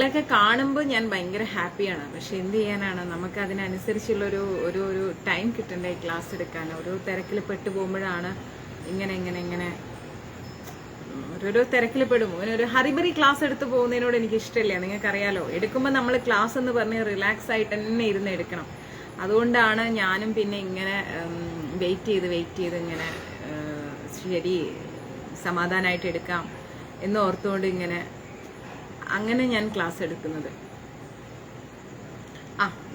അതൊക്കെ കാണുമ്പോൾ ഞാൻ ഭയങ്കര ഹാപ്പിയാണ്. പക്ഷെ എന്ത് ചെയ്യാനാണ്, നമുക്ക് അതിനനുസരിച്ചുള്ള ഒരു ടൈം കിട്ടണ്ടേ ക്ലാസ് എടുക്കാൻ. ഓരോ തിരക്കിൽ പെട്ടു പോകുമ്പോഴാണ് ഇങ്ങനെ ഓരോരോ തിരക്കിൽ പെടും. ഒരു ഹറിബറി ക്ലാസ് എടുത്ത് പോകുന്നതിനോട് എനിക്ക് ഇഷ്ടമില്ല. നിങ്ങൾക്കറിയാലോ, എടുക്കുമ്പോൾ നമ്മൾ ക്ലാസ് എന്ന് പറഞ്ഞ് റിലാക്സ് ആയിട്ട് തന്നെ ഇരുന്ന് എടുക്കണം. അതുകൊണ്ടാണ് ഞാനും പിന്നെ ഇങ്ങനെ വെയിറ്റ് ചെയ്ത് ഇങ്ങനെ ശരി സമാധാനമായിട്ട് എടുക്കാം എന്ന് ഓർത്തുകൊണ്ട് അങ്ങനെ ഞാൻ ക്ലാസ് എടുക്കുന്നത്.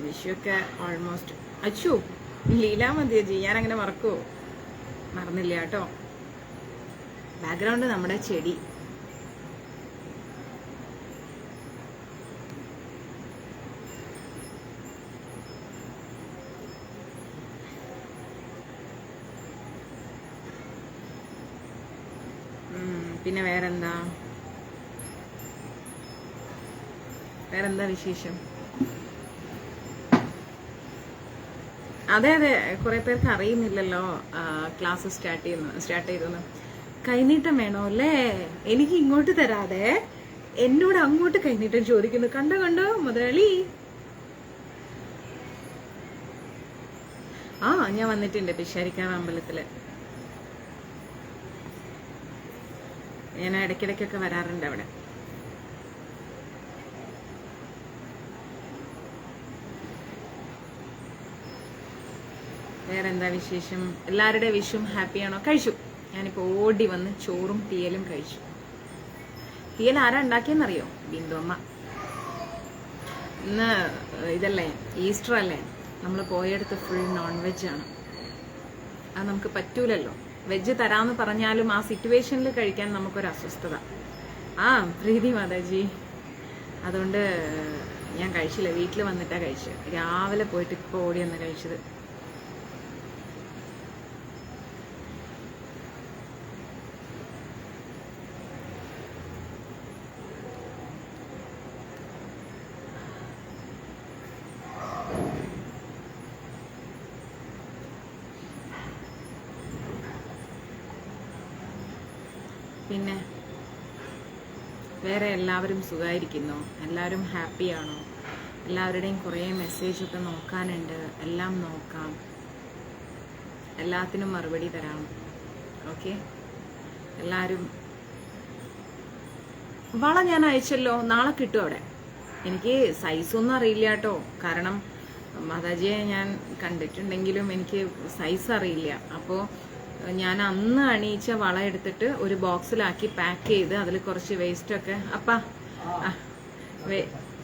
വിഷുവൊക്കെ ഓൾമോസ്റ്റ്. അച്ചു ലീലാമതിയജി, ഞാൻ അങ്ങനെ മറക്കുമോ? മറന്നില്ല കേട്ടോ. ബാക്ക്ഗ്രൗണ്ട് നമ്മുടെ ചെടി. പിന്നെ വേറെന്താ വിശേഷം? അതെ, കുറെ പേർക്ക് അറിയുന്നില്ലല്ലോ ക്ലാസ് സ്റ്റാർട്ട് ചെയ്തെന്ന്. കൈനീട്ടം വേണോ അല്ലേ? എനിക്ക് ഇങ്ങോട്ട് തരാതെ എന്നോട് അങ്ങോട്ട് കൈനീട്ടം ചോദിക്കുന്നു. കണ്ടോ മുതലാളി. ഞാൻ വന്നിട്ടുണ്ട് പിഷാരിക്കാവ് അമ്പലത്തില്. ഞാൻ ഇടയ്ക്കിടയ്ക്കൊക്കെ വരാറുണ്ട് അവിടെ. വേറെന്താ വിശേഷം? എല്ലാവരുടെ വിഷും ഹാപ്പിയാണോ? കഴിച്ചു. ഞാനിപ്പോ ഓടി വന്ന് ചോറും തീയലും കഴിച്ചു. തീയൽ ആരാ ഉണ്ടാക്കിയെന്നറിയോ? ബിന്ദുമ്മ. ഇന്ന് ഇതല്ലേ, ഈസ്റ്റർ അല്ലേ? നമ്മൾ പോയെടുത്ത് ഫുൾ നോൺ വെജ് ആണ്. അത് നമുക്ക് പറ്റൂലല്ലോ. വെജ് തരാന്ന് പറഞ്ഞാലും ആ സിറ്റുവേഷനിൽ കഴിക്കാൻ നമുക്കൊരു അസ്വസ്ഥത. പ്രീതി മാതാജി. അതുകൊണ്ട് ഞാൻ കഴിച്ചില്ല. വീട്ടിൽ വന്നിട്ടാ കഴിച്ചത്. രാവിലെ പോയിട്ട് ഇപ്പോൾ ഓടി വന്ന് കഴിച്ചത്. പിന്നെ വേറെ എല്ലാവരും സുഖമായിരിക്കുന്നോ? എല്ലാവരും ഹാപ്പിയാണോ? എല്ലാവരുടെയും കുറേ മെസ്സേജൊക്കെ നോക്കാനുണ്ട്. എല്ലാം നോക്കാം, എല്ലാത്തിനും മറുപടി തരാം. ഓക്കെ, എല്ലാവരും. വള ഞാൻ അയച്ചല്ലോ, നാളെ കിട്ടും അവിടെ. എനിക്ക് സൈസൊന്നും അറിയില്ല കേട്ടോ. കാരണം മാതാജിയെ ഞാൻ കണ്ടിട്ടുണ്ടെങ്കിലും എനിക്ക് സൈസ് അറിയില്ല. അപ്പോൾ ഞാൻ അന്ന് അണിയിച്ച വള എടുത്തിട്ട് ഒരു ബോക്സിലാക്കി പാക്ക് ചെയ്ത് അതിൽ കുറച്ച് വേസ്റ്റൊക്കെ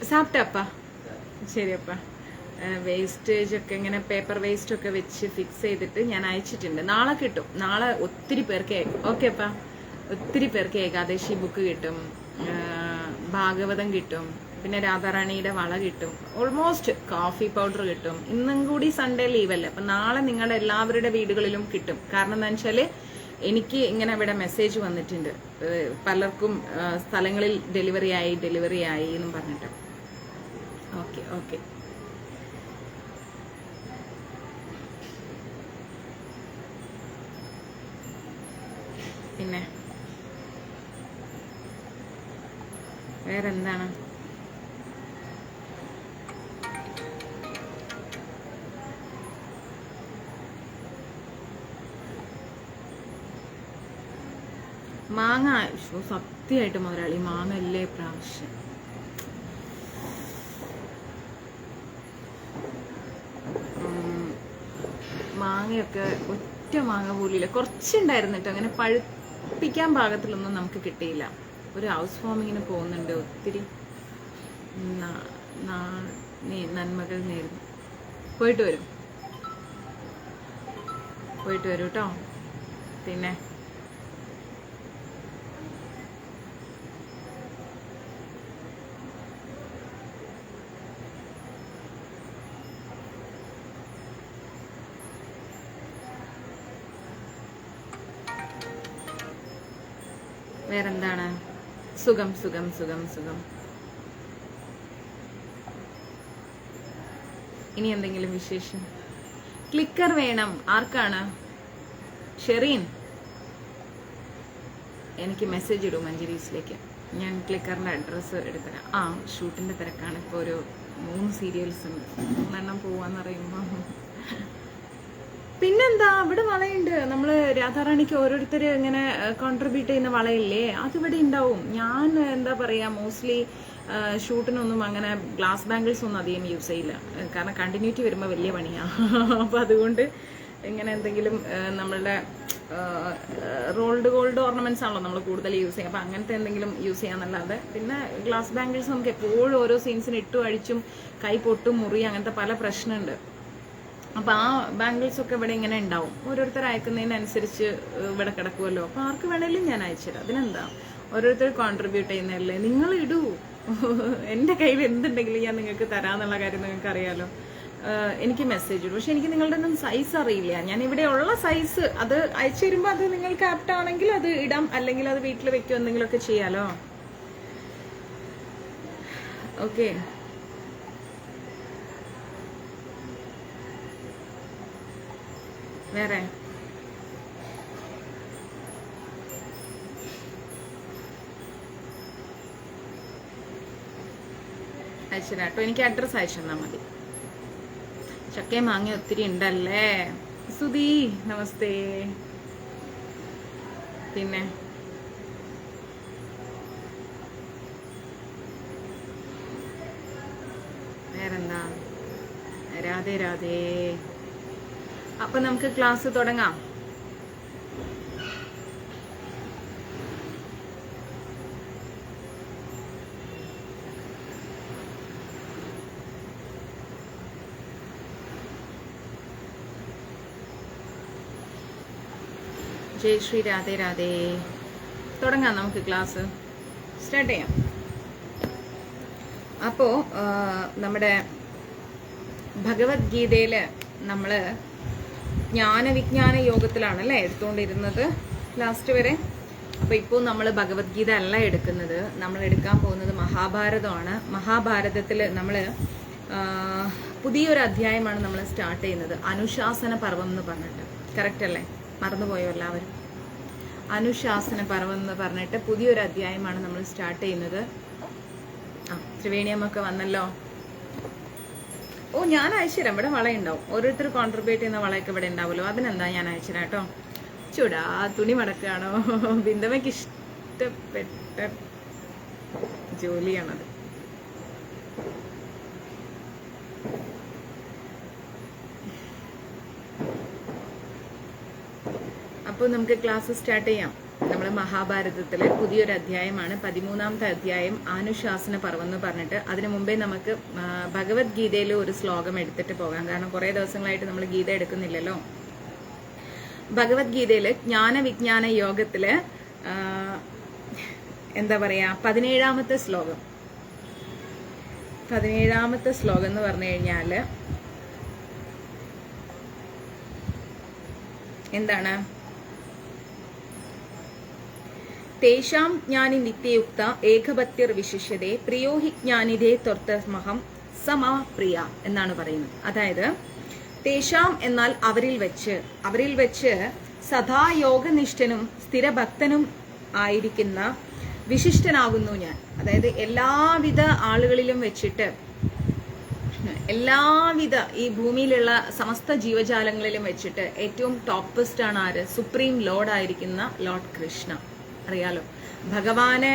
സാപ്പിട്ടപ്പാ. ശരി അപ്പാ. വേസ്റ്റേജ് ഒക്കെ ഇങ്ങനെ പേപ്പർ വേസ്റ്റ് ഒക്കെ വെച്ച് ഫിക്സ് ചെയ്തിട്ട് ഞാൻ അയച്ചിട്ടുണ്ട്. നാളെ കിട്ടും. നാളെ ഒത്തിരി പേർക്ക് ഓക്കെപ്പാ, ഒത്തിരി പേർക്ക് ഏകാദശി ബുക്ക് കിട്ടും, ഭാഗവതം കിട്ടും, പിന്നെ രാധാറാണിയുടെ വള കിട്ടും, ഓൾമോസ്റ്റ് കോഫി പൗഡർ കിട്ടും. ഇന്നും കൂടി സൺഡേ ലീവല്ലേ, അപ്പം നാളെ നിങ്ങളുടെ എല്ലാവരുടെ വീടുകളിലും കിട്ടും. കാരണം എന്താ വെച്ചാൽ എനിക്ക് ഇങ്ങനെ ഇവിടെ മെസ്സേജ് വന്നിട്ടുണ്ട്, പലർക്കും സ്ഥലങ്ങളിൽ ഡെലിവറി ആയി എന്നും പറഞ്ഞിട്ട്. ഓക്കെ പിന്നെ വേറെന്താണ്? മാങ്ങ സത്യമായിട്ട് മുതലാളി, മാങ്ങ ഇല്ലേ പ്രാവശ്യം? മാങ്ങയൊക്കെ ഒറ്റ മാങ്ങ പോലില്ല. കുറച്ചുണ്ടായിരുന്നിട്ട് അങ്ങനെ പഴുപ്പിക്കാൻ പാകത്തിലൊന്നും നമുക്ക് കിട്ടിയില്ല. ഒരു ഹൗസ് ഫാമിങ്ങിന് പോകുന്നുണ്ട്. ഒത്തിരി നന്മകൾ നേരുന്നു. പോയിട്ട് വരും കേട്ടോ. പിന്നെ വേറെന്താണ്? സുഖം. ഇനി എന്തെങ്കിലും വിശേഷം? ക്ലിക്കർ വേണം. ആർക്കാണ്? ഷെറീൻ എനിക്ക് മെസ്സേജ് ഇടൂ മഞ്ജരീസിലേക്ക്. ഞാൻ ക്ലിക്കറിൻ്റെ അഡ്രസ്സ് എടുത്തരാം. ആ, ഷൂട്ടിൻ്റെ തിരക്കാണ്. ഇപ്പോൾ ഒരു 3 സീരിയൽസ് ഉണ്ട്. 3 പോവാന്ന് പറയുമ്പോൾ പിന്നെന്താ, ഇവിടെ വളയുണ്ട്. നമ്മൾ രാധാറാണിക്ക് ഓരോരുത്തർ ഇങ്ങനെ കോൺട്രിബ്യൂട്ട് ചെയ്യുന്ന വളയില്ലേ, അതിവിടെ ഉണ്ടാവും. ഞാൻ എന്താ പറയുക, മോസ്റ്റ്ലി ഷൂട്ടിനൊന്നും അങ്ങനെ ഗ്ലാസ് ബാംഗിൾസ് ഒന്നും അധികം യൂസ് ചെയ്യില്ല. കാരണം കണ്ടിന്യൂറ്റി വരുമ്പോൾ വലിയ പണിയാണ്. അപ്പോൾ അതുകൊണ്ട് ഇങ്ങനെ എന്തെങ്കിലും നമ്മളുടെ റോൾഡ് ഗോൾഡ് ഓർണമെന്റ്സ് ആണല്ലോ നമ്മൾ കൂടുതൽ യൂസ് ചെയ്യുക. അപ്പം അങ്ങനത്തെ എന്തെങ്കിലും യൂസ് ചെയ്യാന്നല്ലാതെ, പിന്നെ ഗ്ലാസ് ബാംഗിൾസ് നമുക്ക് എപ്പോഴും ഓരോ സീൻസിന് ഇട്ടും അഴിച്ചും കൈ പൊട്ടും മുറി അങ്ങനത്തെ പല പ്രശ്നമുണ്ട്. അപ്പം ആ ബാംഗിൾസ് ഒക്കെ ഇവിടെ ഇങ്ങനെ ഉണ്ടാവും. ഓരോരുത്തർ അയക്കുന്നതിനനുസരിച്ച് ഇവിടെ കിടക്കുമല്ലോ. അപ്പം ആർക്ക് വേണേലും ഞാൻ അയച്ചുതരാം. അതിനെന്താ, ഓരോരുത്തർ കോൺട്രിബ്യൂട്ട് ചെയ്യുന്നതല്ലേ. നിങ്ങൾ ഇടൂ, എൻ്റെ കയ്യിൽ എന്തുണ്ടെങ്കിലും ഞാൻ നിങ്ങൾക്ക് തരാമെന്നുള്ള കാര്യം നിങ്ങൾക്ക് അറിയാലോ. എനിക്ക് മെസ്സേജ് ഇടും. പക്ഷെ എനിക്ക് നിങ്ങളുടെ ഒന്നും സൈസ് അറിയില്ല. ഞാൻ ഇവിടെ ഉള്ള സൈസ് അത് അയച്ചു തരുമ്പോൾ അത് നിങ്ങൾക്ക് ആപ്റ്റ് ആണെങ്കിൽ അത് ഇടാം, അല്ലെങ്കിൽ അത് വീട്ടിൽ വെക്കും, എന്തെങ്കിലുമൊക്കെ ചെയ്യാലോ. ഓക്കെ, വേറെ അയച്ചുതരാം കേട്ടോ. എനിക്ക് അഡ്രസ്സ് അയച്ചു തന്നാൽ മതി. ചക്കയും മാങ്ങ ഒത്തിരി ഉണ്ടല്ലേ. സുധി നമസ്തേ. പിന്നെ വേറെന്താ, രാധേ രാധേ. അപ്പൊ നമുക്ക് ക്ലാസ് തുടങ്ങാം. ജയ് ശ്രീ രാധേ രാധേ. തുടങ്ങാം, നമുക്ക് ക്ലാസ് സ്റ്റാർട്ട് ചെയ്യാം. അപ്പോൾ നമ്മുടെ ഭഗവത്ഗീതയിൽ നമ്മൾ ജ്ഞാനവിജ്ഞാന യോഗത്തിലാണല്ലേ എടുത്തുകൊണ്ടിരുന്നത് ലാസ്റ്റ് വരെ. അപ്പോൾ ഇപ്പോൾ നമ്മൾ ഭഗവത്ഗീത അല്ല എടുക്കുന്നത്, നമ്മൾ എടുക്കാൻ പോകുന്നത് മഹാഭാരതമാണ്. മഹാഭാരതത്തിൽ നമ്മൾ പുതിയൊരു അധ്യായമാണ് നമ്മൾ സ്റ്റാർട്ട് ചെയ്യുന്നത്, അനുശാസന പർവം എന്ന് പറഞ്ഞിട്ട്. കറക്റ്റ് അല്ലേ? മറന്നുപോയോ എല്ലാവരും? അനുശാസന പർവം എന്ന് പറഞ്ഞിട്ട് പുതിയൊരു അധ്യായമാണ് നമ്മൾ സ്റ്റാർട്ട് ചെയ്യുന്നത്. ആ, ത്രിവേണിയമ്മൊക്കെ വന്നല്ലോ. ഓ, ഞാൻ അയച്ചുതരാം. ഇവിടെ വളയുണ്ടാവും. ഓരോരുത്തർ കോൺട്രിബ്യൂട്ട് ചെയ്യുന്ന വളയൊക്കെ ഇവിടെ ഉണ്ടാവുമല്ലോ. അതിനെന്താ, ഞാൻ അയച്ചുതരാം കേട്ടോ. ചൂടാ തുണി മടക്കുകയാണോ? ബിന്ദമ്മയ്ക്ക് ഇഷ്ടപ്പെട്ട ജോലിയാണത്. അപ്പോൾ നമുക്ക് ക്ലാസ് സ്റ്റാർട്ട് ചെയ്യാം. നമ്മൾ മഹാഭാരതത്തിലെ പുതിയൊരു അധ്യായമാണ്, 13ാമത്തെ അധ്യായം, അനുശാസന പർവം എന്ന് പറഞ്ഞിട്ട്. അതിനു മുമ്പേ നമുക്ക് ഭഗവത്ഗീതയിൽ ഒരു ശ്ലോകം എടുത്തിട്ട് പോകാം. കാരണം കുറേ ദിവസങ്ങളായിട്ട് നമ്മൾ ഗീത എടുക്കുന്നില്ലല്ലോ. ഭഗവത്ഗീതയിൽ ജ്ഞാനവിജ്ഞാന യോഗത്തില് എന്താ പറയാ, 17ാമത്തെ ശ്ലോകം. 17ാമത്തെ ശ്ലോകം എന്ന് പറഞ്ഞു കഴിഞ്ഞാല് എന്താണ്? തേഷാം ജ്ഞാനി നിത്യയുക്ത ഏകപത്യർ വിശിഷ്യതേ പ്രിയോ ഹി ജ്ഞാനിതേ ത്വർത്തമഹം സമാ പ്രിയ എന്നാണ് പറയുന്നത്. അതായത് തേഷാം എന്നാൽ അവരിൽ വെച്ച് സദാ യോഗനിഷ്ഠനും സ്ഥിരഭക്തനും ആയിരിക്കുന്ന വിശിഷ്ടനാകുന്നു ഞാൻ. അതായത് എല്ലാവിധ ആളുകളിലും വെച്ചിട്ട്, എല്ലാവിധ ഈ ഭൂമിയിലുള്ള സമസ്ത ജീവജാലങ്ങളിലും വെച്ചിട്ട് ഏറ്റവും ടോപ്പസ്റ്റ് ആണ് ആര്? സുപ്രീം ലോർഡ് ആയിരിക്കുന്ന ലോർഡ് കൃഷ്ണ. അറിയാലോ ഭഗവാനെ.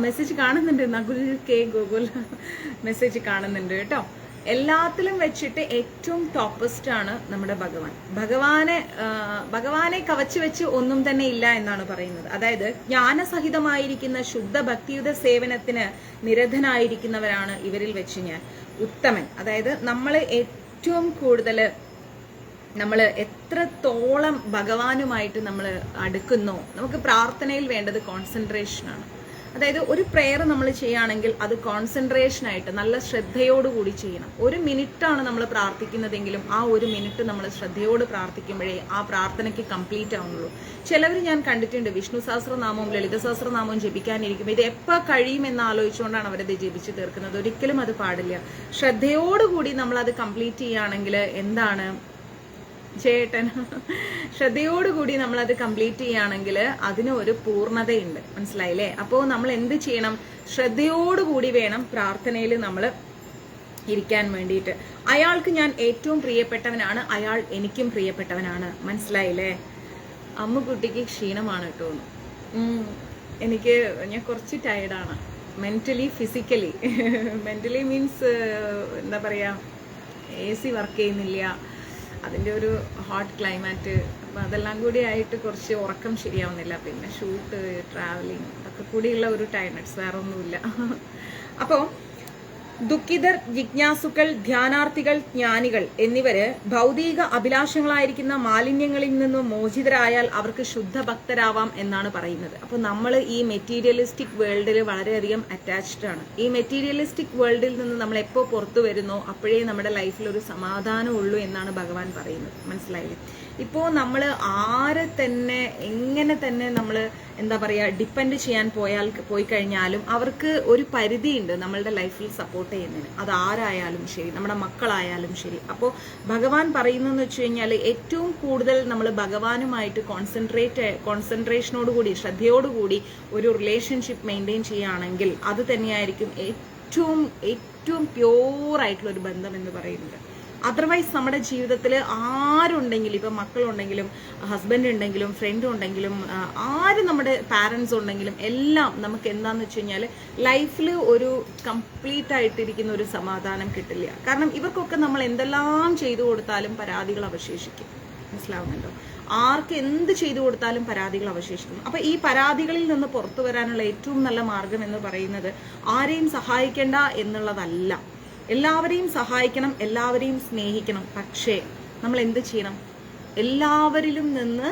മെസ്സേജ് കാണുന്നുണ്ട്, നകുൽ കെ ഗോകുൽ മെസ്സേജ് കാണുന്നുണ്ട് കേട്ടോ. എല്ലാത്തിലും വെച്ചിട്ട് ഏറ്റവും ടോപ്പസ്റ്റ് ആണ് നമ്മുടെ ഭഗവാൻ. ഭഗവാനെ കവച്ചു വെച്ച് ഒന്നും തന്നെ ഇല്ല എന്നാണ് പറയുന്നത്. അതായത് ജ്ഞാനസഹിതമായിരിക്കുന്ന ശുദ്ധ ഭക്തിയുത സേവനത്തിന് നിരതനായിരിക്കുന്നവരാണ് ഇവരിൽ വെച്ച് ഞാൻ ഉത്തമൻ. അതായത് നമ്മൾ ഏറ്റവും കൂടുതൽ നമ്മൾ എത്രത്തോളം ഭഗവാനുമായിട്ട് നമ്മൾ അടുക്കുന്നോ, നമുക്ക് പ്രാർത്ഥനയിൽ വേണ്ടത് കോൺസെൻട്രേഷനാണ്. അതായത് ഒരു പ്രെയർ നമ്മൾ ചെയ്യുകയാണെങ്കിൽ അത് കോൺസെൻട്രേഷനായിട്ട് നല്ല ശ്രദ്ധയോടുകൂടി ചെയ്യണം. 1 മിനിറ്റാണ് നമ്മൾ പ്രാർത്ഥിക്കുന്നതെങ്കിലും ആ 1 മിനിറ്റ് നമ്മൾ ശ്രദ്ധയോട് പ്രാർത്ഥിക്കുമ്പോഴേ ആ പ്രാർത്ഥനയ്ക്ക് കംപ്ലീറ്റ് ആവുന്നുള്ളൂ. ചിലവർ ഞാൻ കണ്ടിട്ടുണ്ട് വിഷ്ണു സഹസ്രനാമവും ലളിത സഹസ്രനാമവും ജപിക്കാനിരിക്കും, ഇത് എപ്പോൾ കഴിയുമെന്ന് ആലോചിച്ചുകൊണ്ടാണ് അവരത് ജപിച്ച് തീർക്കുന്നത്. ഒരിക്കലും അത് പാടില്ല. ശ്രദ്ധയോടുകൂടി നമ്മൾ അത് കംപ്ലീറ്റ് ചെയ്യുകയാണെങ്കിൽ എന്താണ്, ചേട്ടൻ ശ്രദ്ധയോടുകൂടി നമ്മൾ അത് കംപ്ലീറ്റ് ചെയ്യുകയാണെങ്കിൽ അതിന് ഒരു പൂർണ്ണതയുണ്ട്. മനസ്സിലായില്ലേ? അപ്പോൾ നമ്മൾ എന്ത് ചെയ്യണം? ശ്രദ്ധയോടുകൂടി വേണം പ്രാർത്ഥനയിൽ നമ്മൾ ഇരിക്കാൻ വേണ്ടിയിട്ട്. അയാൾക്ക് ഞാൻ ഏറ്റവും പ്രിയപ്പെട്ടവനാണ്, അയാൾ എനിക്കും പ്രിയപ്പെട്ടവനാണ്. മനസ്സിലായില്ലേ? അമ്മുകുട്ടിക്ക് ക്ഷീണമാണ് കേട്ടോ. ഞാൻ കുറച്ച് ടയർഡാണ്, മെന്റലി ഫിസിക്കലി. മെന്റലി മീൻസ് എന്താ പറയാ, AC വർക്ക് ചെയ്യുന്നില്ല, അതിൻ്റെ ഒരു ഹോട്ട് ക്ലൈമാറ്റ്, അപ്പം അതെല്ലാം കൂടി ആയിട്ട് കുറച്ച് ഉറക്കം ശരിയാവുന്നില്ല. പിന്നെ ഷൂട്ട്, ട്രാവലിംഗ്, അതൊക്കെ കൂടിയുള്ള ഒരു ടയർഡ്നെസ്, വേറെ ഒന്നുമില്ല. അപ്പോൾ ദുഃഖിതർ, ജിജ്ഞാസുക്കൾ, ധ്യാനാർത്ഥികൾ, ജ്ഞാനികൾ എന്നിവര് ഭൗതിക അഭിലാഷങ്ങളായിരിക്കുന്ന മാലിന്യങ്ങളിൽ നിന്നും മോചിതരായാൽ അവർക്ക് ശുദ്ധ ഭക്തരാവാം എന്നാണ് പറയുന്നത്. അപ്പൊ നമ്മൾ ഈ മെറ്റീരിയലിസ്റ്റിക് വേൾഡിൽ വളരെയധികം അറ്റാച്ച്ഡ് ആണ്. ഈ മെറ്റീരിയലിസ്റ്റിക് വേൾഡിൽ നിന്ന് നമ്മൾ എപ്പോൾ പുറത്തു വരുന്നോ അപ്പോഴേ നമ്മുടെ ലൈഫിൽ ഒരു സമാധാനം ഉള്ളൂ എന്നാണ് ഭഗവാൻ പറയുന്നത്. മനസ്സിലായില്ലേ? ഇപ്പോൾ നമ്മൾ ആരെ തന്നെ എങ്ങനെ തന്നെ നമ്മൾ എന്താ പറയുക ഡിപ്പെൻഡ് ചെയ്യാൻ പോയി കഴിഞ്ഞാലും അവർക്ക് ഒരു പരിധിയുണ്ട് നമ്മളുടെ ലൈഫിൽ സപ്പോർട്ട് ചെയ്യുന്നതിന്. അത് ആരായാലും ശരി, നമ്മുടെ മക്കളായാലും ശരി. അപ്പോൾ ഭഗവാൻ പറയുന്നതെന്ന് വെച്ച് കഴിഞ്ഞാൽ ഏറ്റവും കൂടുതൽ നമ്മൾ ഭഗവാനുമായിട്ട് കോൺസെൻട്രേഷനോടുകൂടി, ശ്രദ്ധയോടുകൂടി ഒരു റിലേഷൻഷിപ്പ് മെയിൻറ്റെയിൻ ചെയ്യുകയാണെങ്കിൽ അത് തന്നെയായിരിക്കും ഏറ്റവും ഏറ്റവും പ്യൂറായിട്ടുള്ള ഒരു ബന്ധം എന്ന് പറയുന്നത്. അതർവൈസ് നമ്മുടെ ജീവിതത്തിൽ ആരുണ്ടെങ്കിലും, ഇപ്പം മക്കളുണ്ടെങ്കിലും ഹസ്ബൻഡ് ഉണ്ടെങ്കിലും ഫ്രണ്ട് ഉണ്ടെങ്കിലും ആര് നമ്മുടെ പാരൻസ് ഉണ്ടെങ്കിലും എല്ലാം നമുക്ക് എന്താണെന്ന് വെച്ച് കഴിഞ്ഞാൽ ലൈഫിൽ ഒരു കംപ്ലീറ്റ് ആയിട്ടിരിക്കുന്ന ഒരു സമാധാനം കിട്ടില്ല. കാരണം ഇവർക്കൊക്കെ നമ്മൾ എന്തെല്ലാം ചെയ്തു കൊടുത്താലും പരാതികൾ അവശേഷിക്കും. മനസ്സിലാവുന്നുണ്ടോ? ആർക്ക് എന്ത് ചെയ്തു കൊടുത്താലും പരാതികൾ അവശേഷിക്കും. അപ്പൊ ഈ പരാതികളിൽ നിന്ന് പുറത്തു വരാനുള്ള ഏറ്റവും നല്ല മാർഗം എന്ന് പറയുന്നത് ആരെയും സഹായിക്കേണ്ട എന്നുള്ളതല്ല. എല്ലാവരെയും സഹായിക്കണം, എല്ലാവരെയും സ്നേഹിക്കണം. പക്ഷേ നമ്മൾ എന്ത് ചെയ്യണം? എല്ലാവരിലും നിന്ന്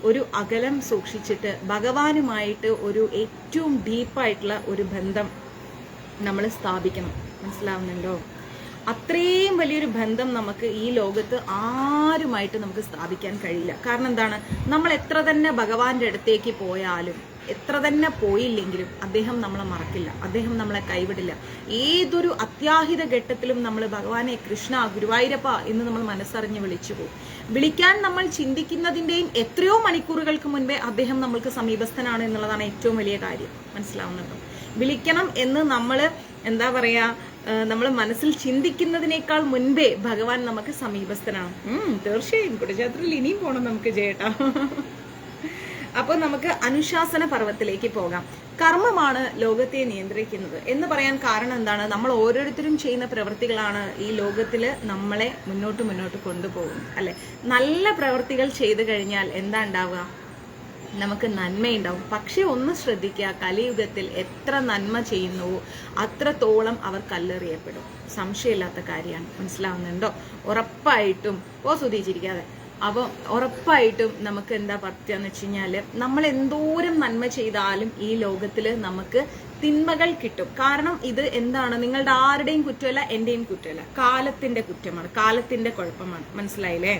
ഒരു അകലം സൂക്ഷിച്ചിട്ട് ഭഗവാനുമായിട്ട് ഒരു ഏറ്റവും ഡീപ്പായിട്ടുള്ള ഒരു ബന്ധം നമ്മൾ സ്ഥാപിക്കണം. മനസ്സിലാവുന്നുണ്ടോ? അത്രയും വലിയൊരു ബന്ധം നമുക്ക് ഈ ലോകത്ത് ആരുമായിട്ട് നമുക്ക് സ്ഥാപിക്കാൻ കഴിയില്ല. കാരണം എന്താണ്? നമ്മൾ എത്ര തന്നെ ഭഗവാന്റെ അടുത്തേക്ക് പോയാലും, എത്ര തന്നെ പോയില്ലെങ്കിലും അദ്ദേഹം നമ്മളെ മറക്കില്ല, അദ്ദേഹം നമ്മളെ കൈവിടില്ല. ഏതൊരു അത്യാഹിത ഘട്ടത്തിലും നമ്മൾ ഭഗവാനെ കൃഷ്ണ, ഗുരുവായൂരപ്പ എന്ന് നമ്മൾ മനസ്സറിഞ്ഞ് വിളിച്ചു പോകും. വിളിക്കാൻ നമ്മൾ ചിന്തിക്കുന്നതിൻ്റെയും എത്രയോ മണിക്കൂറുകൾക്ക് മുൻപേ അദ്ദേഹം നമ്മൾക്ക് സമീപസ്ഥനാണ് എന്നുള്ളതാണ് ഏറ്റവും വലിയ കാര്യം. മനസ്സിലാവുന്നുണ്ടോ? വിളിക്കണം എന്ന് നമ്മൾ എന്താ പറയാ, നമ്മൾ മനസ്സിൽ ചിന്തിക്കുന്നതിനേക്കാൾ മുൻപേ ഭഗവാൻ നമുക്ക് സമീപസ്ഥനാണ്. തീർച്ചയായും കുടജാത്രയിൽ ഇനിയും പോകണം നമുക്ക് ചേട്ടാ. അപ്പോൾ നമുക്ക് അനുശാസന പർവ്വത്തിലേക്ക് പോകാം. കർമ്മമാണ് ലോകത്തെ നിയന്ത്രിക്കുന്നത് എന്ന് പറയാൻ കാരണം എന്താണ്? നമ്മൾ ഓരോരുത്തരും ചെയ്യുന്ന പ്രവൃത്തികളാണ് ഈ ലോകത്തിൽ നമ്മളെ മുന്നോട്ട് കൊണ്ടുപോകുന്നത്, അല്ലെ? നല്ല പ്രവൃത്തികൾ ചെയ്തു കഴിഞ്ഞാൽ എന്താ ഉണ്ടാവുക? നമുക്ക് നന്മയുണ്ടാവും. പക്ഷെ ഒന്ന് ശ്രദ്ധിക്കുക, കലിയുഗത്തിൽ എത്ര നന്മ ചെയ്യുന്നുവോ അത്രത്തോളം അവർ കല്ലെറിയപ്പെടും. സംശയമില്ലാത്ത കാര്യമാണ്. മനസ്സിലാവുന്നുണ്ടോ? ഉറപ്പായിട്ടും സുധീച്ചിരിക്കാതെ. അപ്പോൾ ഉറപ്പായിട്ടും നമുക്ക് എന്താ പറ്റുകയെന്ന് വെച്ച് കഴിഞ്ഞാൽ നമ്മൾ എന്തോരം നന്മ ചെയ്താലും ഈ ലോകത്തിൽ നമുക്ക് തിന്മകൾ കിട്ടും. കാരണം ഇത് എന്താണ്? നിങ്ങളുടെ ആരുടെയും കുറ്റമല്ല, എന്റെയും കുറ്റമല്ല, കാലത്തിന്റെ കുറ്റമാണ്, കാലത്തിന്റെ കുഴപ്പമാണ്. മനസ്സിലായില്ലേ?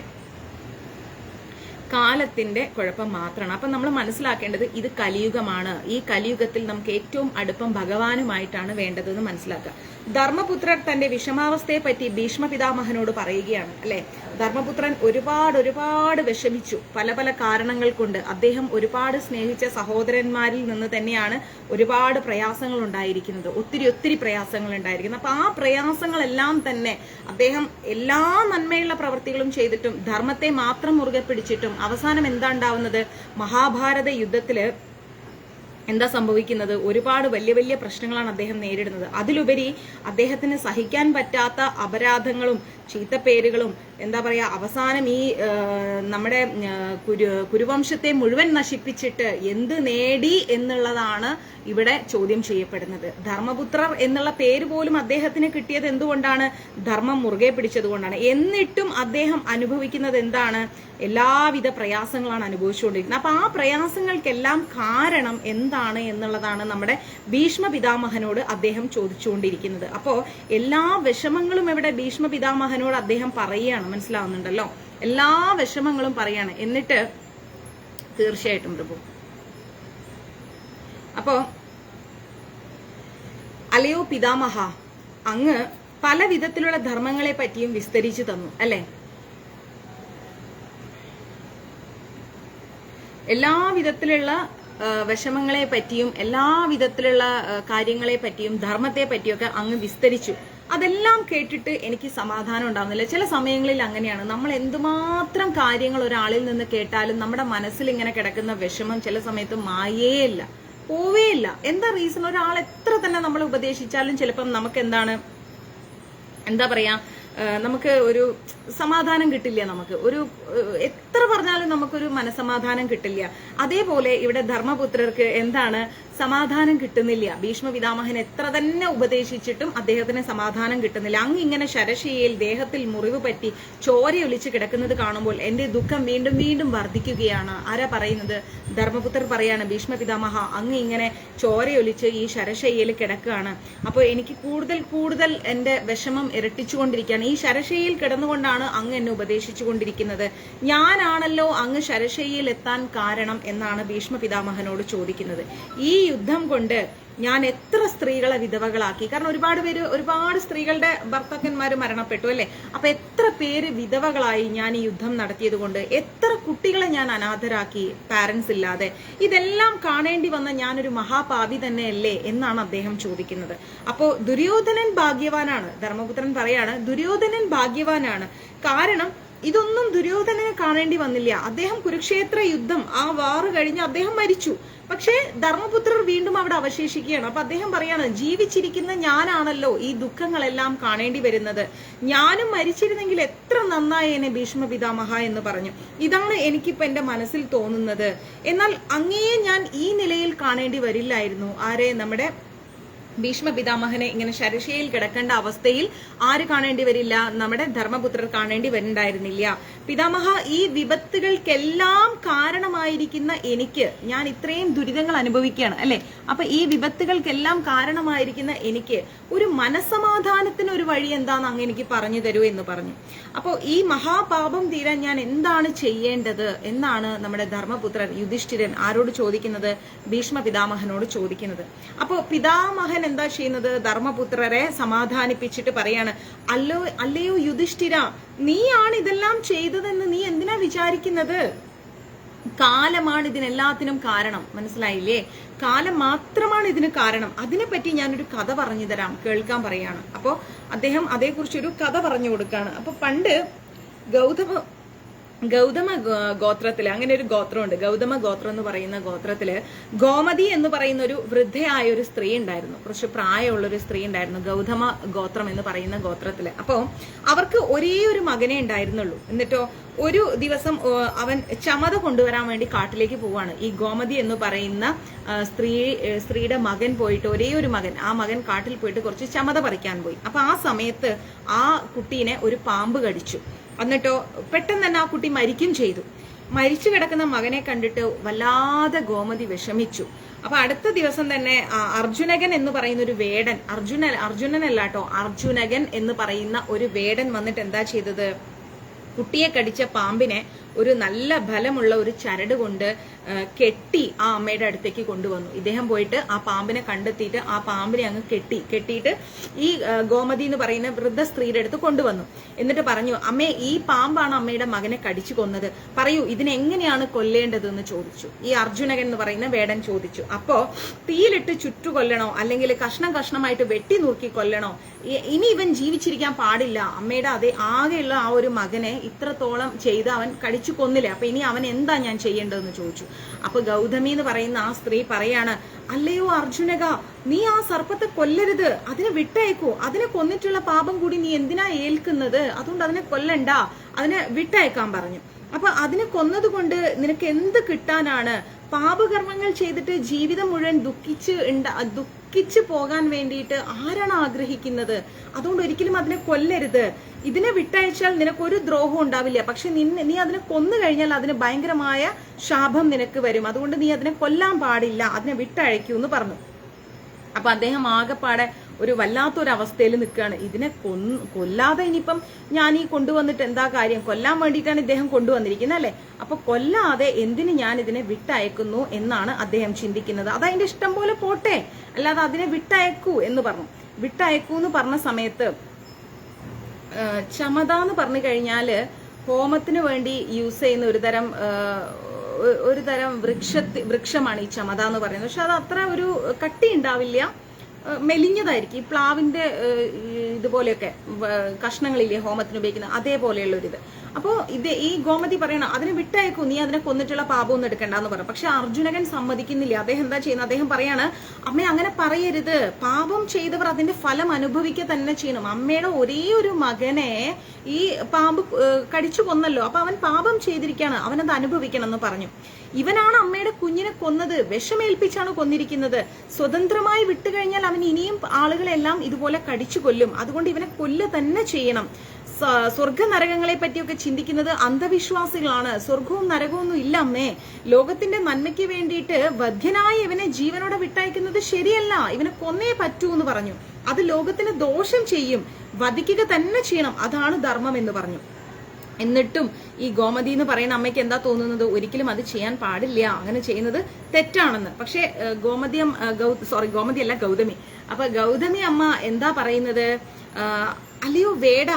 കാലത്തിന്റെ കുഴപ്പം മാത്രമാണ്. അപ്പൊ നമ്മൾ മനസ്സിലാക്കേണ്ടത് ഇത് കലിയുഗമാണ്. ഈ കലിയുഗത്തിൽ നമുക്ക് ഏറ്റവും അടുപ്പം ഭഗവാനുമായിട്ടാണ് വേണ്ടതെന്ന് മനസ്സിലാക്കുക. ധർമ്മപുത്രർ തന്റെ വിഷമാവസ്ഥയെ പറ്റി ഭീഷ്മ പിതാമഹനോട് പറയുകയാണ്, അല്ലെ? ധർമ്മപുത്രൻ ഒരുപാട് വിഷമിച്ചു, പല കാരണങ്ങൾ കൊണ്ട്. അദ്ദേഹം ഒരുപാട് സ്നേഹിച്ച സഹോദരന്മാരിൽ നിന്ന് തന്നെയാണ് ഒരുപാട് പ്രയാസങ്ങൾ ഉണ്ടായിരിക്കുന്നത്, ഒത്തിരി പ്രയാസങ്ങൾ ഉണ്ടായിരിക്കുന്നത്. അപ്പൊ ആ പ്രയാസങ്ങളെല്ലാം തന്നെ അദ്ദേഹം എല്ലാ നന്മയുള്ള പ്രവൃത്തികളും ചെയ്തിട്ടും ധർമ്മത്തെ മാത്രം മുറുകെ പിടിച്ചിട്ടും അവസാനം എന്താ ഉണ്ടാവുന്നത്? മഹാഭാരത യുദ്ധത്തില് എന്താ സംഭവിക്കുന്നത്? ഒരുപാട് വലിയ പ്രശ്നങ്ങളാണ് അദ്ദേഹം നേരിടുന്നത്. അതിലുപരി അദ്ദേഹത്തിന് സഹിക്കാൻ പറ്റാത്ത അപരാധങ്ങളും ചീത്തപ്പേരുകളും, എന്താ പറയാ, അവസാനം ഈ നമ്മുടെ കുരുവംശത്തെ മുഴുവൻ നശിപ്പിച്ചിട്ട് എന്ത് നേടി എന്നുള്ളതാണ് ഇവിടെ ചോദ്യം ചെയ്യപ്പെടുന്നത്. ധർമ്മപുത്രർ എന്നുള്ള പേര് പോലും അദ്ദേഹത്തിന് കിട്ടിയത് എന്തുകൊണ്ടാണ്? ധർമ്മം മുറുകെ പിടിച്ചതുകൊണ്ടാണ്. എന്നിട്ടും അദ്ദേഹം അനുഭവിക്കുന്നത് എന്താണ്? എല്ലാവിധ പ്രയാസങ്ങളാണ് അനുഭവിച്ചുകൊണ്ടിരിക്കുന്നത്. അപ്പൊ ആ പ്രയാസങ്ങൾക്കെല്ലാം കാരണം എന്താണ് എന്നുള്ളതാണ് നമ്മുടെ ഭീഷ്മ പിതാമഹനോട് അദ്ദേഹം ചോദിച്ചുകൊണ്ടിരിക്കുന്നത്. അപ്പോ എല്ലാ വിഷമങ്ങളും ഇവിടെ ഭീഷ്മ പിതാമഹനോട് അദ്ദേഹം പറയുകയാണ്. മനസ്സിലാവുന്നുണ്ടല്ലോ? എല്ലാ വിഷമങ്ങളും പറയാണ്. എന്നിട്ട് തീർച്ചയായിട്ടും പ്രഭു, അപ്പോ അലയോ പിതാമഹ, അങ്ങ് പല വിധത്തിലുള്ള ധർമ്മങ്ങളെ പറ്റിയും വിസ്തരിച്ചു തന്നു, അല്ലെ? എല്ലാ വിധത്തിലുള്ള വിഷമങ്ങളെ പറ്റിയും എല്ലാ വിധത്തിലുള്ള കാര്യങ്ങളെ പറ്റിയും ധർമ്മത്തെ പറ്റിയൊക്കെ അങ്ങ് വിസ്തരിച്ചു. അതെല്ലാം കേട്ടിട്ട് എനിക്ക് സമാധാനം ഉണ്ടാവുന്നില്ല. ചില സമയങ്ങളിൽ അങ്ങനെയാണ്. നമ്മൾ എന്തുമാത്രം കാര്യങ്ങൾ ഒരാളിൽ നിന്ന് കേട്ടാലും നമ്മുടെ മനസ്സിൽ ഇങ്ങനെ കിടക്കുന്ന വിഷമം ചില സമയത്ത് മായേയില്ല, പോവേയില്ല. എന്താ റീസൺ? ഒരാൾ എത്ര തന്നെ നമ്മൾ ഉപദേശിച്ചാലും ചിലപ്പം നമുക്ക് എന്താ പറയാ, നമുക്ക് ഒരു സമാധാനം കിട്ടില്ല. നമുക്ക് ഒരു എത്ര പറഞ്ഞാലും നമുക്കൊരു മനസമാധാനം കിട്ടില്ല. അതേപോലെ ഇവിടെ ധർമ്മപുത്രർക്ക് എന്താണ് സമാധാനം കിട്ടുന്നില്ല. ഭീഷ്മ പിതാമഹൻ എത്ര തന്നെ ഉപദേശിച്ചിട്ടും അദ്ദേഹത്തിന് സമാധാനം കിട്ടുന്നില്ല. അങ്ങ് ഇങ്ങനെ ശരശയ്യയിൽ ദേഹത്തിൽ മുറിവ് പറ്റി ചോരയൊലിച്ച് കിടക്കുന്നത് കാണുമ്പോൾ എന്റെ ദുഃഖം വീണ്ടും വീണ്ടും വർദ്ധിക്കുകയാണ്. ആരാ പറയുന്നത്? ധർമ്മപുത്രർ പറയാണ്, ഭീഷ്മ പിതാമഹ അങ്ങ് ഇങ്ങനെ ചോരയൊലിച്ച് ഈ ശരശയ്യയിൽ കിടക്കുകയാണ്. അപ്പോൾ എനിക്ക് കൂടുതൽ കൂടുതൽ എന്റെ വിഷമം ഇരട്ടിച്ചുകൊണ്ടിരിക്കുകയാണ്. ഈ ശരശയ്യയിൽ കിടന്നുകൊണ്ടാണ് അങ്ങ് എന്നെ ഉപദേശിച്ചുകൊണ്ടിരിക്കുന്നത്. ഞാനാണല്ലോ അങ്ങ് ശരശയ്യയിൽ എത്താൻ കാരണം എന്നാണ് ഭീഷ്മ പിതാമഹനോട് ചോദിക്കുന്നത്. ഈ യുദ്ധം കൊണ്ട് ഞാൻ എത്ര സ്ത്രീകളെ വിധവകളാക്കി. കാരണം ഒരുപാട് സ്ത്രീകളുടെ ഭർത്താക്കന്മാര് മരണപ്പെട്ടു അല്ലെ. അപ്പൊ എത്ര പേര് വിധവകളായി ഞാൻ ഈ യുദ്ധം നടത്തിയത് കൊണ്ട്. എത്ര കുട്ടികളെ ഞാൻ അനാഥരാക്കി പാരന്റ്സ് ഇല്ലാതെ. ഇതെല്ലാം കാണേണ്ടി വന്ന ഞാനൊരു മഹാപാപി തന്നെയല്ലേ എന്നാണ് അദ്ദേഹം ചോദിക്കുന്നത്. അപ്പോ ദുര്യോധനൻ ഭാഗ്യവാനാണ്. ധർമ്മപുത്രൻ പറയാണ്, ദുര്യോധനൻ ഭാഗ്യവാനാണ്. കാരണം ഇതൊന്നും ദുര്യോധനനെ കാണേണ്ടി വന്നില്ല. അദ്ദേഹം കുരുക്ഷേത്ര യുദ്ധം ആ വാറ് കഴിഞ്ഞ് അദ്ദേഹം മരിച്ചു. പക്ഷേ ധർമ്മപുത്രർ വീണ്ടും അവിടെ അവശേഷിക്കുകയാണ്. അപ്പൊ അദ്ദേഹം പറയാണ്, ജീവിച്ചിരിക്കുന്ന ഞാനാണല്ലോ ഈ ദുഃഖങ്ങളെല്ലാം കാണേണ്ടി വരുന്നത്. ഞാനും മരിച്ചിരുന്നെങ്കിൽ എത്ര നന്നായേനെ ഭീഷ്മ പിതാമഹ എന്ന് പറഞ്ഞു. ഇതാണ് എനിക്കിപ്പോ എന്റെ മനസ്സിൽ തോന്നുന്നത്. എന്നാൽ അങ്ങയെ ഞാൻ ഈ നിലയിൽ കാണേണ്ടി വരില്ലായിരുന്നു. ആരെ? നമ്മുടെ ഭീഷ്മ പിതാമഹനെ ഇങ്ങനെ ശരശയിൽ കിടക്കേണ്ട അവസ്ഥയിൽ ആര് കാണേണ്ടി വരില്ല? നമ്മുടെ ധർമ്മപുത്രർ കാണേണ്ടി വരുന്നുണ്ടായിരുന്നില്ല. പിതാമഹ, ഈ വിപത്തുകൾക്കെല്ലാം കാരണമായിരിക്കുന്ന എനിക്ക്, ഞാൻ ഇത്രയും ദുരിതങ്ങൾ അനുഭവിക്കുകയാണ് അല്ലെ. അപ്പൊ ഈ വിപത്തുകൾക്കെല്ലാം കാരണമായിരിക്കുന്ന എനിക്ക് ഒരു മനസമാധാനത്തിന് ഒരു വഴി എന്താന്ന് അങ്ങ് എനിക്ക് പറഞ്ഞു തരൂ എന്ന് പറഞ്ഞു. അപ്പോ ഈ മഹാപാപം തീരാൻ ഞാൻ എന്താണ് ചെയ്യേണ്ടത് എന്നാണ് നമ്മുടെ ധർമ്മപുത്രൻ യുധിഷ്ഠിരൻ ആരോട് ചോദിക്കുന്നത്? ഭീഷ്മ പിതാമഹനോട് ചോദിക്കുന്നത്. അപ്പോ പിതാമഹൻ എന്താ ചെയ്യുന്നത്? ധർമ്മപുത്രരെ സമാധാനിപ്പിച്ചിട്ട് പറയാണ്, അല്ലയോ യുധിഷ്ഠിര, നീയാണ് ഇതെല്ലാം ചെയ്തതെന്ന് നീ എന്തിനാ വിചാരിക്കുന്നത്? കാലമാണ് ഇതിനെല്ലാത്തിനും കാരണം. മനസ്സിലായില്ലേ? കാലം മാത്രമാണ് ഇതിന് കാരണം. അതിനെപ്പറ്റി ഞാനൊരു കഥ പറഞ്ഞു തരാം, കേൾക്കാൻ പറയാണ്. അപ്പോ അദ്ദേഹം അതേക്കുറിച്ചൊരു കഥ പറഞ്ഞു കൊടുക്കാണ്. അപ്പൊ പണ്ട് ഗൗതമ ഗോത്രത്തില് അങ്ങനെ ഒരു ഗോത്രമുണ്ട്. ഗൗതമ ഗോത്രം എന്ന് പറയുന്ന ഗോത്രത്തില് ഗോമതി എന്ന് പറയുന്ന ഒരു വൃദ്ധയായ ഒരു സ്ത്രീ ഉണ്ടായിരുന്നു. കുറച്ച് പ്രായമുള്ള ഒരു സ്ത്രീ ഉണ്ടായിരുന്നു ഗൗതമ ഗോത്രം എന്ന് പറയുന്ന ഗോത്രത്തില്. അപ്പോ അവർക്ക് ഒരേ ഒരു മകനെ ഉണ്ടായിരുന്നുള്ളൂ. എന്നിട്ടോ ഒരു ദിവസം അവൻ ചമത കൊണ്ടുവരാൻ വേണ്ടി കാട്ടിലേക്ക് പോവാണ്. ഈ ഗോമതി എന്ന് പറയുന്ന സ്ത്രീയുടെ മകൻ പോയിട്ട്, ഒരേ ഒരു മകൻ, ആ മകൻ കാട്ടിൽ പോയിട്ട് കുറച്ച് ചമത പറിക്കാൻ പോയി. അപ്പൊ ആ സമയത്ത് ആ കുട്ടീനെ ഒരു പാമ്പ് കടിച്ചു. എന്നിട്ടോ പെട്ടെന്ന് തന്നെ ആ കുട്ടി മരിക്കും ചെയ്തു. മരിച്ചു കിടക്കുന്ന മകനെ കണ്ടിട്ട് വല്ലാതെ ഗോമതി വിഷമിച്ചു. അപ്പൊ അടുത്ത ദിവസം തന്നെ അർജുനകൻ എന്ന് പറയുന്ന ഒരു വേടൻ, അർജുനനല്ല, അർജുനകൻ എന്ന് പറയുന്ന ഒരു വേടൻ വന്നിട്ട് എന്താ ചെയ്തത്? കുട്ടിയെ കടിച്ച പാമ്പിനെ ഒരു നല്ല ബലമുള്ള ഒരു ചരട് കൊണ്ട് കെട്ടി ആ അമ്മയുടെ അടുത്തേക്ക് കൊണ്ടുവന്നു. ഇദ്ദേഹം പോയിട്ട് ആ പാമ്പിനെ കണ്ടെത്തിയിട്ട് ആ പാമ്പിനെ അങ്ങ് കെട്ടിയിട്ട് ഈ ഗോമതി എന്ന് പറയുന്ന വൃദ്ധ സ്ത്രീയുടെ അടുത്ത് കൊണ്ടുവന്നു. എന്നിട്ട് പറഞ്ഞു, അമ്മേ, ഈ പാമ്പാണ് അമ്മയുടെ മകനെ കടിച്ചു കൊന്നത്, പറയൂ ഇതിനെങ്ങനെയാണ് കൊല്ലേണ്ടത് എന്ന് ചോദിച്ചു. ഈ അർജുനകൻ എന്ന് പറയുന്ന വേടൻ ചോദിച്ചു. അപ്പോ തീയിലിട്ട് ചുറ്റു കൊല്ലണോ, അല്ലെങ്കിൽ കഷ്ണം കഷ്ണമായിട്ട് വെട്ടി നുറുക്കി കൊല്ലണോ? ഇനി ഇവൻ ജീവിച്ചിരിക്കാൻ പാടില്ല. അമ്മയുടെ അതേ ആകെയുള്ള ആ ഒരു മകനെ ഇത്രത്തോളം ചെയ്ത് അവൻ കടിച്ചു കൊന്നില്ല. അപ്പൊ ഇനി അവൻ എന്താ ഞാൻ ചെയ്യേണ്ടതെന്ന് ചോദിച്ചു. അപ്പൊ ഗൗതമി എന്ന് പറയുന്ന ആ സ്ത്രീ പറയാണ്, അല്ലയോ അർജുനക, നീ ആ സർപ്പത്തെ കൊല്ലരുത്, അതിനെ വിട്ടയക്കൂ. അതിനെ കൊന്നിട്ടുള്ള പാപം കൂടി നീ എന്തിനാ ഏൽക്കുന്നത്? അതുകൊണ്ട് അതിനെ കൊല്ലണ്ട, അതിനെ വിട്ടയക്കാൻ പറഞ്ഞു. അപ്പൊ അതിനെ കൊന്നതുകൊണ്ട് നിനക്ക് എന്ത് കിട്ടാനാണ്? പാപകർമ്മങ്ങൾ ചെയ്തിട്ട് ജീവിതം മുഴുവൻ ദുഃഖിച്ച് പോകാൻ വേണ്ടിയിട്ട് ആരാണ് ആഗ്രഹിക്കുന്നത്? അതുകൊണ്ട് ഒരിക്കലും അതിനെ കൊല്ലരുത്. ഇതിനെ വിട്ടയച്ചാൽ നിനക്കൊരു ദ്രോഹവും ഉണ്ടാവില്ല. പക്ഷെ നീ അതിനെ കൊന്നു കഴിഞ്ഞാൽ അതിന് ഭയങ്കരമായ ശാപം നിനക്ക് വരും. അതുകൊണ്ട് നീ അതിനെ കൊല്ലാൻ പാടില്ല, അതിനെ വിട്ടയക്കൂ എന്ന് പറഞ്ഞു. അപ്പൊ അദ്ദേഹം ആകെപ്പാടെ ഒരു വല്ലാത്തൊരു അവസ്ഥയിൽ നിൽക്കുകയാണ്. ഇതിനെ കൊല്ലാതെ ഇനിയിപ്പം ഞാൻ ഈ കൊണ്ടുവന്നിട്ട് എന്താ കാര്യം? കൊല്ലാൻ വേണ്ടിയിട്ടാണ് ഇദ്ദേഹം കൊണ്ടുവന്നിരിക്കുന്നത് അല്ലെ. അപ്പൊ കൊല്ലാതെ എന്തിന് ഞാൻ ഇതിനെ വിട്ടയക്കുന്നു എന്നാണ് അദ്ദേഹം ചിന്തിക്കുന്നത്. അതതിന്റെ ഇഷ്ടം പോലെ പോട്ടെ, അല്ലാതെ അതിനെ വിട്ടയക്കൂ എന്ന് പറഞ്ഞു. വിട്ടയക്കൂ എന്ന് പറഞ്ഞ സമയത്ത് ചമത എന്ന് പറഞ്ഞു കഴിഞ്ഞാല് ഹോമത്തിന് വേണ്ടി യൂസ് ചെയ്യുന്ന ഒരു തരം ഒരു തരം വൃക്ഷമാണ് ഈ ചമത എന്ന് പറയുന്നത്. പക്ഷെ അത് അത്ര ഒരു കട്ടി ഉണ്ടാവില്ല, മെലിഞ്ഞതായിരിക്കും. ഈ പ്ലാവിന്റെ ഇതുപോലെയൊക്കെ കഷ്ണങ്ങളില്ലേ ഹോമത്തിന് ഉപയോഗിക്കുന്ന അതേപോലെയുള്ള ഒരു ഇത്. അപ്പോ ഈ ഗോമതി പറയണം അതിനെ വിട്ടയക്കൂ, നീ അതിനെ കൊന്നിട്ടുള്ള പാപമൊന്നും എടുക്കണ്ടെന്ന് പറഞ്ഞു. പക്ഷെ അർജുനകൻ സമ്മതിക്കുന്നില്ല. അദ്ദേഹം എന്താ ചെയ്യുന്നത്? അദ്ദേഹം പറയാണ്, അമ്മ അങ്ങനെ പറയരുത്, പാപം ചെയ്തവർ അതിന്റെ ഫലം അനുഭവിക്കുക തന്നെ ചെയ്യണം. അമ്മയുടെ ഒരേ ഒരു മകനെ ഈ പാമ്പ് കടിച്ചു കൊന്നല്ലോ, അപ്പൊ അവൻ പാപം ചെയ്തിരിക്കുകയാണ്, അവനത് അനുഭവിക്കണം എന്ന് പറഞ്ഞു. ഇവനാണ് അമ്മയുടെ കുഞ്ഞിനെ കൊന്നത്, വിഷമേൽപ്പിച്ചാണ് കൊന്നിരിക്കുന്നത്. സ്വതന്ത്രമായി വിട്ടുകഴിഞ്ഞാൽ അവൻ ഇനിയും ആളുകളെല്ലാം ഇതുപോലെ കടിച്ചു കൊല്ലും. അതുകൊണ്ട് ഇവനെ കൊല്ലുക തന്നെ ചെയ്യണം. സ്വർഗ നരകങ്ങളെ പറ്റിയൊക്കെ ചിന്തിക്കുന്നത് അന്ധവിശ്വാസികളാണ്. സ്വർഗവും നരകവും ഒന്നും ഇല്ല അമ്മേ. ലോകത്തിന്റെ നന്മയ്ക്ക് വേണ്ടിയിട്ട് വധ്യനായി ഇവനെ ജീവനോടെ വിട്ടയക്കുന്നത് ശരിയല്ല, ഇവനെ കൊന്നേ പറ്റൂ എന്ന് പറഞ്ഞു. അത് ലോകത്തിന് ദോഷം ചെയ്യും, വധിക്കുക തന്നെ ചെയ്യണം, അതാണ് ധർമ്മം എന്ന് പറഞ്ഞു. എന്നിട്ടും ഈ ഗോമതി എന്ന് പറയുന്ന അമ്മയ്ക്ക് എന്താ തോന്നുന്നത്? ഒരിക്കലും അത് ചെയ്യാൻ പാടില്ല, അങ്ങനെ ചെയ്യുന്നത് തെറ്റാണെന്ന്. പക്ഷെ ഗോമതി അല്ല, ഗൗതമി. അപ്പൊ ഗൗതമി അമ്മ എന്താ പറയുന്നത്? അല്ലയോ വേട,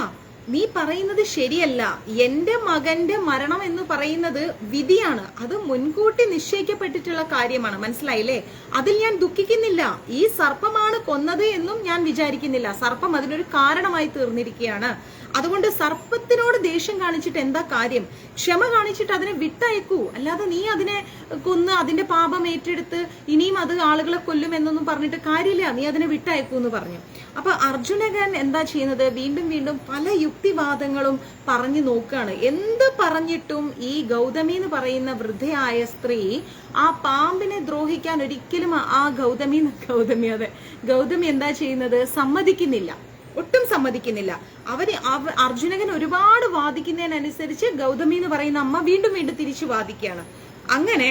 നീ പറയുന്നത് ശരിയല്ല. എന്റെ മകന്റെ മരണം എന്ന് പറയുന്നത് വിധിയാണ്, അത് മുൻകൂട്ടി നിശ്ചയിക്കപ്പെട്ടിട്ടുള്ള കാര്യമാണ്, മനസ്സിലായില്ലേ? അതിൽ ഞാൻ ദുഃഖിക്കുന്നില്ല. ഈ സർപ്പമാണ് കൊന്നത് എന്നും ഞാൻ വിചാരിക്കുന്നില്ല. സർപ്പം അതിനൊരു കാരണമായി തീർന്നിരിക്കുകയാണ്. അതുകൊണ്ട് സർപ്പത്തിനോട് ദേഷ്യം കാണിച്ചിട്ട് എന്താ കാര്യം? ക്ഷമ കാണിച്ചിട്ട് അതിനെ വിട്ടയക്കൂ. അല്ലാതെ നീ അതിനെ കൊന്ന് അതിന്റെ പാപം ഏറ്റെടുത്ത് ഇനിയും അത് ആളുകളെ കൊല്ലും എന്നൊന്നും പറഞ്ഞിട്ട് കാര്യമില്ല, നീ അതിനെ വിട്ടയക്കൂ എന്ന് പറഞ്ഞു. അപ്പൊ അർജുനകൻ എന്താ ചെയ്യുന്നത്? വീണ്ടും വീണ്ടും പല യുക്തിവാദങ്ങളും പറഞ്ഞു നോക്കുകയാണ്. എന്ത് പറഞ്ഞിട്ടും ഈ ഗൗതമി എന്ന് പറയുന്ന വൃദ്ധയായ സ്ത്രീ ആ പാമ്പിനെ ദ്രോഹിക്കാൻ ഒരിക്കലും ആ ഗൗതമി എന്താ ചെയ്യുന്നത്? സമ്മതിക്കുന്നില്ല, ഒട്ടും സമ്മതിക്കുന്നില്ല. അർജുനകൻ ഒരുപാട് വാദിക്കുന്നതിനനുസരിച്ച് ഗൗതമി എന്ന് പറയുന്ന അമ്മ വീണ്ടും വീണ്ടും തിരിച്ചു വാദിക്കുകയാണ്. അങ്ങനെ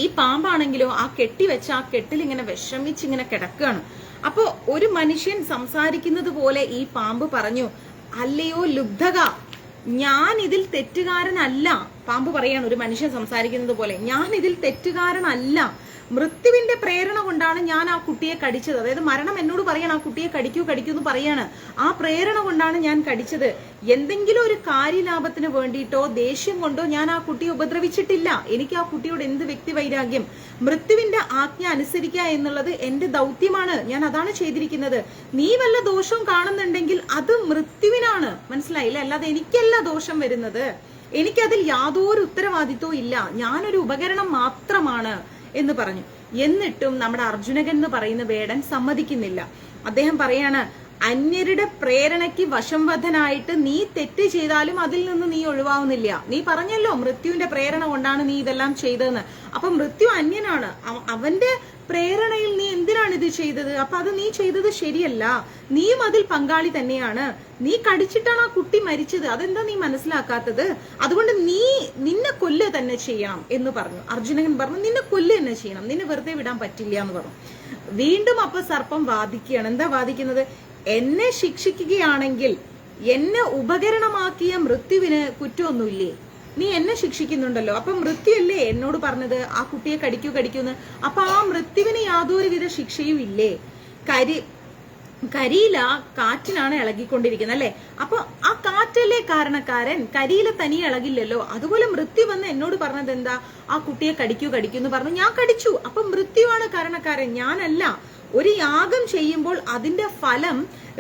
ഈ പാമ്പാണെങ്കിലോ ആ കെട്ടിവെച്ച ആ കെട്ടിൽ ഇങ്ങനെ വിഷമിച്ചിങ്ങനെ കിടക്കുകയാണ്. അപ്പൊ ഒരു മനുഷ്യൻ സംസാരിക്കുന്നത് പോലെ ഈ പാമ്പ് പറഞ്ഞു, അല്ലയോ ലുബ്ധക, ഞാൻ ഇതിൽ തെറ്റുകാരനല്ല. പാമ്പ് പറയാണ്, ഒരു മനുഷ്യൻ സംസാരിക്കുന്നത് പോലെ, ഞാൻ ഇതിൽ തെറ്റുകാരനല്ല. മൃത്യുവിന്റെ പ്രേരണ കൊണ്ടാണ് ഞാൻ ആ കുട്ടിയെ കടിച്ചത്. അതായത് മരണം എന്നോട് പറയാണ് ആ കുട്ടിയെ കടിക്കൂ എന്ന് പറയാണ്. ആ പ്രേരണ കൊണ്ടാണ് ഞാൻ കടിച്ചത്. എന്തെങ്കിലും ഒരു കാര്യലാഭത്തിന് വേണ്ടിയിട്ടോ ദേഷ്യം കൊണ്ടോ ഞാൻ ആ കുട്ടിയെ ഉപദ്രവിച്ചിട്ടില്ല. എനിക്ക് ആ കുട്ടിയോട് എന്ത് വ്യക്തി വൈരാഗ്യം? മൃത്യുവിന്റെ ആജ്ഞ അനുസരിക്കുക എന്നുള്ളത് എന്റെ ദൗത്യമാണ്, ഞാൻ അതാണ് ചെയ്തിരിക്കുന്നത്. നീ വല്ല ദോഷവും കാണുന്നുണ്ടെങ്കിൽ അത് മൃത്യുവിനാണ്, മനസ്സിലായില്ല? അല്ലാതെ എനിക്കല്ല ദോഷം വരുന്നത്. എനിക്കതിൽ യാതൊരു ഉത്തരവാദിത്വവും ഇല്ല, ഞാനൊരു ഉപകരണം മാത്രമാണ് എന്ന് പറഞ്ഞു. എന്നിട്ടും നമ്മുടെ അർജുനകൻ എന്ന് പറയുന്ന വേടൻ സമ്മതിക്കുന്നില്ല. അദ്ദേഹം പറയാണ്, അന്യരുടെ പ്രേരണയ്ക്ക് വശംവദനായിട്ട് നീ തെറ്റ് ചെയ്താലും അതിൽ നിന്ന് നീ ഒഴിവാവുന്നില്ല. നീ പറഞ്ഞല്ലോ മൃത്യുവിന്റെ പ്രേരണ കൊണ്ടാണ് നീ ഇതെല്ലാം ചെയ്തതെന്ന്. അപ്പൊ മൃത്യു അന്യനാണ്, അവന്റെ പ്രേരണയിൽ നീ എന്തിനാണ് ഇത് ചെയ്തത്? അപ്പൊ അത് നീ ചെയ്തത് ശരിയല്ല, നീയും അതിൽ പങ്കാളി തന്നെയാണ്. നീ കടിച്ചിട്ടാണ് ആ കുട്ടി മരിച്ചത്, അതെന്താ നീ മനസ്സിലാക്കാത്തത്? അതുകൊണ്ട് നിന്നെ കൊല്ലുക തന്നെ ചെയ്യണം എന്ന് പറഞ്ഞു. അർജുനൻ പറഞ്ഞു, നിന്നെ കൊല്ലുക തന്നെ ചെയ്യണം, നിന്നെ വെറുതെ വിടാൻ പറ്റില്ല എന്ന് പറഞ്ഞു. വീണ്ടും അപ്പൊ സർപ്പം വാദിക്കുകയാണ്. എന്താ വാദിക്കുന്നത്? എന്നെ ശിക്ഷിക്കുകയാണെങ്കിൽ എന്നെ ഉപകരണമാക്കിയ മൃത്യുവിന് കുറ്റമൊന്നുമില്ലേ? നീ എന്നെ ശിക്ഷിക്കുന്നുണ്ടല്ലോ, അപ്പൊ മൃത്യുവല്ലേ എന്നോട് പറഞ്ഞത് ആ കുട്ടിയെ കടിക്കൂന്ന്? അപ്പൊ ആ മൃത്യുവിന് യാതൊരുവിധ ശിക്ഷയും ഇല്ലേ? കരിയില കാറ്റിനാണ് ഇളകിക്കൊണ്ടിരിക്കുന്നത് അല്ലെ? അപ്പൊ ആ കാറ്റല്ലേ കാരണക്കാരൻ, കരിയില തനിയെ ഇളകില്ലല്ലോ. അതുപോലെ മൃത്യു വന്ന് എന്നോട് പറഞ്ഞത് എന്താ? ആ കുട്ടിയെ കടിക്കൂ എന്ന് പറഞ്ഞു, ഞാൻ കടിച്ചു. അപ്പൊ മൃത്യുവാണ് കാരണക്കാരൻ, ഞാനല്ല. ഒരു യാഗം ചെയ്യുമ്പോൾ അതിന്റെ ഫലം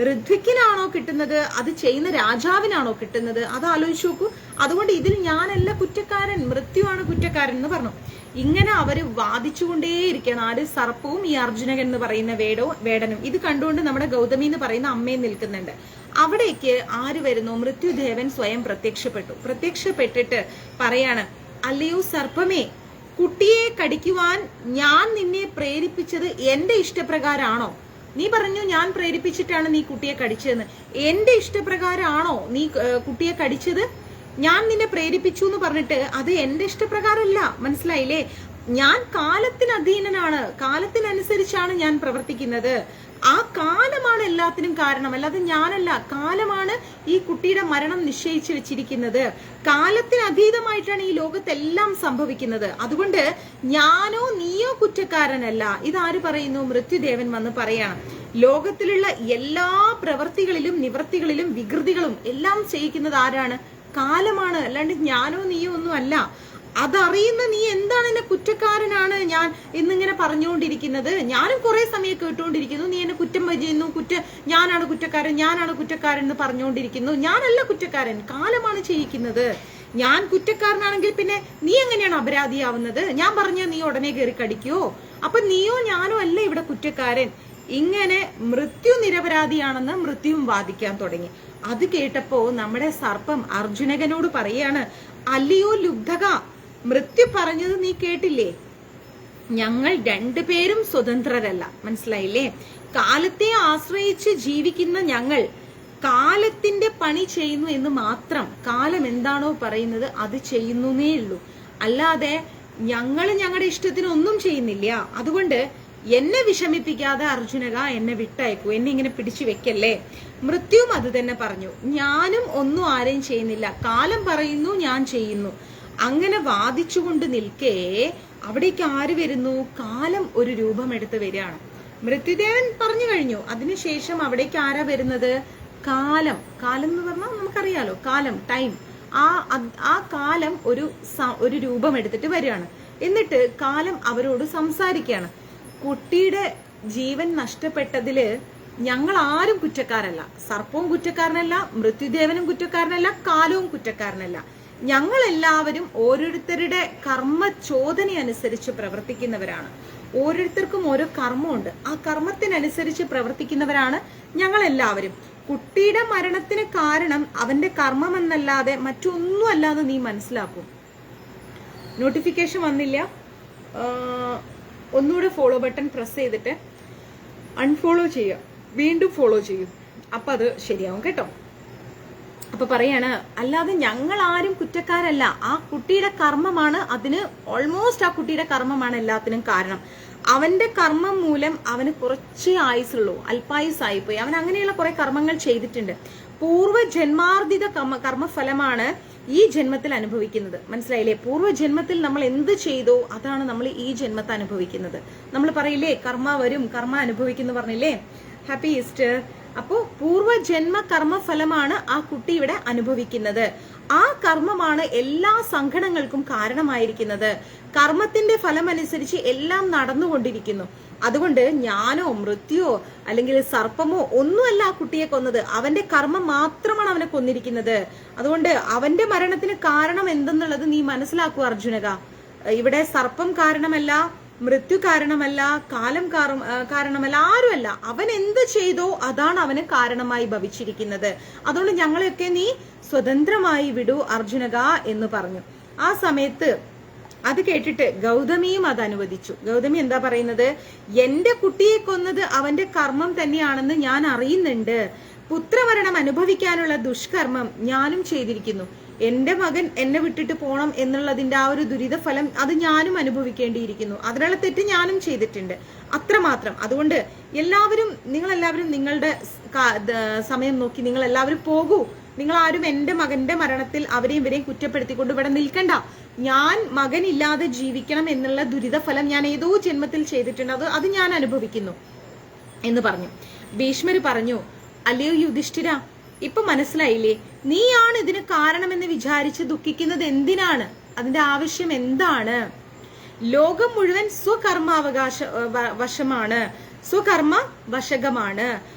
ഋത്വിക്കിനാണോ കിട്ടുന്നത്, അത് ചെയ്യുന്ന രാജാവിനാണോ കിട്ടുന്നത്? അത് ആലോചിച്ചു നോക്കൂ. അതുകൊണ്ട് ഇതിൽ ഞാനല്ല കുറ്റക്കാരൻ, മൃത്യുവാണ് കുറ്റക്കാരൻ എന്ന് പറഞ്ഞു. ഇങ്ങനെ അവര് വാദിച്ചുകൊണ്ടേയിരിക്കുകയാണ്. ആര്? സർപ്പവും ഈ അർജുനകൻ എന്ന് പറയുന്ന വേടനും. ഇത് കണ്ടുകൊണ്ട് നമ്മുടെ ഗൗതമി എന്ന് പറയുന്ന അമ്മയും നിൽക്കുന്നുണ്ട്. അവിടേക്ക് ആര് വരുന്നു? മൃത്യുദേവൻ സ്വയം പ്രത്യക്ഷപ്പെട്ടിട്ട് പറയാണ്, അല്ലയോ സർപ്പമേ, കുട്ടിയെ കടിക്കുവാൻ ഞാൻ നിന്നെ പ്രേരിപ്പിച്ചത് എന്റെ ഇഷ്ടപ്രകാരമാണോ? നീ പറഞ്ഞു ഞാൻ പ്രേരിപ്പിച്ചിട്ടാണ് നീ കുട്ടിയെ കടിച്ചതെന്ന്. എന്റെ ഇഷ്ടപ്രകാരമാണോ നീ കുട്ടിയെ കടിച്ചത്? ഞാൻ നിന്നെ പ്രേരിപ്പിച്ചു എന്ന് പറഞ്ഞിട്ട് അത് എന്റെ ഇഷ്ടപ്രകാരമല്ല, മനസ്സിലായില്ലേ? ഞാൻ കാലത്തിന് അധീനനാണ്, കാലത്തിനനുസരിച്ചാണ് ഞാൻ പ്രവർത്തിക്കുന്നത്. ആ കാലമാണ് എല്ലാത്തിനും കാരണം, അല്ലാതെ ഞാനല്ല. കാലമാണ് ഈ കുട്ടിയുടെ മരണം നിശ്ചയിച്ചു വെച്ചിരിക്കുന്നത്. കാലത്തിന് അതീതമായിട്ടാണ് ഈ ലോകത്തെല്ലാം സംഭവിക്കുന്നത്. അതുകൊണ്ട് ഞാനോ നീയോ കുറ്റക്കാരനല്ല. ഇതാര് പറയുന്നു? മൃത്യുദേവൻ വന്ന് പറയാണ്. ലോകത്തിലുള്ള എല്ലാ പ്രവൃത്തികളിലും നിവൃത്തികളിലും വികൃതികളും എല്ലാം ചെയ്യിക്കുന്നത് ആരാണ്? കാലമാണ്, അല്ലാണ്ട് ഞാനോ നീയോ ഒന്നും അല്ല. അതറിയുന്ന നീ എന്താണ് എന്നെ കുറ്റക്കാരനാണ് ഞാൻ എന്നിങ്ങനെ പറഞ്ഞുകൊണ്ടിരിക്കുന്നത്? ഞാനും കുറെ സമയം കേട്ടുകൊണ്ടിരിക്കുന്നു, നീ എന്നെ കുറ്റം ചെയ്യുന്നു, ഞാനാണ് കുറ്റക്കാരൻ എന്ന് പറഞ്ഞുകൊണ്ടിരിക്കുന്നു. ഞാനല്ല കുറ്റക്കാരൻ, കാലമാണ് ചെയ്യിക്കുന്നത്. ഞാൻ കുറ്റക്കാരനാണെങ്കിൽ പിന്നെ നീ എങ്ങനെയാണ് അപരാധിയാവുന്നത്? ഞാൻ പറഞ്ഞ നീ ഉടനെ കയറി കടിക്കുവോ? അപ്പൊ നീയോ ഞാനോ അല്ല ഇവിടെ കുറ്റക്കാരൻ. ഇങ്ങനെ മൃത്യു നിരപരാധിയാണെന്ന് മൃത്യുവും വാദിക്കാൻ തുടങ്ങി. അത് കേട്ടപ്പോ നമ്മുടെ സർപ്പം അർജുനകനോട് പറയാണ്, അല്ലയോ ലുബ്ധക, മൃത്യു പറഞ്ഞത് നീ കേട്ടില്ലേ? ഞങ്ങൾ രണ്ടുപേരും സ്വതന്ത്രരല്ല, മനസ്സിലായില്ലേ? കാലത്തെ ആശ്രയിച്ച് ജീവിക്കുന്ന ഞങ്ങൾ കാലത്തിന്റെ പണി ചെയ്യുന്നു എന്ന് മാത്രം. കാലം എന്താണോ പറയുന്നത് അത് ചെയ്യുന്നേ ഉള്ളൂ, അല്ലാതെ ഞങ്ങൾ ഞങ്ങളുടെ ഇഷ്ടത്തിന് ഒന്നും ചെയ്യുന്നില്ല. അതുകൊണ്ട് എന്നെ വിഷമിപ്പിക്കാതെ അർജുനക, എന്നെ വിട്ടയക്കൂ, എന്നെ ഇങ്ങനെ പിടിച്ചു വെക്കല്ലേ. മൃത്യുവും അത് തന്നെ പറഞ്ഞു, ഞാനും ഒന്നും ആരെയും ചെയ്യുന്നില്ല, കാലം പറയുന്നു, ഞാൻ ചെയ്യുന്നു. അങ്ങനെ വാദിച്ചുകൊണ്ട് നിൽക്കേ അവിടേക്ക് ആര് വരുന്നു? കാലം ഒരു രൂപമെടുത്ത് വരികയാണ്. മൃത്യുദേവൻ പറഞ്ഞു കഴിഞ്ഞു. അതിനുശേഷം അവിടേക്ക് ആരാ വരുന്നത്? കാലം. കാലം എന്ന് പറഞ്ഞാൽ നമുക്കറിയാലോ, കാലം, ടൈം. ആ കാലം ഒരു രൂപം എടുത്തിട്ട് വരികയാണ്. എന്നിട്ട് കാലം അവരോട് സംസാരിക്കുകയാണ്. കുട്ടിയുടെ ജീവൻ നഷ്ടപ്പെട്ടതില് ഞങ്ങൾ ആരും കുറ്റക്കാരല്ല. സർപ്പവും കുറ്റക്കാരനല്ല, മൃത്യുദേവനും കുറ്റക്കാരനല്ല, കാലവും കുറ്റക്കാരനല്ല. ഞങ്ങൾ എല്ലാവരും ഓരോരുത്തരുടെ കർമ്മ ചോദന അനുസരിച്ച് പ്രവർത്തിക്കുന്നവരാണ്. ഓരോരുത്തർക്കും ഓരോ കർമ്മമുണ്ട്. ആ കർമ്മത്തിനനുസരിച്ച് പ്രവർത്തിക്കുന്നവരാണ് ഞങ്ങൾ എല്ലാവരും. കുട്ടിയുടെ മരണത്തിന് കാരണം അവന്റെ കർമ്മം എന്നല്ലാതെ മറ്റൊന്നും അല്ലാതെ നീ മനസ്സിലാക്കും. നോട്ടിഫിക്കേഷൻ വന്നില്ല, ഒന്നുകൂടെ ഫോളോ ബട്ടൺ പ്രസ് ചെയ്തിട്ട് അൺഫോളോ ചെയ്യുക, വീണ്ടും ഫോളോ ചെയ്യും, അപ്പൊ അത് ശരിയാവും കേട്ടോ. അപ്പൊ പറയാണ്, അല്ലാതെ ഞങ്ങൾ ആരും കുറ്റക്കാരല്ല. ആ കുട്ടിയുടെ കർമ്മമാണ് അതിന്, ഓൾമോസ്റ്റ് ആ കുട്ടിയുടെ കർമ്മമാണ് എല്ലാത്തിനും കാരണം. അവന്റെ കർമ്മം മൂലം അവന് കുറച്ചേ ആയുസുള്ളൂ, അല്പായുസായിപ്പോയി. അവൻ അങ്ങനെയുള്ള കുറെ കർമ്മങ്ങൾ ചെയ്തിട്ടുണ്ട്. പൂർവ്വജന്മാർജിത കർമ്മഫലമാണ് ഈ ജന്മത്തിൽ അനുഭവിക്കുന്നത്. മനസ്സിലായില്ലേ? പൂർവ്വജന്മത്തിൽ നമ്മൾ എന്ത് ചെയ്തോ അതാണ് നമ്മൾ ഈ ജന്മത്തെ അനുഭവിക്കുന്നത്. നമ്മൾ പറയില്ലേ കർമ്മ വരും, കർമ്മ അനുഭവിക്കുന്നു പറഞ്ഞില്ലേ? Happy Easter. അപ്പോ പൂർവ്വജന്മ കർമ്മഫലമാണ് ആ കുട്ടി ഇവിടെ അനുഭവിക്കുന്നത്. ആ കർമ്മമാണ് എല്ലാ സങ്കടങ്ങൾക്കും കാരണമായിരിക്കുന്നത്. കർമ്മത്തിന്റെ ഫലം അനുസരിച്ച് എല്ലാം നടന്നുകൊണ്ടിരിക്കുന്നു. അതുകൊണ്ട് ഞാനോ മൃത്യുവോ അല്ലെങ്കിൽ സർപ്പമോ ഒന്നുമല്ല ആ കുട്ടിയെ കൊന്നത്, അവന്റെ കർമ്മം മാത്രമാണ് അവനെ കൊന്നിരിക്കുന്നത്. അതുകൊണ്ട് അവന്റെ മരണത്തിന് കാരണം എന്തെന്നുള്ളത് നീ മനസ്സിലാക്കൂ അർജുനക. ഇവിടെ സർപ്പം കാരണമല്ല, മൃത്യു കാരണമല്ല, കാലം കാരണമല്ല, ആരുമല്ല. അവൻ എന്ത് ചെയ്തോ അതാണ് അവന് കാരണമായി ഭവിച്ചിരിക്കുന്നത്. അതുകൊണ്ട് ഞങ്ങളെയൊക്കെ നീ സ്വതന്ത്രമായി വിടൂ അർജുനക എന്ന് പറഞ്ഞു. ആ സമയത്ത് അത് കേട്ടിട്ട് ഗൗതമിയും അത് അനുവദിച്ചു. ഗൗതമി എന്താ പറയുന്നത്? എന്റെ കുട്ടിയെ കൊന്നത് അവന്റെ കർമ്മം തന്നെയാണെന്ന് ഞാൻ അറിയുന്നുണ്ട്. പുത്രമരണം അനുഭവിക്കാനുള്ള ദുഷ്കർമ്മം ഞാനും ചെയ്തിരിക്കുന്നു. എന്റെ മകൻ എന്നെ വിട്ടിട്ട് പോണം എന്നുള്ളതിന്റെ ആ ഒരു ദുരിത ഫലം അത് ഞാനും അനുഭവിക്കേണ്ടിയിരിക്കുന്നു. അതിനുള്ള തെറ്റ് ഞാനും ചെയ്തിട്ടുണ്ട്, അത്രമാത്രം. അതുകൊണ്ട് നിങ്ങളെല്ലാവരും നിങ്ങളുടെ സമയം നോക്കി നിങ്ങൾ എല്ലാവരും പോകൂ. നിങ്ങൾ ആരും എന്റെ മകന്റെ മരണത്തിൽ അവരെയും ഇവരെയും കുറ്റപ്പെടുത്തിക്കൊണ്ട് ഇവിടെ നിൽക്കണ്ട. ഞാൻ മകനില്ലാതെ ജീവിക്കണം എന്നുള്ള ദുരിത ഫലം ഞാൻ ഏതോ ജന്മത്തിൽ ചെയ്തിട്ടുണ്ട്, അത് ഞാൻ അനുഭവിക്കുന്നു എന്ന് പറഞ്ഞു. ഭീഷ്മര് പറഞ്ഞു, അല്ലയോ യുധിഷ്ഠിര, ഇപ്പൊ മനസ്സിലായില്ലേ? നീയാണ് ഇതിന് കാരണമെന്ന് വിചാരിച്ച് ദുഃഖിക്കുന്നത് എന്തിനാണ്? അതിന്റെ ആവശ്യം എന്താണ്? ലോകം മുഴുവൻ വശമാണ്, സ്വകർമ്മ വശകമാണ്.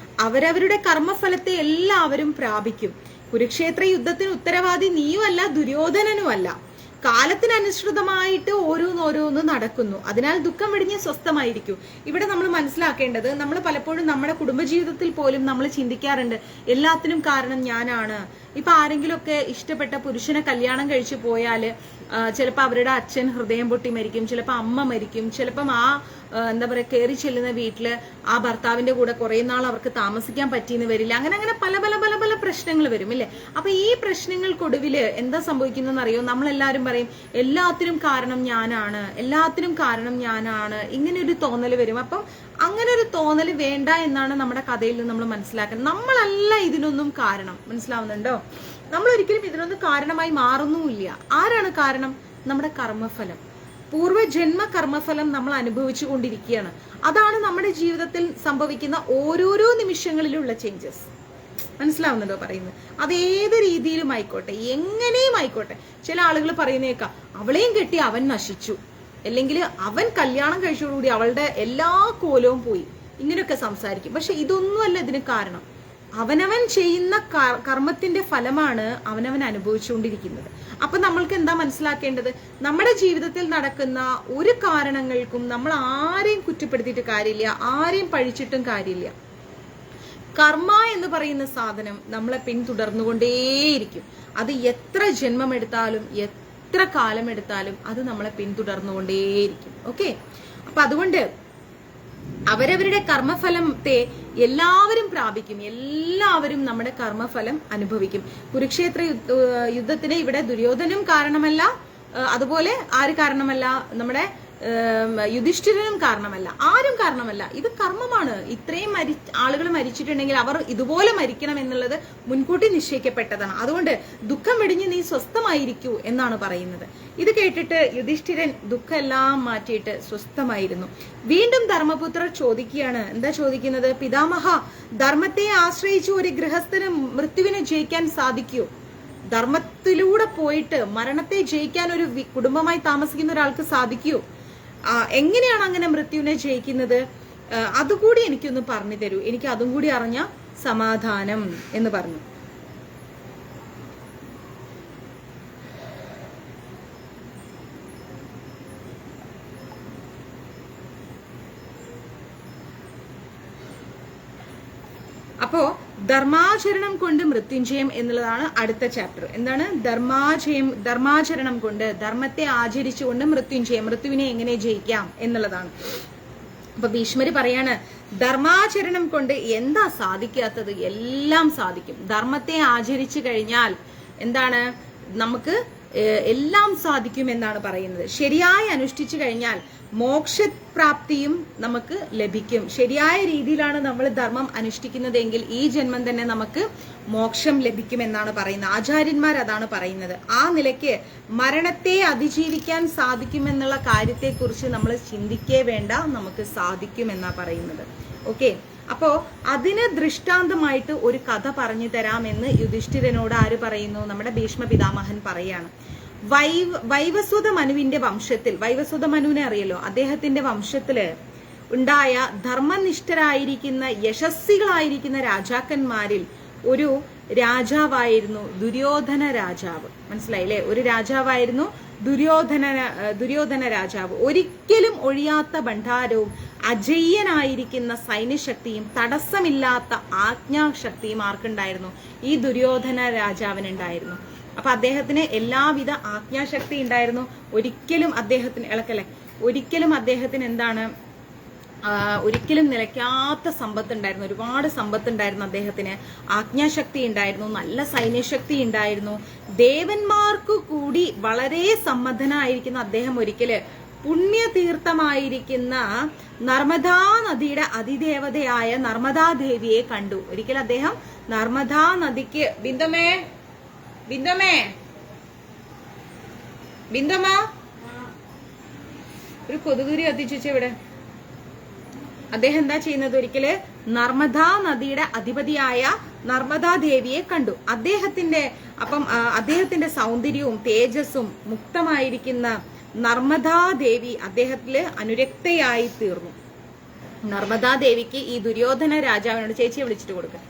അവരവരുടെ കർമ്മഫലത്തെ എല്ലാവരും പ്രാപിക്കും. കുരുക്ഷേത്ര യുദ്ധത്തിന് ഉത്തരവാദി നീയുമല്ല, ദുര്യോധനനുമല്ല. കാലത്തിനനുസൃതമായിട്ട് ഓരോന്നോരോന്ന് നടക്കുന്നു. അതിനാൽ ദുഃഖം വെടിഞ്ഞ് സ്വസ്ഥമായിരിക്കും. ഇവിടെ നമ്മൾ മനസ്സിലാക്കേണ്ടത്, നമ്മൾ പലപ്പോഴും നമ്മുടെ കുടുംബജീവിതത്തിൽ പോലും നമ്മൾ ചിന്തിക്കാറുണ്ട് എല്ലാത്തിനും കാരണം ഞാനാണ്. ഇപ്പൊ ആരെങ്കിലുമൊക്കെ ഇഷ്ടപ്പെട്ട പുരുഷനെ കല്യാണം കഴിച്ചു പോയാല് ചിലപ്പോൾ അവരുടെ അച്ഛൻ ഹൃദയം പൊട്ടി മരിക്കും, ചിലപ്പോൾ അമ്മ മരിക്കും, ചിലപ്പം എന്താ പറയാ കയറി ചെല്ലുന്ന വീട്ടില് ആ ഭർത്താവിന്റെ കൂടെ കുറെ നാൾ അവർക്ക് താമസിക്കാൻ പറ്റിയെന്ന് വരില്ല. അങ്ങനെ പല പല പല പല പ്രശ്നങ്ങൾ വരും ഇല്ലേ? അപ്പൊ ഈ പ്രശ്നങ്ങൾക്കൊടുവില് എന്താ സംഭവിക്കുന്നതെന്ന് അറിയോ? നമ്മളെല്ലാരും പറയും എല്ലാത്തിനും കാരണം ഞാനാണ്, എല്ലാത്തിനും കാരണം ഞാനാണ്, ഇങ്ങനെ ഒരു തോന്നൽ വരും. അപ്പം അങ്ങനെ ഒരു തോന്നൽ വേണ്ട എന്നാണ് നമ്മുടെ കഥയിൽ നിന്ന് നമ്മൾ മനസ്സിലാക്കുന്നത്. നമ്മളല്ല ഇതിനൊന്നും കാരണം, മനസ്സിലാവുന്നുണ്ടോ? നമ്മൾ ഒരിക്കലും ഇതിനൊന്നും കാരണമായി മാറുന്നുമില്ല. ആരാണ് കാരണം? നമ്മുടെ കർമ്മഫലം, പൂർവ്വജന്മ കർമ്മഫലം നമ്മൾ അനുഭവിച്ചു കൊണ്ടിരിക്കുകയാണ്. അതാണ് നമ്മുടെ ജീവിതത്തിൽ സംഭവിക്കുന്ന ഓരോരോ നിമിഷങ്ങളിലുള്ള ചേഞ്ചസ്. മനസ്സിലാവുന്നുണ്ടോ പറയുന്നത്? അത് ഏത് രീതിയിലും ആയിക്കോട്ടെ, എങ്ങനെയും ആയിക്കോട്ടെ. ചില ആളുകൾ പറയുന്നേക്കാം അവളെയും കെട്ടി അവൻ നശിച്ചു, അല്ലെങ്കിൽ അവൻ കല്യാണം കഴിച്ചതോടുകൂടി അവളുടെ എല്ലാ കോലവും പോയി, ഇങ്ങനെയൊക്കെ സംസാരിക്കും. പക്ഷെ ഇതൊന്നുമല്ല ഇതിന് കാരണം. അവനവൻ ചെയ്യുന്ന കർമ്മത്തിന്റെ ഫലമാണ് അവനവൻ അനുഭവിച്ചുകൊണ്ടിരിക്കുന്നത്. അപ്പൊ നമ്മൾക്ക് എന്താ മനസ്സിലാക്കേണ്ടത്? നമ്മുടെ ജീവിതത്തിൽ നടക്കുന്ന ഒരു കാരണങ്ങൾക്കും നമ്മൾ ആരെയും കുറ്റപ്പെടുത്തിയിട്ട് കാര്യമില്ല, ആരെയും പഴിച്ചിട്ടും കാര്യമില്ല. കർമ്മ എന്ന് പറയുന്ന സാധനം നമ്മളെ പിന്തുടർന്നുകൊണ്ടേയിരിക്കും. അത് എത്ര ജന്മമെടുത്താലും എത്ര കാലം എടുത്താലും അത് നമ്മളെ പിന്തുടർന്നുകൊണ്ടേയിരിക്കും. ഓക്കെ, അപ്പൊ അതുകൊണ്ട് അവരവരുടെ കർമ്മഫലത്തെ എല്ലാവരും പ്രാപിക്കും, എല്ലാവരും നമ്മുടെ കർമ്മഫലം അനുഭവിക്കും. കുരുക്ഷേത്ര യുദ്ധത്തിന് ഇവിടെ ദുര്യോധനും കാരണമല്ല, അതുപോലെ ആര് കാരണമല്ല? നമ്മുടെ യുധിഷ്ഠിരനും കാരണമല്ല, ആരും കാരണമല്ല. ഇത് കർമ്മമാണ്. ഇത്രയും ആളുകൾ മരിച്ചിട്ടുണ്ടെങ്കിൽ അവർ ഇതുപോലെ മരിക്കണം എന്നുള്ളത് മുൻകൂട്ടി നിശ്ചയിക്കപ്പെട്ടതാണ്. അതുകൊണ്ട് ദുഃഖം വെടിഞ്ഞ് നീ സ്വസ്ഥമായിരിക്കൂ എന്നാണ് പറയുന്നത്. ഇത് കേട്ടിട്ട് യുധിഷ്ഠിരൻ ദുഃഖമെല്ലാം മാറ്റിയിട്ട് സ്വസ്ഥമായിരുന്നു. വീണ്ടും ധർമ്മപുത്രർ ചോദിക്കുകയാണ്. എന്താ ചോദിക്കുന്നത്? പിതാമഹ, ധർമ്മത്തെ ആശ്രയിച്ച് ഒരു ഗൃഹസ്ഥന് മൃത്യുവിനെ ജയിക്കാൻ സാധിക്കൂ? ധർമ്മത്തിലൂടെ പോയിട്ട് മരണത്തെ ജയിക്കാൻ ഒരു കുടുംബമായി താമസിക്കുന്ന ഒരാൾക്ക് സാധിക്കൂ? എങ്ങനെയാണ് അങ്ങനെ മൃത്യുവിനെ ജയിക്കുന്നത്? അതുകൂടി എനിക്കൊന്ന് പറഞ്ഞു തരൂ, എനിക്ക് അതും കൂടി അറിഞ്ഞ സമാധാനം എന്ന് പറഞ്ഞു. അപ്പോ ധർമാചരണം കൊണ്ട് മൃത്യുഞ്ജയം എന്നുള്ളതാണ് അടുത്ത ചാപ്റ്റർ. എന്താണ്? ധർമാചരണം കൊണ്ട്, ധർമ്മത്തെ ആചരിച്ചുകൊണ്ട് മൃത്യുഞ്ജയം, മൃത്യുവിനെ എങ്ങനെ ജയിക്കാം എന്നുള്ളതാണ്. അപ്പൊ ഭീഷ്മര് പറയാണ്, ധർമാചരണം കൊണ്ട് എന്താ സാധിക്കാത്തത്? എല്ലാം സാധിക്കും. ധർമ്മത്തെ ആചരിച്ചു കഴിഞ്ഞാൽ എന്താണ്? നമുക്ക് എല്ലാം സാധിക്കും എന്നാണ് പറയുന്നത്. ശരിയായി അനുഷ്ഠിച്ചു കഴിഞ്ഞാൽ മോക്ഷപ്രാപ്തിയും നമുക്ക് ലഭിക്കും. ശരിയായ രീതിയിലാണ് നമ്മൾ ധർമ്മം അനുഷ്ഠിക്കുന്നതെങ്കിൽ ഈ ജന്മം തന്നെ നമുക്ക് മോക്ഷം ലഭിക്കുമെന്നാണ് പറയുന്നത്. ആചാര്യന്മാർ അതാണ് പറയുന്നത്. ആ നിലയ്ക്ക് മരണത്തെ അതിജീവിക്കാൻ സാധിക്കുമെന്നുള്ള കാര്യത്തെക്കുറിച്ച് നമ്മൾ ചിന്തിക്കേ വേണ്ട, നമുക്ക് സാധിക്കുമെന്നാ പറയുന്നത്. ഓക്കെ, അപ്പോ അതിന് ദൃഷ്ടാന്തമായിട്ട് ഒരു കഥ പറഞ്ഞു തരാമെന്ന് യുധിഷ്ഠിരനോട് ആര് പറയുന്നു? നമ്മുടെ ഭീഷ്മ പിതാമഹൻ പറയാണ്. വൈവസ്വത മനുവിന്റെ വംശത്തിൽ, വൈവസ്വത മനുവിനെ അറിയല്ലോ, അദ്ദേഹത്തിന്റെ വംശത്തില് ഉണ്ടായ ധർമ്മനിഷ്ഠരായിരിക്കുന്ന യശസ്വികളായിരിക്കുന്ന രാജാക്കന്മാരിൽ ഒരു രാജാവായിരുന്നു ദുര്യോധന രാജാവ്. മനസ്സിലായില്ലേ? ഒരു രാജാവായിരുന്നു ദുര്യോധന രാജാവ്. ഒരിക്കലും ഒഴിയാത്ത ഭണ്ഡാരവും അജയ്യനായിരിക്കുന്ന സൈന്യശക്തിയും തടസ്സമില്ലാത്ത ആജ്ഞാശക്തിയും ആർക്കുണ്ടായിരുന്നു? ഈ ദുര്യോധന രാജാവിനുണ്ടായിരുന്നു. അപ്പൊ അദ്ദേഹത്തിന് എല്ലാവിധ ആജ്ഞാശക്തി ഉണ്ടായിരുന്നു. ഒരിക്കലും അദ്ദേഹത്തിന് ഇളക്കല്ലേ, ഒരിക്കലും അദ്ദേഹത്തിന് എന്താണ്, ഒരിക്കലും നിലയ്ക്കാത്ത സമ്പത്ത് ഉണ്ടായിരുന്നു. ഒരുപാട് സമ്പത്ത് ഉണ്ടായിരുന്നു അദ്ദേഹത്തിന്. ആജ്ഞാശക്തി ഉണ്ടായിരുന്നു, നല്ല സൈന്യശക്തി ഉണ്ടായിരുന്നു. ദേവന്മാർക്കു കൂടി വളരെ സമ്മതനായിരിക്കുന്ന അദ്ദേഹം ഒരിക്കല് പുണ്യതീർത്ഥമായിരിക്കുന്ന നർമ്മദാ നദിയുടെ അതിദേവതയായ നർമ്മദാ ദേവിയെ കണ്ടു. ഒരിക്കൽ അദ്ദേഹം നർമ്മദാ നദിക്ക് ബിന്ദമ്മ ഒരു കൊതുകുരി കത്തിച്ചു ഇവിടെ. അദ്ദേഹം എന്താ ചെയ്യുന്നത്? ഒരിക്കല് നർമ്മദാ നദിയുടെ അധിപതിയായ നർമ്മദാ ദേവിയെ കണ്ടു. അദ്ദേഹത്തിന്റെ സൗന്ദര്യവും തേജസ്സും മുക്തമായിരിക്കുന്ന നർമ്മദാ ദേവി അദ്ദേഹത്തില് അനുരക്തയായി തീർന്നു. നർമ്മദാ ദേവിക്ക് ഈ ദുര്യോധന രാജാവിനോട്, ചേച്ചിയെ വിളിച്ചിട്ട് കൊടുക്കുക,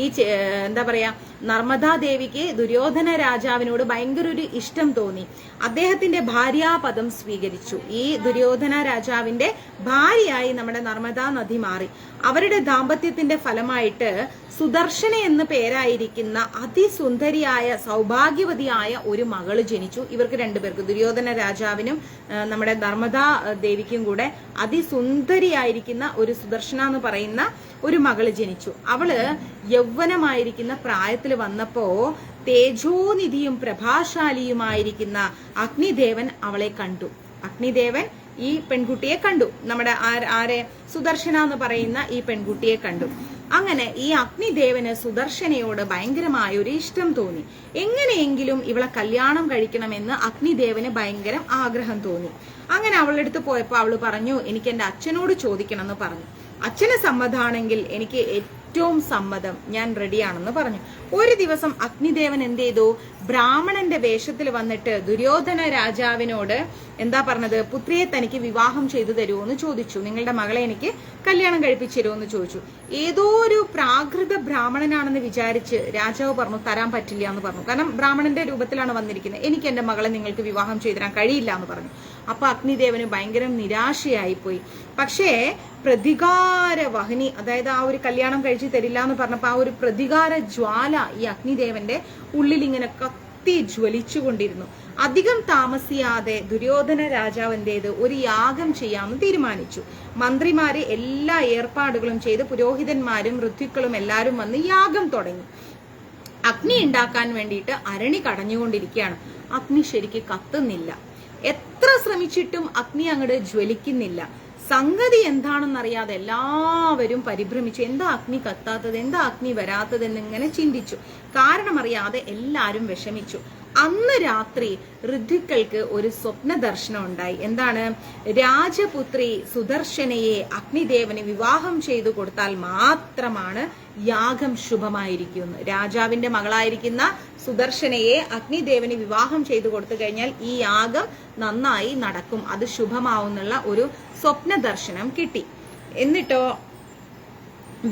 ഈ എന്താ പറയാ, നർമ്മദാ ദേവിക്ക് ദുര്യോധന രാജാവിനോട് ഭയങ്കര ഒരു ഇഷ്ടം തോന്നി. അദ്ദേഹത്തിന്റെ ഭാര്യാപദം സ്വീകരിച്ചു. ഈ ദുര്യോധന രാജാവിന്റെ ഭാര്യയായി നമ്മുടെ നർമ്മദാ നദി മാറി. അവരുടെ ദാമ്പത്യത്തിന്റെ ഫലമായിട്ട് സുദർശന എന്ന പേരായിരിക്കുന്ന അതിസുന്ദരിയായ സൗഭാഗ്യവതിയായ ഒരു മകള് ജനിച്ചു. ഇവർക്ക് രണ്ടുപേർക്ക്, ദുര്യോധന രാജാവിനും നമ്മുടെ നർമ്മദാ ദേവിക്കും കൂടെ അതിസുന്ദരിയായിരിക്കുന്ന ഒരു സുദർശന എന്ന് പറയുന്ന ഒരു മകള് ജനിച്ചു. അവള് യൗവനമായിരിക്കുന്ന പ്രായത്തിൽ വന്നപ്പോ തേജോനിധിയും പ്രഭാശാലിയുമായിരിക്കുന്ന അഗ്നിദേവൻ അവളെ കണ്ടു. അഗ്നിദേവൻ ഈ പെൺകുട്ടിയെ കണ്ടു. നമ്മുടെ ആരെ, സുദർശന എന്ന് പറയുന്ന ഈ പെൺകുട്ടിയെ കണ്ടു. അങ്ങനെ ഈ അഗ്നിദേവന് സുദർശനയോട് ഭയങ്കരമായ ഒരു ഇഷ്ടം തോന്നി. എങ്ങനെയെങ്കിലും ഇവളെ കല്യാണം കഴിക്കണമെന്ന് അഗ്നിദേവന് ഭയങ്കര ആഗ്രഹം തോന്നി. അങ്ങനെ അവളുടെ അടുത്ത് പോയപ്പോ അവള് പറഞ്ഞു, എനിക്ക് എന്റെ അച്ഛനോട് ചോദിക്കണം എന്ന് പറഞ്ഞു. അച്ഛന് സമ്മതാണെങ്കിൽ എനിക്ക് ഏറ്റവും സമ്മതം, ഞാൻ റെഡിയാണെന്ന് പറഞ്ഞു. ഒരു ദിവസം അഗ്നിദേവൻ എന്ത് ചെയ്തു? ബ്രാഹ്മണന്റെ വേഷത്തിൽ വന്നിട്ട് ദുര്യോധന രാജാവിനോട് എന്താ പറഞ്ഞത്? പുത്രിയെ തനിക്ക് വിവാഹം ചെയ്തു തരുമോ എന്ന് ചോദിച്ചു. നിങ്ങളുടെ മകളെ എനിക്ക് കല്യാണം കഴിപ്പിച്ചു തരുമോ എന്ന് ചോദിച്ചു. ഏതോ ഒരു പ്രാകൃത ബ്രാഹ്മണനാണെന്ന് വിചാരിച്ച് രാജാവ് പറഞ്ഞു തരാൻ പറ്റില്ല എന്ന് പറഞ്ഞു. കാരണം ബ്രാഹ്മണന്റെ രൂപത്തിലാണ് വന്നിരിക്കുന്നത്, എനിക്ക് എന്റെ മകളെ നിങ്ങൾക്ക് വിവാഹം ചെയ്തു തരാൻ കഴിയില്ല എന്ന് പറഞ്ഞു. അപ്പൊ അഗ്നിദേവന് ഭയങ്കര നിരാശയായി പോയി. പക്ഷേ പ്രതികാര വഹനി, അതായത് ആ ഒരു കല്യാണം കഴിച്ചു തരില്ല എന്ന് പറഞ്ഞപ്പോ ആ ഒരു പ്രതികാര ജ്വാല ഈ അഗ്നിദേവന്റെ ഉള്ളിൽ ഇങ്ങനെ കത്തി ജ്വലിച്ചുകൊണ്ടിരുന്നു. അധികം താമസിയാതെ ദുര്യോധന രാജാവിന്റേത് ഒരു യാഗം ചെയ്യാമെന്ന് തീരുമാനിച്ചു. മന്ത്രിമാര് എല്ലാ ഏർപ്പാടുകളും ചെയ്ത് പുരോഹിതന്മാരും ഋത്വിക്കളും എല്ലാരും വന്ന് യാഗം തുടങ്ങി. അഗ്നി ഉണ്ടാക്കാൻ വേണ്ടിയിട്ട് അരണി കടഞ്ഞുകൊണ്ടിരിക്കുകയാണ്. അഗ്നി ശരിക്ക് കത്തുന്നില്ല. എത്ര ശ്രമിച്ചിട്ടും അഗ്നി അങ്ങോട്ട് ജ്വലിക്കുന്നില്ല. സംഗതി എന്താണെന്നറിയാതെ എല്ലാവരും പരിഭ്രമിച്ചു. എന്താ അഗ്നി കത്താത്തത്, എന്താ അഗ്നി വരാത്തത് എന്നിങ്ങനെ ചിന്തിച്ചു. കാരണമറിയാതെ എല്ലാരും വിഷമിച്ചു. അന്ന് രാത്രി ഋതുക്കൾക്ക് ഒരു സ്വപ്ന ദർശനം ഉണ്ടായി. എന്താണ്? രാജപുത്രി സുദർശനയെ അഗ്നിദേവന് വിവാഹം ചെയ്തു കൊടുത്താൽ മാത്രമാണ് യാഗം ശുഭമായിരിക്കുമെന്ന്. രാജാവിന്റെ മകളായിരിക്കുന്ന സുദർശനയെ അഗ്നിദേവന് വിവാഹം ചെയ്തു കൊടുത്തു കഴിഞ്ഞാൽ ഈ യാഗം നന്നായി നടക്കും, അത് ശുഭമാവുന്നുള്ള ഒരു സ്വപ്ന ദർശനം കിട്ടി. എന്നിട്ടോ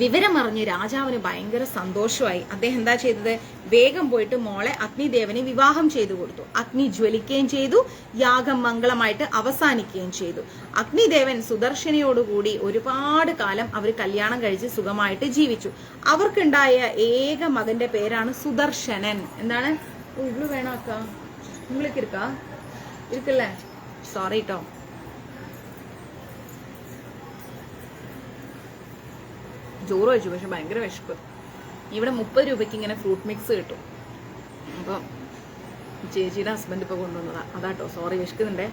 വിവരമറിഞ്ഞ് രാജാവിന് ഭയങ്കര സന്തോഷമായി. അദ്ദേഹം എന്താ ചെയ്തത്? വേഗം പോയിട്ട് മോളെ അഗ്നിദേവന് വിവാഹം ചെയ്തു കൊടുത്തു. അഗ്നി ജ്വലിക്കുകയും ചെയ്തു, യാഗം മംഗളമായിട്ട് അവസാനിക്കുകയും ചെയ്തു. അഗ്നിദേവൻ സുദർശനയോടുകൂടി ഒരുപാട് കാലം അവർ കല്യാണം കഴിച്ച് സുഖമായിട്ട് ജീവിച്ചു. അവർക്കുണ്ടായ ഏക മകന്റെ പേരാണ് സുദർശനൻ. എന്താണ്? ഉള്ളു വേണോ അക്ക? നിങ്ങൾക്ക് ഇരിക്കാ? ഇരിക്കല്ലേ? സോറി കേട്ടോ. ചോറ് കഴിച്ചു, പക്ഷെ ഭയങ്കര വിശപ്പ്. ഇവിടെ 30 രൂപയ്ക്ക് ഇങ്ങനെ ഫ്രൂട്ട് മിക്സ് കിട്ടും. അപ്പം ചേച്ചിയുടെ ഹസ്ബൻഡ് ഇപ്പൊ കൊണ്ടുവന്നതാ, അതാട്ടോ. സോറി, വിശക്കുന്നുണ്ടേ.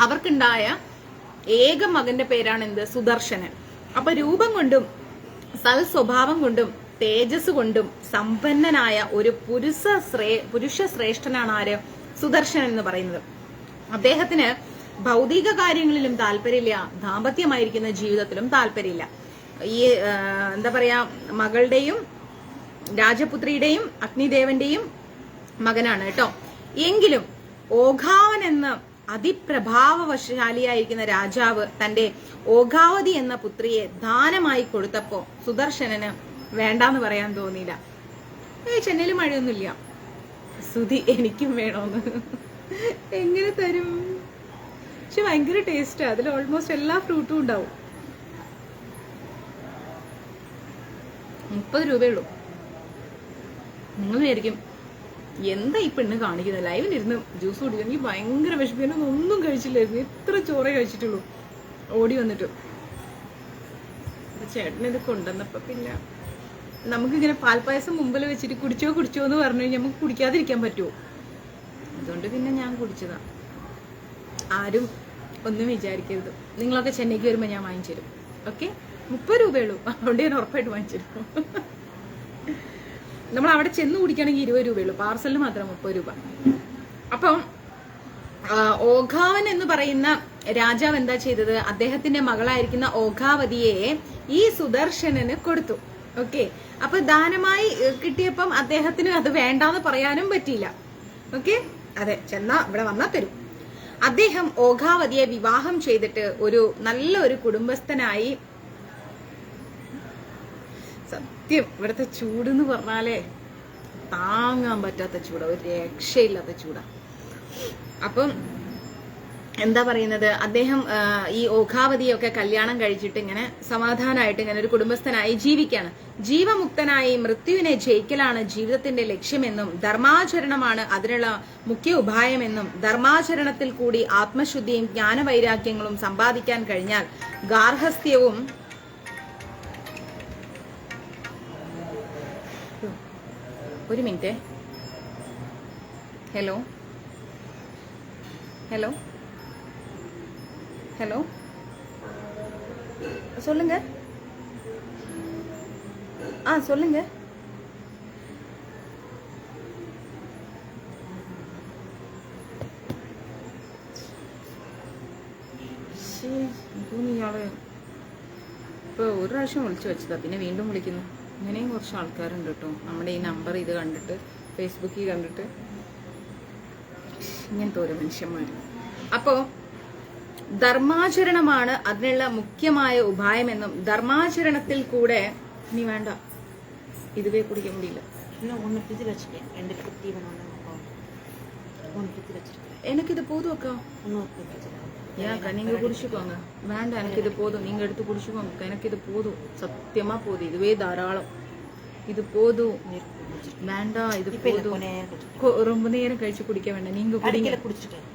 അവർക്കുണ്ടായ ഏക മകന്റെ പേരാണ് എന്ത്? സുദർശനൻ. അപ്പൊ രൂപം കൊണ്ടും സൽ സ്വഭാവം കൊണ്ടും തേജസ് കൊണ്ടും സമ്പന്നനായ ഒരു പുരുഷ ശ്രേഷ്ഠനാണ് ആര്? സുദർശനൻ എന്ന് പറയുന്നത്. അദ്ദേഹത്തിന് ഭൗതിക കാര്യങ്ങളിലും താല്പര്യമില്ല, ദാമ്പത്യമായിരിക്കുന്ന ജീവിതത്തിലും താല്പര്യമില്ല. ഈ എന്താ പറയാ, മകളുടെയും രാജപുത്രിയുടെയും അഗ്നിദേവന്റെയും മകനാണ് കേട്ടോ. എങ്കിലും ഓഘാവൻ എന്ന അതിപ്രഭാവശാലിയായിരിക്കുന്ന രാജാവ് തന്റെ ഓഘാവതി എന്ന പുത്രിയെ ദാനമായി കൊടുത്തപ്പോ സുദർശനന് വേണ്ടാന്ന് പറയാൻ തോന്നിയില്ല. ചെന്നൈയിൽ മഴയൊന്നുമില്ല, സുധി എനിക്കും വേണോന്ന്. എങ്ങനെ തരും? പക്ഷെ ഭയങ്കര ടേസ്റ്റാ, അതിൽ ഓൾമോസ്റ്റ് എല്ലാ ഫ്രൂട്ടും ഉണ്ടാവും. 30 രൂപയുള്ളൂ. നിങ്ങൾ വിചാരിക്കും എന്താ ഈ പെണ്ണ് കാണിക്കുന്നത്, ലൈവിലിരുന്ന് ജ്യൂസ് കുടിക്കും. എനിക്ക് ഭയങ്കര വിശപ്പിനും ഒന്നും കഴിച്ചില്ലായിരുന്നു, എത്ര ചോറേ കഴിച്ചിട്ടുള്ളൂ ഓടി വന്നിട്ട്. ചേട്ടനിത് കൊണ്ടുവന്നപ്പോ പിന്നെ നമുക്കിങ്ങനെ പാൽപ്പായസം മുമ്പിൽ വെച്ചിട്ട് കുടിച്ചോ എന്ന് പറഞ്ഞു കഴിഞ്ഞാൽ നമുക്ക് കുടിക്കാതിരിക്കാൻ പറ്റുമോ? അതുകൊണ്ട് പിന്നെ ഞാൻ കുടിച്ചതാ. ആരും ഒന്നും വിചാരിക്കരുത്. നിങ്ങളൊക്കെ ചെന്നൈക്ക് വരുമ്പോൾ ഞാൻ വാങ്ങിച്ചു തരും. ഓക്കെ, 30 രൂപയുള്ളൂ, അതുകൊണ്ട് ഞാൻ ഉറപ്പായിട്ട് വാങ്ങിച്ചു തരും. നമ്മൾ അവിടെ ചെന്ന് കുടിക്കുകയാണെങ്കിൽ 20 രൂപയുള്ളൂ, പാർസലിന് മാത്രം 30 രൂപ. അപ്പം ഓഘാവൻ എന്ന് പറയുന്ന രാജാവ് എന്താ ചെയ്തത്? അദ്ദേഹത്തിന്റെ മകളായിരിക്കുന്ന ഓഘാവതിയെ ഈ സുദർശനന് കൊടുത്തു. ഓക്കെ, അപ്പൊ ദാനമായി കിട്ടിയപ്പം അദ്ദേഹത്തിന് അത് വേണ്ടാന്ന് പറയാനും പറ്റിയില്ല. ഓക്കെ, അതെ, ചെന്നാ ഇവിടെ വന്നാ തരും. അദ്ദേഹം ഓഘാവതിയെ വിവാഹം ചെയ്തിട്ട് ഒരു നല്ലൊരു കുടുംബസ്ഥനായി. സത്യം ഇവിടുത്തെ ചൂടെന്ന് പറഞ്ഞാലേ താങ്ങാൻ പറ്റാത്ത ചൂടാ, ഒരു രക്ഷയില്ലാത്ത ചൂടാ. അപ്പം എന്താ പറയുന്നത്, അദ്ദേഹം ഈ ഓഘാവതിയൊക്കെ കല്യാണം കഴിച്ചിട്ട് ഇങ്ങനെ സമാധാനമായിട്ട് ഇങ്ങനെ ഒരു കുടുംബസ്ഥനായി ജീവിക്കാണ്. ജീവമുക്തനായി മൃത്യുവിനെ ജയിക്കലാണ് ജീവിതത്തിന്റെ ലക്ഷ്യമെന്നും ധർമാചരണമാണ് അതിനുള്ള മുഖ്യ ഉപായമെന്നും ധർമാചരണത്തിൽ കൂടി ആത്മശുദ്ധിയും ജ്ഞാനവൈരാഗ്യങ്ങളും സമ്പാദിക്കാൻ കഴിഞ്ഞാൽ ഗാർഹസ്ഥ്യവും ഒരു മിനിറ്റ്. ഹലോ ஹலோ ஹலோ சொல்லுங்க. சொல்லுங்க. பூமியால ഇതിപ്പോൾ ഒരു പ്രാവശ്യം വിളിച്ചു വെച്ചതാ, പിന്നെ വീണ്ടും വിളിക്കുന്നു. ഇങ്ങനെയും കുറച്ച് ആൾക്കാരുണ്ട് കേട്ടോ, നമ്മുടെ ഈ നമ്പർ ഇത് കണ്ടിട്ട്, ഫേസ്ബുക്കിൽ കണ്ടിട്ട് ഇങ്ങനത്തെ ഓരോ മനുഷ്യന്മാർ. അപ്പോൾ ധർമാചരണമാണ് അതിനുള്ള മുഖ്യമായ ഉപായമെന്നും ധർമാചരണത്തിൽ കൂടെ നീ വേണ്ട இதுவே குடிக்க முடியல. இன்னும் 1 ஃப்ரிட்ஜில் வச்சுட்டேன், 2 குட்டி வேணும். 1 ஃப்ரிட்ஜில் வச்சிருக்கேன். எனக்கு இது போதும் அக்கா. இன்னொரு ஃப்ரிட்ஜில் ஏன்க்கா நீங்க குடிச்சுக்கோங்க. வேண்டாம், எனக்கு இது போதும், நீங்க எடுத்து குடிச்சுக்கோங்க. எனக்கு இது போதும், சத்தியமா போதும், இதுவே தாராளம். இது போதும், வேண்டாம், இது போதும். ரொம்ப நேரம் கழிச்சு குடிக்க வேண்டாம், நீங்க குடிங்க. குடிச்சிட்டேன்,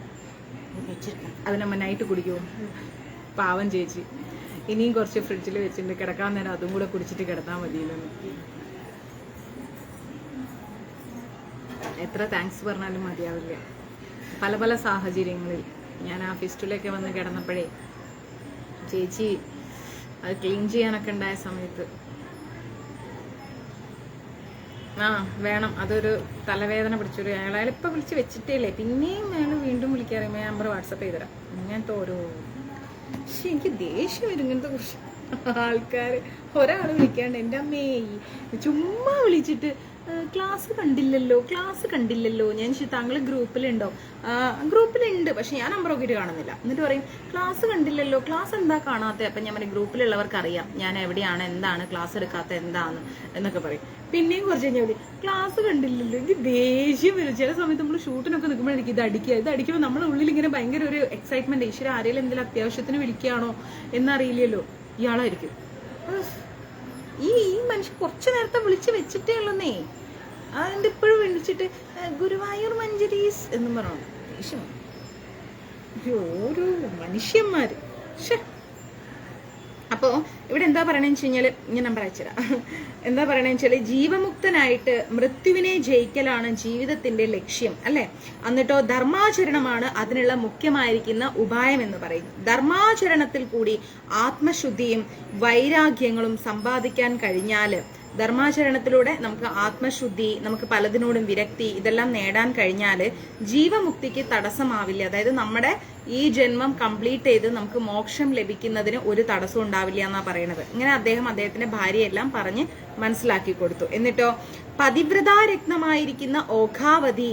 வச்சிருக்கேன். അത് നമ്മ നൈറ്റ് കുടിക്കും. പാവം ചേച്ചി, ഇനിയും കുറച്ച് ഫ്രിഡ്ജിൽ വെച്ചിട്ടുണ്ട്, കിടക്കാൻ നേരം അതും കൂടെ കുടിച്ചിട്ട് കിടത്താൻ മതിയെന്ന്. എത്ര താങ്ക്സ് പറഞ്ഞാലും മതിയാവില്ല. പല പല സാഹചര്യങ്ങളിൽ ഞാൻ ആ ഫിസ്റ്റുലൊക്കെ വന്ന് കിടന്നപ്പോഴേ ചേച്ചി അത് ക്ലീൻ ചെയ്യാനൊക്കെ ഉണ്ടായ സമയത്ത് വേണം, അതൊരു തലവേദന പിടിച്ചൊരു അയാൾ ഇപ്പൊ വിളിച്ച് വെച്ചിട്ടേല്ലേ, പിന്നെയും അയാൾ വീണ്ടും വിളിക്കാറിയുമ്പോ ഞാൻ നമ്പർ വാട്സപ്പ് ചെയ്തരാം. ഇങ്ങനത്തെ ഓരോ പക്ഷെ എനിക്ക് ദേഷ്യം വരും ഇങ്ങനത്തെ കുറച്ച് ആൾക്കാർ. ഒരാൾ വിളിക്കാണ്ട് എൻ്റെ അമ്മേ ചുമ്മാ വിളിച്ചിട്ട് ക്ലാസ് കണ്ടില്ലല്ലോ. ഞാൻ താങ്കൾ ഗ്രൂപ്പിലുണ്ടോ? ഗ്രൂപ്പിലുണ്ട്, പക്ഷെ ഞാൻ നമ്പർ നോക്കിയിട്ട് കാണുന്നില്ല. എന്നിട്ട് പറയും ക്ലാസ് കണ്ടില്ലല്ലോ, ക്ലാസ് എന്താ കാണാത്തത്? അപ്പം ഞാൻ പറയും ഗ്രൂപ്പിലുള്ളവർക്ക് അറിയാം ഞാൻ എവിടെയാണ്, എന്താണ് ക്ലാസ് എടുക്കാത്ത എന്താന്ന് എന്നൊക്കെ പറയും. പിന്നെയും കുറച്ച് കഴിഞ്ഞാൽ വിളി ക്ലാസ് കണ്ടില്ലല്ലോ. എനിക്ക് ദേഷ്യം വരും. ചില സമയത്ത് നമ്മൾ ഷൂട്ടിനൊക്കെ നിൽക്കുമ്പോഴായിരിക്കും ഇത് അടിക്കുമ്പോൾ നമ്മുടെ ഉള്ളിൽ ഇങ്ങനെ ഭയങ്കര ഒരു എക്സൈറ്റ്മെന്റ്. ഈശ്വര ആരെങ്കിലും എന്തെങ്കിലും അത്യാവശ്യത്തിന് വിളിക്കുകയാണോ എന്നറിയില്ലല്ലോ, ഇയാളായിരിക്കും. ഈ മനുഷ്യൻ കുറച്ചു നേരത്തെ വിളിച്ച് വെച്ചിട്ടേ ഉള്ളന്നേ. അതിന്റെ ഇപ്പോഴും വിളിച്ചിട്ട് ഗുരുവായൂർ മഞ്ജരീസ് എന്നും പറഞ്ഞു ദേഷ്യം. ഓരോ മനുഷ്യന്മാര്. അപ്പോ ഇവിടെ എന്താ പറയണെന്ന് വെച്ച് കഴിഞ്ഞാല്, ഞാൻ നമ്പർ അയച്ചുതരാം. എന്താ പറയണെന്ന് വെച്ചാല് ജീവമുക്തനായിട്ട് മൃത്യുവിനെ ജയിക്കലാണ് ജീവിതത്തിന്റെ ലക്ഷ്യം അല്ലെ. എന്നിട്ടോ ധർമാചരണമാണ് അതിനുള്ള മുഖ്യമായിരിക്കുന്ന ഉപായം എന്ന് പറയുന്നു. ധർമാചരണത്തിൽ കൂടി ആത്മശുദ്ധിയും വൈരാഗ്യങ്ങളും സമ്പാദിക്കാൻ കഴിഞ്ഞാല്, ധർമാചരണത്തിലൂടെ നമുക്ക് ആത്മശുദ്ധി, നമുക്ക് പലതിനോടും വിരക്തി, ഇതെല്ലാം നേടാൻ കഴിഞ്ഞാല് ജീവമുക്തിക്ക് തടസ്സമാവില്ല. അതായത് നമ്മുടെ ഈ ജന്മം കംപ്ലീറ്റ് ചെയ്ത് നമുക്ക് മോക്ഷം ലഭിക്കുന്നതിന് ഒരു തടസ്സം ഉണ്ടാവില്ല എന്നാ പറയണത്. ഇങ്ങനെ അദ്ദേഹത്തിന്റെ ഭാര്യയെല്ലാം പറഞ്ഞ് മനസ്സിലാക്കി കൊടുത്തു. എന്നിട്ടോ പതിവ്രതാരത്നമായിരിക്കുന്ന ഓഘാവതി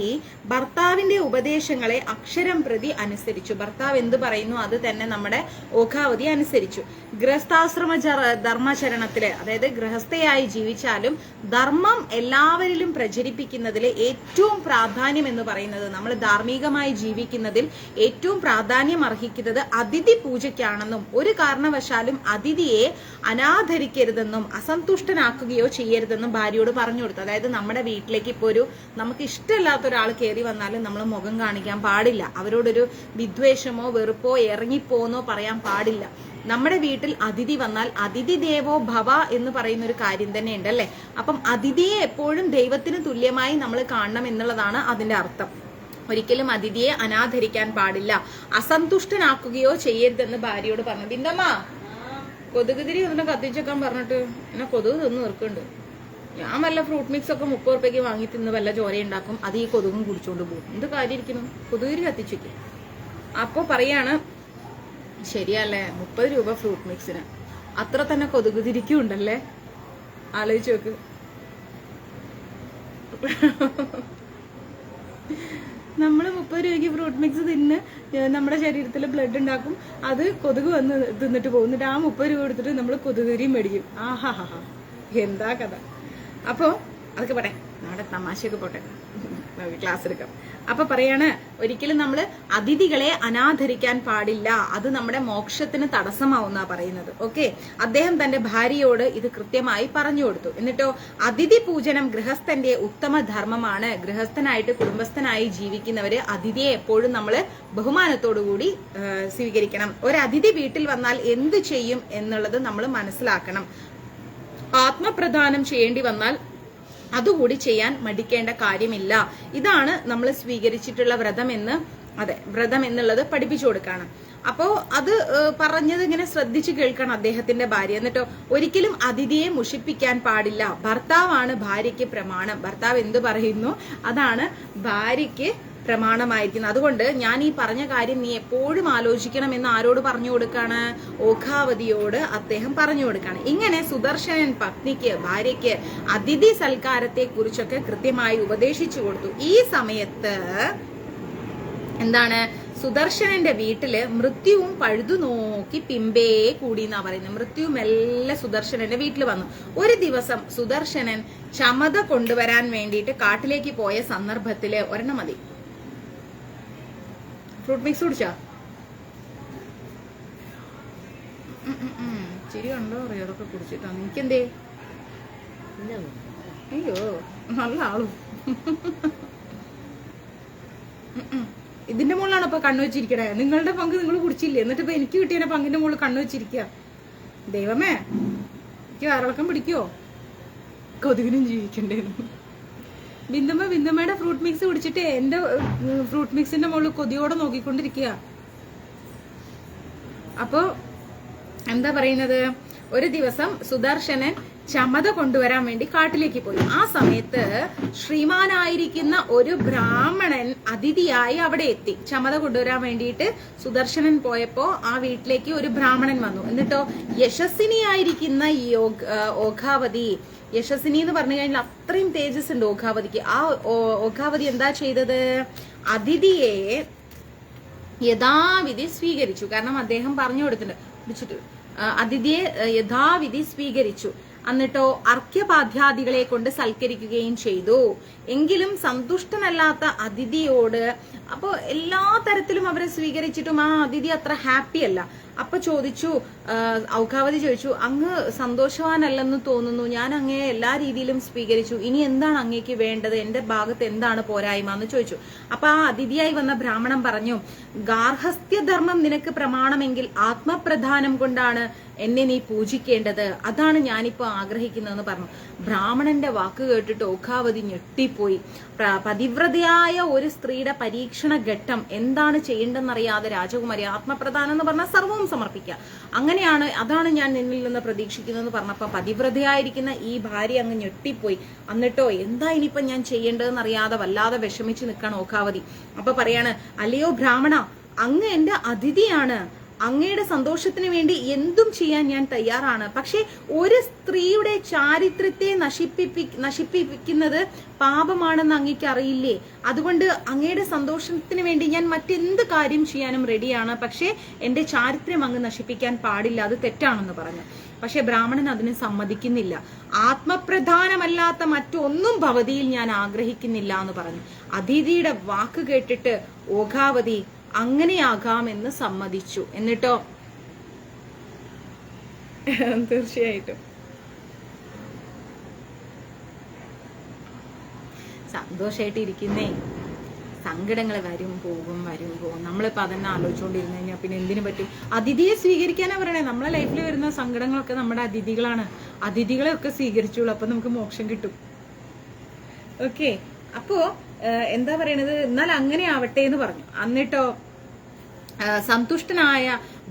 ഭർത്താവിന്റെ ഉപദേശങ്ങളെ അക്ഷരം പ്രതി അനുസരിച്ചു. ഭർത്താവ് എന്ത് പറയുന്നു അത് തന്നെ നമ്മുടെ ഓഘാവതി അനുസരിച്ചു. ഗൃഹസ്ഥാശ്രമ ധർമ്മചരണത്തില്, അതായത് ഗൃഹസ്ഥയായി ജീവിച്ചാലും ധർമ്മം എല്ലാവരിലും പ്രചരിപ്പിക്കുന്നതിൽ ഏറ്റവും പ്രാധാന്യം എന്ന് പറയുന്നത്, നമ്മൾ ധാർമ്മികമായി ജീവിക്കുന്നതിൽ ഏറ്റവും പ്രാധാന്യം അർഹിക്കുന്നത് അതിഥി പൂജയ്ക്കാണെന്നും ഒരു കാരണവശാലും അതിഥിയെ അനാദരിക്കരുതെന്നും അസന്തുഷ്ടനാക്കുകയോ ചെയ്യരുതെന്നും ഭാര്യയോട് പറഞ്ഞു കൊടുത്തു. അതായത് നമ്മുടെ വീട്ടിലേക്ക് ഇപ്പോൾ നമുക്ക് ഇഷ്ടമില്ലാത്ത ഒരാൾ കയറി വന്നാലും നമ്മൾ മുഖം കാണിക്കാൻ പാടില്ല. അവരോടൊരു വിദ്വേഷമോ വെറുപ്പോ ഇറങ്ങിപ്പോന്നോ പറയാൻ പാടില്ല. നമ്മുടെ വീട്ടിൽ അതിഥി വന്നാൽ അതിഥി ദേവോ ഭവ എന്ന് പറയുന്ന ഒരു കാര്യം തന്നെ ഉണ്ടല്ലേ. അപ്പം അതിഥിയെ എപ്പോഴും ദൈവത്തിന് തുല്യമായി നമ്മൾ കാണണം എന്നുള്ളതാണ് അതിന്റെ അർത്ഥം. ഒരിക്കലും അതിഥിയെ അനാദരിക്കാൻ പാടില്ല, അസന്തുഷ്ടനാക്കുകയോ ചെയ്യരുതെന്ന് ഭാര്യയോട് പറഞ്ഞു. ബിന്ദമ്മ കൊതുകുതിരി ഒന്നിനെ കത്തിച്ചേക്കാൻ പറഞ്ഞിട്ട് എന്നെ കൊതുക് തിന്ന് നിൽക്കുന്നുണ്ട്. ഞാൻ വല്ല ഫ്രൂട്ട് മിക്സ് ഒക്കെ 30 രൂപയ്ക്ക് വാങ്ങി തിന്ന് വല്ല ചോര ഉണ്ടാക്കും, അത് ഈ കൊതുകും കുടിച്ചോണ്ട് പോകും. എന്ത് കാര്യം ഇരിക്കുന്നു, കൊതുകുതിരി കത്തിച്ചേക്ക്. അപ്പൊ പറയാണ് ശരിയല്ലേ 30 രൂപ ഫ്രൂട്ട് മിക്സിന്, അത്ര തന്നെ കൊതുകുതിരിക്കും ഉണ്ടല്ലേ. ആലോചിച്ച് നോക്ക്. നമ്മൾ 30 രൂപയ്ക്ക് ഫ്രൂട്ട് മിക്സ് തിന്ന് നമ്മുടെ ശരീരത്തിൽ ബ്ലഡ് ഉണ്ടാക്കും, അത് കൊതുക് വന്ന് തിന്നിട്ട് പോകും. എന്നിട്ട് ആ 30 രൂപ എടുത്തിട്ട് നമ്മൾ കൊതുകുതിരിയും മേടിക്കും. ആഹാ എന്താ കഥ. അപ്പോ അതൊക്കെ പോട്ടെ, നമ്മുടെ തമാശയൊക്കെ പോട്ടെ, ക്ലാസ് എടുക്കാം. അപ്പൊ പറയാണ് ഒരിക്കലും നമ്മൾ അതിഥികളെ അനാദരിക്കാൻ പാടില്ല, അത് നമ്മുടെ മോക്ഷത്തിന് തടസ്സമാവുന്ന പറയുന്നത്. ഓക്കെ, അദ്ദേഹം തന്റെ ഭാര്യയോട് ഇത് കൃത്യമായി പറഞ്ഞു കൊടുത്തു. എന്നിട്ടോ അതിഥി പൂജനം ഗൃഹസ്ഥന്റെ ഉത്തമ ധർമ്മമാണ്. ഗൃഹസ്ഥനായിട്ട് കുടുംബസ്ഥനായി ജീവിക്കുന്നവര് അതിഥിയെ എപ്പോഴും നമ്മൾ ബഹുമാനത്തോടുകൂടി സ്വീകരിക്കണം. ഒരു അതിഥി വീട്ടിൽ വന്നാൽ എന്ത് ചെയ്യും എന്നുള്ളത് നമ്മൾ മനസ്സിലാക്കണം. ആത്മപ്രദാനം ചെയ്യേണ്ടി വന്നാൽ അതുകൂടി ചെയ്യാൻ മടിക്കേണ്ട കാര്യമില്ല. ഇതാണ് നമ്മൾ സ്വീകരിച്ചിട്ടുള്ള വ്രതം എന്ന്, അതെ വ്രതം എന്നുള്ളത് പഠിപ്പിച്ചു കൊടുക്കാണ്. അപ്പോ അത് പറഞ്ഞത് ഇങ്ങനെ ശ്രദ്ധിച്ചു കേൾക്കണം അദ്ദേഹത്തിന്റെ ഭാര്യ. എന്നിട്ടോ ഒരിക്കലും അതിഥിയെ മുഷിപ്പിക്കാൻ പാടില്ല. ഭർത്താവാണ് ഭാര്യയ്ക്ക് പ്രമാണം. ഭർത്താവ് എന്ത് പറയുന്നു അതാണ് ഭാര്യയ്ക്ക് പ്രമാണമായിരിക്കുന്നത്. അതുകൊണ്ട് ഞാൻ ഈ പറഞ്ഞ കാര്യം നീ എപ്പോഴും ആലോചിക്കണം എന്ന് ആരോട് പറഞ്ഞു കൊടുക്കാണ്? ഓഘാവതിയോട് അദ്ദേഹം പറഞ്ഞു കൊടുക്കാണ്. ഇങ്ങനെ സുദർശനൻ പത്നിക്ക്, ഭാര്യയ്ക്ക് അതിഥി സൽക്കാരത്തെ കുറിച്ചൊക്കെ കൃത്യമായി ഉപദേശിച്ചു കൊടുത്തു. ഈ സമയത്ത് എന്താണ്, സുദർശനന്റെ വീട്ടില് മൃത്യുവും പഴുതു നോക്കി പിമ്പേ കൂടി എന്നാ പറയുന്നത്. മൃത്യു മെല്ലെ സുദർശനന്റെ വീട്ടിൽ വന്നു. ഒരു ദിവസം സുദർശനൻ ചമത കൊണ്ടുവരാൻ വേണ്ടിയിട്ട് കാട്ടിലേക്ക് പോയ സന്ദർഭത്തില്, ഒരെണ്ണം മതി, ഫ്രൂട്ട് മിക്സ് കുടിച്ചാ? ചിരി കണ്ടോ അറിയോ അതൊക്കെ കുടിച്ചിട്ടാ? എനിക്കെന്തേ? അയ്യോ നല്ല ആളും. ഇതിന്റെ മുകളിലാണ് ഇപ്പൊ കണ്ണു വെച്ചിരിക്കണേ. നിങ്ങളുടെ പങ്ക് നിങ്ങൾ കുടിച്ചില്ലേ, എന്നിട്ട് ഇപ്പൊ എനിക്ക് കിട്ടിയ പങ്കിന്റെ മുകളിൽ കണ്ണു വെച്ചിരിക്കുക. ദൈവമേ, എനിക്ക് വയറിളക്കം പിടിക്കോ? കൊതുകിനും ജീവിക്കണ്ടേന്ന്. ബിന്ദമ്മയുടെ ഫ്രൂട്ട് മിക്സ് കുടിച്ചിട്ട് എന്റെ ഫ്രൂട്ട് മിക്സിന്റെ മുകളിൽ കൊതിയോടെ നോക്കിക്കൊണ്ടിരിക്കുക. അപ്പൊ എന്താ പറയുന്നത്, ഒരു ദിവസം സുദർശനൻ ചമത കൊണ്ടുവരാൻ വേണ്ടി കാട്ടിലേക്ക് പോയി. ആ സമയത്ത് ശ്രീമാനായിരിക്കുന്ന ഒരു ബ്രാഹ്മണൻ അതിഥിയായി അവിടെ എത്തി. ചമത കൊണ്ടുവരാൻ വേണ്ടിയിട്ട് സുദർശനൻ പോയപ്പോ ആ വീട്ടിലേക്ക് ഒരു ബ്രാഹ്മണൻ വന്നു. എന്നിട്ടോ യശസ്വിനിയായിരിക്കുന്ന ഈ ഓഘാവതി, യശസ്വിനി എന്ന് പറഞ്ഞു കഴിഞ്ഞാൽ അത്രയും തേജസ് ഉണ്ട് ഓഘാവതിക്ക്. ആ ഓഘാവതി എന്താ ചെയ്തത്, അതിഥിയെ യഥാവിധി സ്വീകരിച്ചു. കാരണം അദ്ദേഹം പറഞ്ഞു കൊടുത്തിട്ടുണ്ട്, അതിഥിയെ യഥാവിധി സ്വീകരിച്ചു. എന്നിട്ടോ അർഘ്യപാദ്യാദികളെ കൊണ്ട് സൽക്കരിക്കുകയും ചെയ്തു. എങ്കിലും സന്തുഷ്ടനല്ലാത്ത അതിഥിയോട്, അപ്പൊ എല്ലാ തരത്തിലും അവരെ സ്വീകരിച്ചിട്ടും ആ അതിഥി അത്ര ഹാപ്പി അല്ല. അപ്പൊ ചോദിച്ചു, ഔഘാവതി ചോദിച്ചു, അങ്ങ് സന്തോഷവാനല്ലെന്ന് തോന്നുന്നു, ഞാൻ അങ്ങയെ എല്ലാ രീതിയിലും സ്വീകരിച്ചു, ഇനി എന്താണ് അങ്ങേക്ക് വേണ്ടത്, എന്റെ ഭാഗത്ത് എന്താണ് പോരായ്മ എന്ന് ചോദിച്ചു. അപ്പൊ ആ അതിഥിയായി വന്ന ബ്രാഹ്മണൻ പറഞ്ഞു, ഗാർഹസ്ഥ്യധർമ്മം നിനക്ക് പ്രമാണമെങ്കിൽ ആത്മപ്രധാനം കൊണ്ടാണ് എന്നെ നീ പൂജിക്കേണ്ടത്, അതാണ് ഞാനിപ്പോ ആഗ്രഹിക്കുന്നതെന്ന് പറഞ്ഞു. ബ്രാഹ്മണന്റെ വാക്ക് കേട്ടിട്ട് ഓഘാവതി ഞെട്ടിപ്പോയി. പതിവ്രതയായ ഒരു സ്ത്രീയുടെ പരീക്ഷണ ഘട്ടം എന്താണ് ചെയ്യേണ്ടെന്നറിയാതെ രാജകുമാരി, ആത്മപ്രധാനം എന്ന് പറഞ്ഞാൽ സർവവും സമർപ്പിക്കുക, അങ്ങനെയാണ്, അതാണ് ഞാൻ നിന്നിൽ നിന്ന് പ്രതീക്ഷിക്കുന്നതെന്ന് പറഞ്ഞപ്പോ പതിവ്രതയായിരിക്കുന്ന ഈ ഭാര്യ അങ്ങ് ഞെട്ടിപ്പോയി. എന്നിട്ടോ എന്താ ഇനിയിപ്പൊ ഞാൻ ചെയ്യേണ്ടതെന്ന് അറിയാതെ വല്ലാതെ വിഷമിച്ച് നിൽക്കണം ഓഘാവതി. അപ്പൊ പറയാണ്, അല്ലയോ ബ്രാഹ്മണ, അങ്ങ് എന്റെ അതിഥിയാണ്, അങ്ങയുടെ സന്തോഷത്തിന് വേണ്ടി എന്തും ചെയ്യാൻ ഞാൻ തയ്യാറാണ്. പക്ഷെ ഒരു സ്ത്രീയുടെ ചാരിത്രത്തെ നശിപ്പിക്കുന്നത് പാപമാണെന്ന് അങ്ങേക്ക് അറിയില്ലേ? അതുകൊണ്ട് അങ്ങയുടെ സന്തോഷത്തിന് വേണ്ടി ഞാൻ മറ്റെന്ത് കാര്യം ചെയ്യാനും റെഡിയാണ്. പക്ഷെ എന്റെ ചാരിത്രം അങ്ങ് നശിപ്പിക്കാൻ പാടില്ല, അത് തെറ്റാണെന്ന് പറഞ്ഞു. പക്ഷെ ബ്രാഹ്മണൻ അതിന് സമ്മതിക്കുന്നില്ല. ആത്മപ്രധാനമല്ലാത്ത മറ്റൊന്നും ഭവതിയിൽ ഞാൻ ആഗ്രഹിക്കുന്നില്ല എന്ന് പറഞ്ഞു. അതിഥിയുടെ വാക്ക് കേട്ടിട്ട് ഓഘാവതി അങ്ങനെയാകാമെന്ന് സമ്മതിച്ചു. എന്നിട്ടോ തീർച്ചയായിട്ടും സന്തോഷമായിട്ട് ഇരിക്കുന്നേ, സങ്കടങ്ങൾ വരും പോകും. നമ്മളിപ്പോ അതന്നെ ആലോചിച്ചുകൊണ്ടിരുന്നു കഴിഞ്ഞാൽ പിന്നെ എന്തിനു പറ്റും? അതിഥിയെ സ്വീകരിക്കാനാ പറയണേ. നമ്മളെ ലൈഫിൽ വരുന്ന സങ്കടങ്ങളൊക്കെ നമ്മുടെ അതിഥികളാണ്. അതിഥികളെ ഒക്കെ സ്വീകരിച്ചോളൂ, അപ്പൊ നമുക്ക് മോക്ഷം കിട്ടും. ഓക്കെ, അപ്പോ എന്താ പറയണത്, എന്നാൽ അങ്ങനെ ആവട്ടെ എന്ന് പറഞ്ഞു. എന്നിട്ടോ സന്തുഷ്ടനായ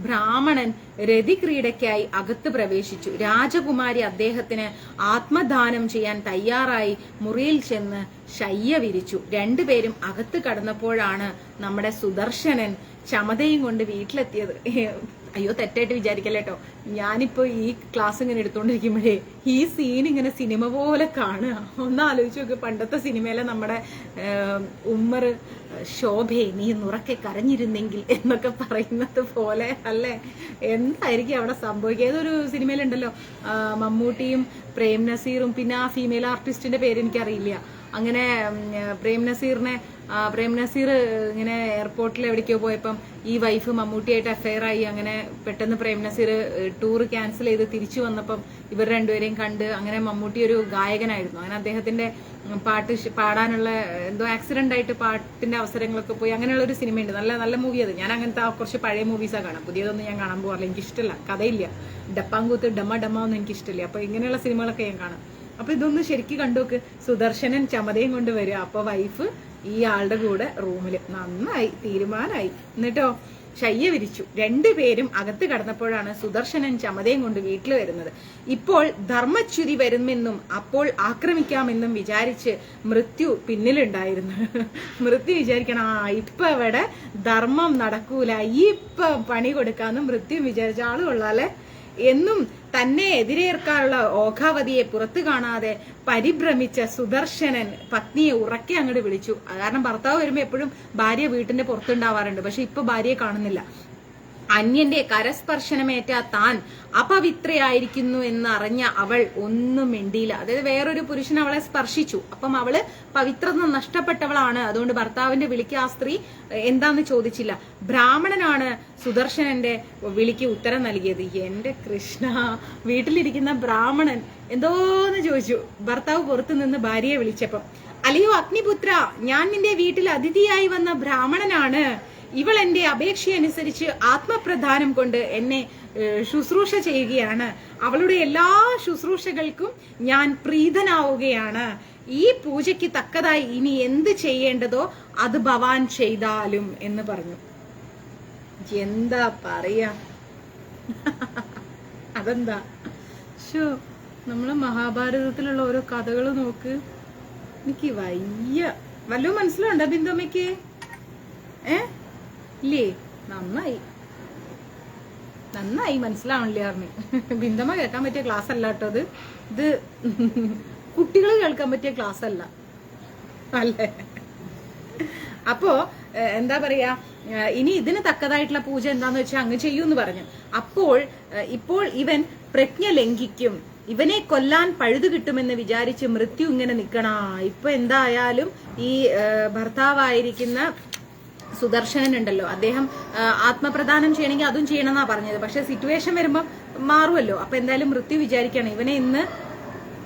ബ്രാഹ്മണൻ രതിക്രീഡയ്ക്കായി അകത്ത് പ്രവേശിച്ചു. രാജകുമാരി അദ്ദേഹത്തിന് ആത്മദാനം ചെയ്യാൻ തയ്യാറായി മുറിയിൽ ചെന്ന് ശയ്യ വിരിച്ചു. രണ്ടുപേരും അകത്ത് കടന്നപ്പോഴാണ് നമ്മുടെ സുദർശനൻ ചമതയും കൊണ്ട് വീട്ടിലെത്തിയത്. അയ്യോ, തെറ്റായിട്ട് വിചാരിക്കല്ലേട്ടോ, ഞാനിപ്പോ ഈ ക്ലാസ് ഇങ്ങനെ എടുത്തോണ്ടിരിക്കുമ്പോഴേ ഈ സീൻ ഇങ്ങനെ സിനിമ പോലെ കാണുക. ഒന്ന് ആലോചിച്ച് നോക്ക്, പണ്ടത്തെ സിനിമയിലെ നമ്മുടെ ഉമ്മർ, ശോഭേ നീ നുറക്കെ കരഞ്ഞിരുന്നെങ്കിൽ എന്നൊക്കെ പറയുന്നത് പോലെ അല്ലേ? എന്തായിരിക്കും അവിടെ സംഭവിക്കുക? ഏതൊരു സിനിമയിലുണ്ടല്ലോ, മമ്മൂട്ടിയും പ്രേം നസീറും പിന്നെ ആ ഫീമെയിൽ ആർട്ടിസ്റ്റിന്റെ പേര് എനിക്കറിയില്ല. അങ്ങനെ പ്രേം നസീർ ഇങ്ങനെ എയർപോർട്ടിൽ എവിടേക്കോ പോയപ്പം ഈ വൈഫ് മമ്മൂട്ടിയായിട്ട് അഫെയർ ആയി. അങ്ങനെ പെട്ടെന്ന് പ്രേം നസീർ ടൂർ ക്യാൻസൽ ചെയ്ത് തിരിച്ചു വന്നപ്പം ഇവർ രണ്ടുപേരെയും കണ്ട്. അങ്ങനെ മമ്മൂട്ടി ഒരു ഗായകനായിരുന്നു. അങ്ങനെ അദ്ദേഹത്തിന്റെ പാട്ട് പാടാനുള്ള എന്തോ ആക്സിഡന്റ് ആയിട്ട് പാട്ടിന്റെ അവസരങ്ങളൊക്കെ പോയി. അങ്ങനെയുള്ള ഒരു സിനിമയുണ്ട്, നല്ല നല്ല മൂവി അത്. ഞാൻ അങ്ങനത്തെ കുറച്ച് പഴയ മൂവീസാണ് കാണാം, പുതിയതൊന്നും ഞാൻ കാണാൻ പോകാറില്ല, എനിക്കിഷ്ടമല്ല, കഥയില്ല, ഡപ്പാങ്കൂത്ത് ഡമ്മ ഒന്നും എനിക്കിഷ്ടമില്ല. അപ്പൊ ഇങ്ങനെയുള്ള സിനിമകളൊക്കെ ഞാൻ കാണാം. അപ്പൊ ഇതൊന്ന് ശരിക്കും കണ്ടുനോക്ക്. സുദർശനൻ ചമതയും കൊണ്ട് വരിക, അപ്പൊ വൈഫ് ഈ ആളുടെ കൂടെ റൂമില്. നന്നായി, തീരുമാനമായി. എന്നിട്ടോ ശയ്യ വിരിച്ചു. രണ്ടുപേരും അകത്ത് കടന്നപ്പോഴാണ് സുദർശനൻ ചമതയും കൊണ്ട് വീട്ടിൽ വരുന്നത്. ഇപ്പോൾ ധർമ്മച്യുതി വരുമെന്നും അപ്പോൾ ആക്രമിക്കാമെന്നും വിചാരിച്ച് മൃത്യു പിന്നിലുണ്ടായിരുന്നു. മൃത്യു വിചാരിക്കണം, ഇപ്പൊ ഇവിടെ ധർമ്മം നടക്കൂല, ഇപ്പൊ പണി കൊടുക്കാന്ന് മൃത്യു വിചാരിച്ച ആള് കൊള്ളാലെ. എന്നും തന്നെ എതിരേൽക്കാനുള്ള ഓഘാവതിയെ പുറത്തു കാണാതെ പരിഭ്രമിച്ച സുദർശനൻ പത്നിയെ ഉറക്കെ അങ്ങോട്ട് വിളിച്ചു. കാരണം ഭർത്താവ് വരുമ്പോ എപ്പോഴും ഭാര്യ വീട്ടിന്റെ പുറത്തുണ്ടാവാറുണ്ട്, പക്ഷെ ഇപ്പൊ ഭാര്യയെ കാണുന്നില്ല. അന്യന്റെ കരസ്പർശനമേറ്റ താൻ അപവിത്രയായിരിക്കുന്നു എന്ന് അറിഞ്ഞ അവൾ ഒന്നും മിണ്ടിയില്ല. അതായത് വേറൊരു പുരുഷൻ അവളെ സ്പർശിച്ചു, അപ്പം അവള് പവിത്രത നഷ്ടപ്പെട്ടവളാണ്. അതുകൊണ്ട് ഭർത്താവിന്റെ വിളിക്ക് ആ സ്ത്രീ എന്താന്ന് ചോദിച്ചില്ല. ബ്രാഹ്മണനാണ് സുദർശനന്റെ വിളിക്ക് ഉത്തരം നൽകിയത്. എന്റെ കൃഷ്ണ, വീട്ടിലിരിക്കുന്ന ബ്രാഹ്മണൻ എന്തോന്ന് ചോദിച്ചു. ഭർത്താവ് പുറത്തു നിന്ന് ഭാര്യയെ വിളിച്ചപ്പം, അല്ലയോ അഗ്നിപുത്ര, ഞാൻ നിന്റെ വീട്ടിൽ അതിഥിയായി വന്ന ബ്രാഹ്മണനാണ്. ഇവൾ എന്റെ അപേക്ഷയനുസരിച്ച് ആത്മപ്രധാനം കൊണ്ട് എന്നെ ശുശ്രൂഷ ചെയ്യുകയാണ്. അവളുടെ എല്ലാ ശുശ്രൂഷകൾക്കും ഞാൻ പ്രീതനാവുകയാണ്. ഈ പൂജയ്ക്ക് തക്കതായി ഇനി എന്ത് ചെയ്യേണ്ടതോ അത് ഭവാൻ ചെയ്താലും എന്ന് പറഞ്ഞു. എന്താ പറയാ, അതെന്താ നമ്മളെ മഹാഭാരതത്തിലുള്ള ഓരോ കഥകൾ നോക്ക്. എനിക്ക് വയ്യ. വല്ലതും മനസ്സിലുണ്ടോ ബിന്ദുമ്മയ്ക്ക്? ഇല്ലേ? നന്നായി മനസ്സിലാവണില്ലേ അറിഞ്ഞു. ബിന്ദമ്മ കേൾക്കാൻ പറ്റിയ ക്ലാസ് അല്ല കേട്ടോ ഇത് കുട്ടികൾ കേൾക്കാൻ പറ്റിയ ക്ലാസ് അല്ല അല്ലേ? അപ്പോ എന്താ പറയാ, ഇനി ഇതിന് തക്കതായിട്ടുള്ള പൂജ എന്താന്ന് വെച്ചാൽ അങ്ങ് ചെയ്യൂന്ന് പറഞ്ഞു. ഇപ്പോൾ ഇവൻ പ്രജ്ഞ ലംഘിക്കും, ഇവനെ കൊല്ലാൻ പഴുതു കിട്ടുമെന്ന് വിചാരിച്ച് മൃത്യു ഇങ്ങനെ നിക്കണ. ഇപ്പൊ എന്തായാലും ഈ ഭർത്താവായിരിക്കുന്ന സുദർശനൻ ഉണ്ടല്ലോ, അദ്ദേഹം ആത്മപ്രദാനം ചെയ്യണമെങ്കിൽ അതും ചെയ്യണമെന്നാ പറഞ്ഞത്. പക്ഷെ സിറ്റുവേഷൻ വരുമ്പോ മാറുമല്ലോ. അപ്പൊ എന്തായാലും മൃത്യു വിചാരിക്കണം, ഇവനെ ഇന്ന്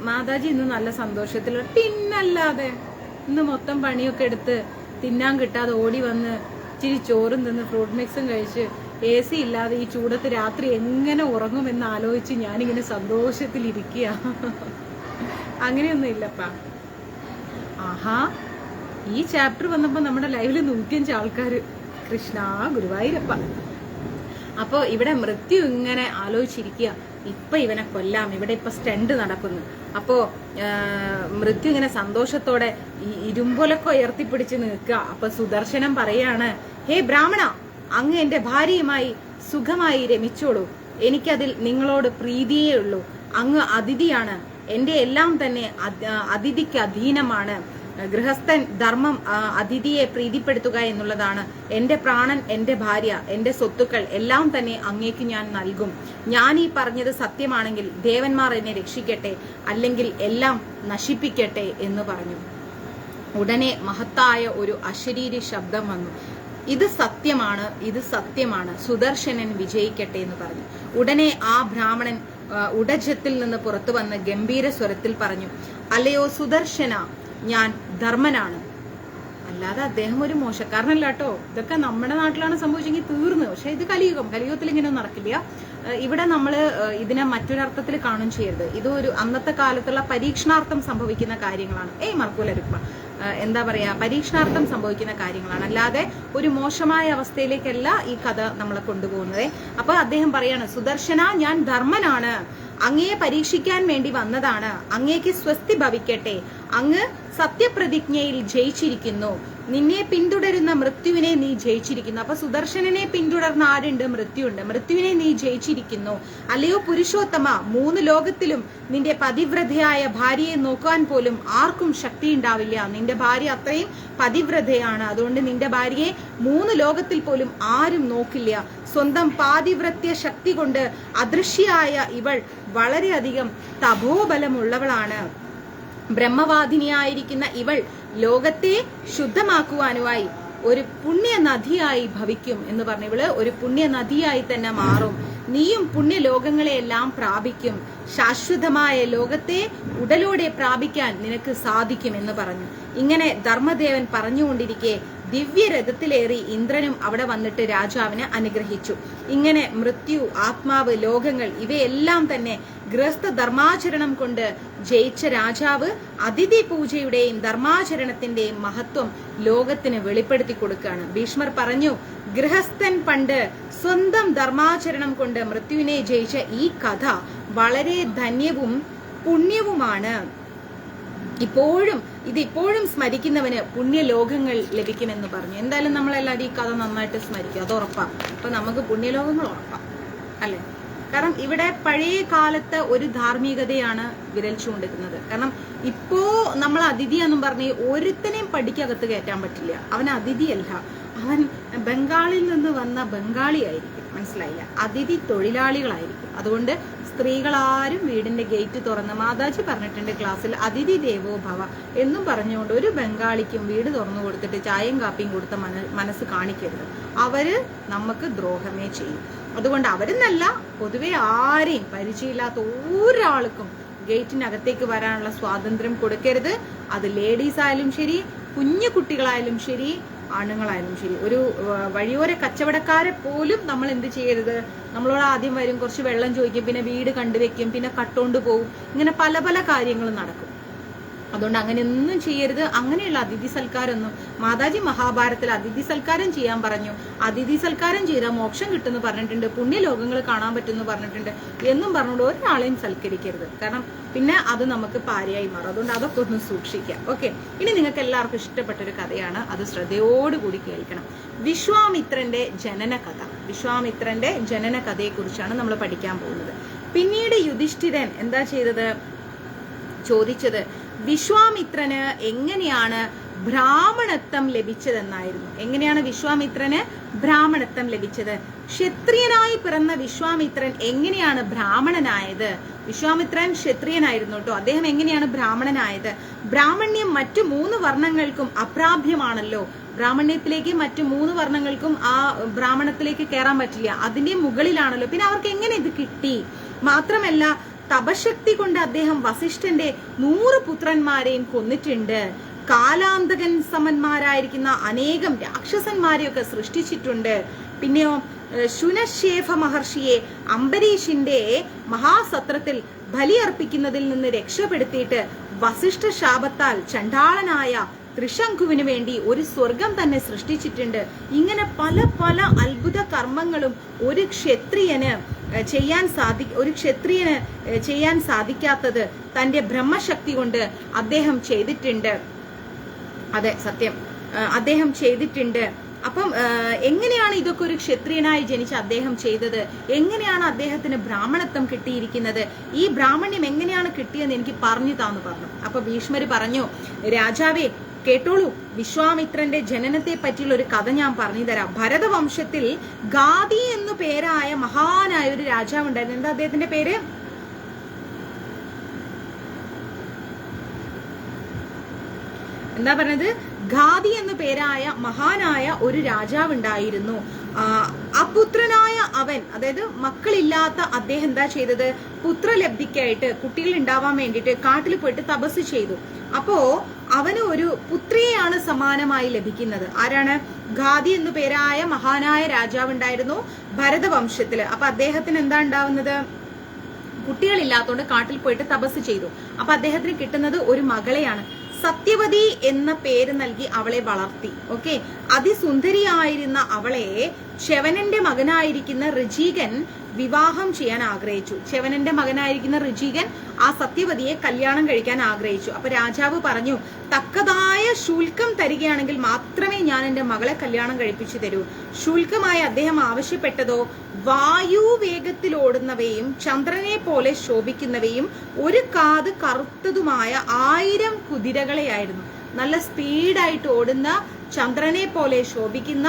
മാതാജി ഇന്ന് നല്ല സന്തോഷത്തിലുള്ള, പിന്നല്ലാതെ ഇന്ന് മൊത്തം പണിയൊക്കെ എടുത്ത് തിന്നാൻ കിട്ടാതെ ഓടി വന്ന് ഇച്ചിരി ചോറും തിന്ന് ഫ്രൂട്ട് മിക്സും കഴിച്ച് AC ഇല്ലാതെ ഈ ചൂടത്ത് രാത്രി എങ്ങനെ ഉറങ്ങുമെന്ന് ആലോചിച്ച് ഞാനിങ്ങനെ സന്തോഷത്തിലിരിക്കുക. അങ്ങനെയൊന്നും ഇല്ലപ്പാ. ആഹാ, ഈ ചാപ്റ്റർ വന്നപ്പോ നമ്മുടെ ലൈവില് 105 ആൾക്കാര്. കൃഷ്ണ ഗുരുവായൂരപ്പ. അപ്പോ ഇവിടെ മൃത്യു ഇങ്ങനെ ആലോചിച്ചിരിക്കുക, ഇപ്പൊ ഇവനെ കൊല്ലാം, ഇവിടെ ഇപ്പൊ സ്റ്റണ്ട് നടക്കുന്നു. അപ്പോ മൃത്യു ഇങ്ങനെ സന്തോഷത്തോടെ ഈ ഇരുമ്പൊലൊക്കെ ഉയർത്തിപ്പിടിച്ച് നിൽക്കുക. അപ്പൊ സുദർശനം പറയാണ്, ഹേ ബ്രാഹ്മണ, അങ്ങ് എന്റെ ഭാര്യയുമായി സുഖമായി രമിച്ചോളൂ. എനിക്കതിൽ നിങ്ങളോട് പ്രീതിയേ ഉള്ളൂ. അങ്ങ് അതിഥിയാണ്, എന്റെ എല്ലാം തന്നെ അതിഥിക്ക് അധീനമാണ്. ഗൃഹസ്ഥൻ ധർമ്മം അതിഥിയെ പ്രീതിപ്പെടുത്തുക എന്നുള്ളതാണ്. എന്റെ പ്രാണൻ, എന്റെ ഭാര്യ, എന്റെ സ്വത്തുക്കൾ എല്ലാം തന്നെ അങ്ങേക്ക് ഞാൻ നൽകും. ഞാൻ ഈ പറഞ്ഞത് സത്യമാണെങ്കിൽ ദേവന്മാർ എന്നെ രക്ഷിക്കട്ടെ, അല്ലെങ്കിൽ എല്ലാം നശിപ്പിക്കട്ടെ എന്ന് പറഞ്ഞു. ഉടനെ മഹത്തായ ഒരു അശരീരി ശബ്ദം വന്നു. ഇത് സത്യമാണ്, ഇത് സത്യമാണ്, സുദർശനൻ വിജയിക്കട്ടെ എന്ന് പറഞ്ഞു. ഉടനെ ആ ബ്രാഹ്മണൻ ഉടജത്തിൽ നിന്ന് പുറത്തു വന്ന് ഗംഭീര സ്വരത്തിൽ പറഞ്ഞു, അല്ലയോ സുദർശന, ഞാൻ ധർമ്മനാണ്, അല്ലാതെ അദ്ദേഹം ഒരു മോശക്കാരനല്ല കേട്ടോ. ഇതൊക്കെ നമ്മുടെ നാട്ടിലാണ് സംഭവിച്ചെങ്കിൽ തീർന്നു. പക്ഷെ ഇത് കലിയുഗത്തിൽ ഇങ്ങനെ നടക്കില്ല. ഇവിടെ നമ്മൾ ഇതിനെ മറ്റൊരർത്ഥത്തിൽ കാണും ചെയ്യരുത്. ഇത് ഒരു അന്നത്തെ കാലത്തുള്ള പരീക്ഷണാർത്ഥം സംഭവിക്കുന്ന കാര്യങ്ങളാണ്. മർക്കൂലരുക്മ എന്താ പറയാ, പരീക്ഷണാർത്ഥം സംഭവിക്കുന്ന കാര്യങ്ങളാണ്, അല്ലാതെ ഒരു മോശമായ അവസ്ഥയിലേക്കല്ല ഈ കഥ നമ്മളെ കൊണ്ടുപോകുന്നത്. അപ്പൊ അദ്ദേഹം പറയാണ്, സുദർശന, ഞാൻ ധർമ്മനാണ്, അങ്ങയെ പരീക്ഷിക്കാൻ വേണ്ടി വന്നതാണ്. അങ്ങേക്ക് സ്വസ്തി ഭവിക്കട്ടെ. അങ്ങ് സത്യപ്രതിജ്ഞയിൽ ജയിച്ചിരിക്കുന്നു. നിന്നെ പിന്തുടരുന്ന മൃത്യുവിനെ നീ ജയിച്ചിരിക്കുന്നു. അപ്പൊ സുദർശനനെ പിന്തുടർന്ന ആരുണ്ട്? മൃത്യുണ്ട്. മൃത്യുവിനെ നീ ജയിച്ചിരിക്കുന്നു. അല്ലയോ പുരുഷോത്തമ, 3 ലോകത്തിലും നിന്റെ പതിവ്രതയായ ഭാര്യയെ നോക്കാൻ പോലും ആർക്കും ശക്തി ഉണ്ടാവില്ല. നിന്റെ ഭാര്യ അത്രയും പതിവ്രതയാണ്. അതുകൊണ്ട് നിന്റെ ഭാര്യയെ 3 ലോകത്തിൽ പോലും ആരും നോക്കില്ല. സ്വന്തം പാതിവ്രത്യ ശക്തി കൊണ്ട് അദൃശ്യയായ ഇവൾ വളരെയധികം തപോബലമുള്ളവളാണ്. ബ്രഹ്മവാദിനിയായിരിക്കുന്ന ഇവൾ ലോകത്തെ ശുദ്ധമാക്കുവാനുമായി ഒരു പുണ്യ നദിയായി ഭവിക്കും എന്ന് പറഞ്ഞു. ഇവള് ഒരു പുണ്യ നദിയായി തന്നെ മാറും. നീയും പുണ്യലോകങ്ങളെയെല്ലാം പ്രാപിക്കും. ശാശ്വതമായ ലോകത്തെ ഉടലോടെ പ്രാപിക്കാൻ നിനക്ക് സാധിക്കും എന്ന് പറഞ്ഞു. ഇങ്ങനെ ധർമ്മദേവൻ പറഞ്ഞുകൊണ്ടിരിക്കെ ദിവ്യരഥത്തിലേറി ഇന്ദ്രനും അവിടെ വന്നിട്ട് രാജാവിനെ അനുഗ്രഹിച്ചു. ഇങ്ങനെ മൃത്യു, ആത്മാവ്, ലോകങ്ങൾ ഇവയെല്ലാം തന്നെ ഗൃഹസ്ഥ ധർമാചരണം കൊണ്ട് ജയിച്ച രാജാവ് അതിഥി പൂജയുടെയും ധർമാചരണത്തിന്റെയും മഹത്വം ലോകത്തിന് വെളിപ്പെടുത്തി കൊടുക്കുകയാണ്. ഭീഷ്മർ പറഞ്ഞു, ഗൃഹസ്ഥൻ പണ്ട് സ്വന്തം ധർമാചരണം കൊണ്ട് മൃത്യുവിനെ ജയിച്ച ഈ കഥ വളരെ ധന്യവും പുണ്യവുമാണ്. ഇപ്പോഴും സ്മരിക്കുന്നവന് പുണ്യലോകങ്ങൾ ലഭിക്കുമെന്ന് പറഞ്ഞു. എന്തായാലും നമ്മളെല്ലാവരും ഈ കഥ നന്നായിട്ട് സ്മരിക്കും, അത് ഉറപ്പാണ്. അപ്പൊ നമുക്ക് പുണ്യലോകങ്ങൾ ഉറപ്പാം അല്ലെ? കാരണം ഇവിടെ പഴയ കാലത്തെ ഒരു ധാർമ്മികതയാണ് വിരൽ ചൂണ്ടുന്നത്. കാരണം ഇപ്പോ നമ്മൾ അതിഥിയാന്നും പറഞ്ഞ് ഒരുത്തനെയും പടിക്കകത്ത് കയറ്റാൻ പറ്റില്ല. അവൻ അതിഥിയല്ല, അവൻ ബംഗാളിൽ നിന്ന് വന്ന ബംഗാളിയായിരിക്കും. മനസ്സിലായില്ല? അതിഥി തൊഴിലാളികളായിരിക്കും. അതുകൊണ്ട് സ്ത്രീകളാരും വീടിന്റെ ഗേറ്റ് തുറന്ന്, മാതാജി പറഞ്ഞിട്ടുണ്ട് ക്ലാസ്സിൽ, അതിഥി ദേവോ ഭവ എന്നും പറഞ്ഞുകൊണ്ട് ഒരു ബംഗാളിക്കും വീട് തുറന്നു കൊടുത്തിട്ട് ചായയും കാപ്പിയും കൊടുത്ത മനസ്സ് കാണിക്കരുത്. അവര് നമുക്ക് ദ്രോഹമേ ചെയ്യും. അതുകൊണ്ട് അവരെന്നല്ല, പൊതുവെ ആരെയും പരിചയമില്ലാത്ത ഒരാൾക്കും ഗേറ്റിനകത്തേക്ക് വരാനുള്ള സ്വാതന്ത്ര്യം കൊടുക്കരുത്. അത് ലേഡീസ് ആയാലും ശരി, കുഞ്ഞു കുട്ടികളായാലും ശരി, ആണുങ്ങളായാലും ശരി. ഒരു വഴിയോര കച്ചവടക്കാരെ പോലും നമ്മൾ എന്ത് ചെയ്യരുത്, നമ്മളോട് ആദ്യം വരും, കുറച്ച് വെള്ളം ചോദിക്കും, പിന്നെ വീട് കണ്ടുവെക്കും, പിന്നെ കട്ടോണ്ട് പോകും. ഇങ്ങനെ പല പല കാര്യങ്ങളും നടക്കും. അതുകൊണ്ട് അങ്ങനെയൊന്നും ചെയ്യരുത്. അങ്ങനെയുള്ള അതിഥി സൽക്കാരൊന്നും, മാതാജി മഹാഭാരതത്തിൽ അതിഥി സൽക്കാരം ചെയ്യാൻ പറഞ്ഞു. അതിഥി സൽക്കാരം ചെയ്താൽ മോക്ഷം കിട്ടുമെന്ന് പറഞ്ഞിട്ടുണ്ട്, പുണ്യലോകങ്ങൾ കാണാൻ പറ്റുമെന്ന് പറഞ്ഞിട്ടുണ്ട് എന്നും പറഞ്ഞുകൊണ്ട് ഒരാളെയും സൽക്കരിക്കരുത്. കാരണം പിന്നെ അത് നമുക്ക് പാരയായി മാറും. അതുകൊണ്ട് അതൊക്കെ ഒന്ന് സൂക്ഷിക്കാം. ഓക്കെ, ഇനി നിങ്ങൾക്ക് എല്ലാവർക്കും ഇഷ്ടപ്പെട്ടൊരു കഥയാണ്, അത് ശ്രദ്ധയോടുകൂടി കേൾക്കണം. വിശ്വാമിത്രന്റെ ജനന കഥ. വിശ്വാമിത്രന്റെ ജനന കഥയെ കുറിച്ചാണ് നമ്മൾ പഠിക്കാൻ പോകുന്നത്. പിന്നീട് യുധിഷ്ഠിരൻ എന്താ ചെയ്തത്, ചോദിച്ചത് വിശ്വാമിത്രന് എങ്ങനെയാണ് ബ്രാഹ്മണത്വം ലഭിച്ചതെന്നായിരുന്നു. എങ്ങനെയാണ് വിശ്വാമിത്രന് ബ്രാഹ്മണത്വം ലഭിച്ചത്? ക്ഷത്രിയനായി പിറന്ന വിശ്വാമിത്രൻ എങ്ങനെയാണ് ബ്രാഹ്മണനായത്? വിശ്വാമിത്രൻ ക്ഷത്രിയനായിരുന്നു കേട്ടോ. അദ്ദേഹം എങ്ങനെയാണ് ബ്രാഹ്മണനായത്? ബ്രാഹ്മണ്യം മറ്റു 3 വർണ്ണങ്ങൾക്കും അപ്രാപ്യമാണല്ലോ. ബ്രാഹ്മണ്യത്തിലേക്ക് മറ്റു 3 വർണ്ണങ്ങൾക്കും ആ ബ്രാഹ്മണത്തിലേക്ക് കയറാൻ പറ്റില്ല, അതിന്റെ മുകളിലാണല്ലോ. പിന്നെ അവർക്ക് എങ്ങനെ ഇത് കിട്ടി? മാത്രമല്ല, തപശക്തി കൊണ്ട് അദ്ദേഹം വസിഷ്ഠന്റെ 100 പുത്രന്മാരെയും കൊന്നിട്ടുണ്ട്. കാലാന്തകൻ സമന്മാരായിരിക്കുന്ന അനേകം രാക്ഷസന്മാരെയൊക്കെ സൃഷ്ടിച്ചിട്ടുണ്ട്. പിന്നെയോ ശുനശേഫ മഹർഷിയെ അംബരീഷിന്റെ മഹാസത്രത്തിൽ ബലിയർപ്പിക്കുന്നതിൽ നിന്ന് രക്ഷപ്പെടുത്തിയിട്ട് വസിഷ്ഠ ശാപത്താൽ ചണ്ഡാളനായ ത്രിശങ്കുവിന് വേണ്ടി ഒരു സ്വർഗം തന്നെ സൃഷ്ടിച്ചിട്ടുണ്ട്. ഇങ്ങനെ പല പല അത്ഭുത കർമ്മങ്ങളും ഒരു ക്ഷത്രിയന് ചെയ്യാൻ സാധിക്കാത്തത് തന്റെ ബ്രഹ്മശക്തി കൊണ്ട് അദ്ദേഹം ചെയ്തിട്ടുണ്ട്. അതെ, സത്യം, അദ്ദേഹം ചെയ്തിട്ടുണ്ട്. അപ്പം എങ്ങനെയാണ് ഇതൊക്കെ ഒരു ക്ഷത്രിയനായി ജനിച്ച അദ്ദേഹം ചെയ്തത്? എങ്ങനെയാണ് അദ്ദേഹത്തിന് ബ്രാഹ്മണത്വം കിട്ടിയിരിക്കുന്നത്? ഈ ബ്രാഹ്മണ്യം എങ്ങനെയാണ് കിട്ടിയെന്ന് എനിക്ക് പറഞ്ഞു താന്ന് പറഞ്ഞു. അപ്പൊ ഭീഷ്മര് പറഞ്ഞു, രാജാവേ കേട്ടോളൂ, വിശ്വാമിത്രന്റെ ജനനത്തെ പറ്റിയുള്ള ഒരു കഥ ഞാൻ പറഞ്ഞു തരാം. ഭരതവംശത്തിൽ ഗാദി എന്നു പേരായ മഹാനായ ഒരു രാജാവ് ഉണ്ടായിരുന്നു. എന്താ അദ്ദേഹത്തിന്റെ പേര്? എന്താ പറഞ്ഞത്? ഗാദി എന്നു പേരായ മഹാനായ ഒരു രാജാവ് ഉണ്ടായിരുന്നു. അപുത്രനായ അവൻ, അതായത് മക്കളില്ലാത്ത അദ്ദേഹം എന്താ ചെയ്തത്? പുത്രലബ്ധിക്കായിട്ട്, കുട്ടികൾ ഉണ്ടാവാൻ വേണ്ടിയിട്ട് കാട്ടിൽ പോയിട്ട് തപസ് ചെയ്തു. അപ്പോ അവന് ഒരു പുത്രിയെയാണ് സമാനമായി ലഭിക്കുന്നത്. ആരാണ്? ഗാദി എന്നു പേരായ മഹാനായ രാജാവ് ഉണ്ടായിരുന്നു ഭരതവംശത്തില്. അപ്പൊ അദ്ദേഹത്തിന് എന്താ ഉണ്ടാവുന്നത്? കുട്ടികളില്ലാത്തോണ്ട് കാട്ടിൽ പോയിട്ട് തപസ് ചെയ്തു. അപ്പൊ അദ്ദേഹത്തിന് കിട്ടുന്നത് ഒരു മകളെയാണ്. സത്യവതി എന്ന പേര് നൽകി അവളെ വളർത്തി. ഓക്കെ, അതിസുന്ദരിയായിരുന്ന അവളെ ച്യവനന്റെ മകനായിരിക്കുന്ന ഋചികൻ വിവാഹം ചെയ്യാൻ ആഗ്രഹിച്ചു. ച്യവനന്റെ മകനായിരിക്കുന്ന ഋചികൻ ആ സത്യവതിയെ കല്യാണം കഴിക്കാൻ ആഗ്രഹിച്ചു. അപ്പൊ രാജാവ് പറഞ്ഞു, തക്കതായ ശുൽക്കം തരികയാണെങ്കിൽ മാത്രമേ ഞാൻ എന്റെ മകളെ കല്യാണം കഴിപ്പിച്ചു തരൂ. ശുൽക്കമായി അദ്ദേഹം ആവശ്യപ്പെട്ടതോ വായുവേഗത്തിൽ ഓടുന്നവയും ചന്ദ്രനെ പോലെ ശോഭിക്കുന്നവയും ഒരു കാത് കറുത്തതുമായ 1000 കുതിരകളെയായിരുന്നു. നല്ല സ്പീഡായിട്ട് ഓടുന്ന, ചന്ദ്രനെ പോലെ ശോഭിക്കുന്ന,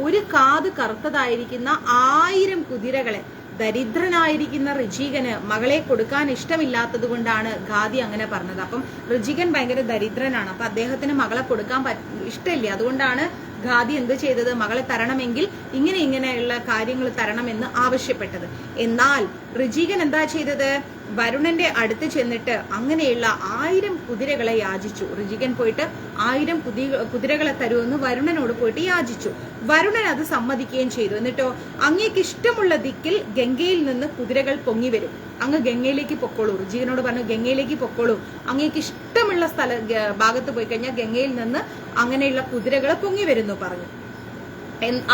ഒരു കാത് കറുത്തതായിരിക്കുന്ന 1000 കുതിരകളെ. ദരിദ്രനായിരിക്കുന്ന ഋചികന് മകളെ കൊടുക്കാൻ ഇഷ്ടമില്ലാത്തത് കൊണ്ടാണ് ഗാദി അങ്ങനെ പറഞ്ഞത്. അപ്പം ഋചികൻ ഭയങ്കര ദരിദ്രനാണ്. അപ്പൊ അദ്ദേഹത്തിന് മകളെ കൊടുക്കാൻ ഇഷ്ടമില്ല. അതുകൊണ്ടാണ് ഗാദി എന്ത് ചെയ്തത്? മകളെ തരണമെങ്കിൽ ഇങ്ങനെയുള്ള കാര്യങ്ങൾ തരണമെന്ന് ആവശ്യപ്പെട്ടത്. എന്നാൽ ഋചികൻ എന്താ ചെയ്തത്? വരുണന്റെ അടുത്ത് ചെന്നിട്ട് അങ്ങനെയുള്ള 1000 കുതിരകളെ യാചിച്ചു. ഋചികൻ പോയിട്ട് 1000 കുതിരകളെ തരുമെന്ന് വരുണനോട് പോയിട്ട് യാചിച്ചു. വരുണൻ അത് സമ്മതിക്കുകയും ചെയ്തു. എന്നിട്ടോ, അങ്ങേക്ക് ഇഷ്ടമുള്ള ദിക്കിൽ ഗംഗയിൽ നിന്ന് കുതിരകൾ പൊങ്ങി വരും, അങ്ങ് ഗംഗയിലേക്ക് പൊക്കോളൂ. ഋചികനോട് പറഞ്ഞു, ഗംഗയിലേക്ക് പൊക്കോളൂ, അങ്ങേക്ക് ഇഷ്ടമുള്ള ഭാഗത്ത് പോയി കഴിഞ്ഞാൽ ഗംഗയിൽ നിന്ന് അങ്ങനെയുള്ള കുതിരകൾ പൊങ്ങി വരുന്നു പറഞ്ഞു.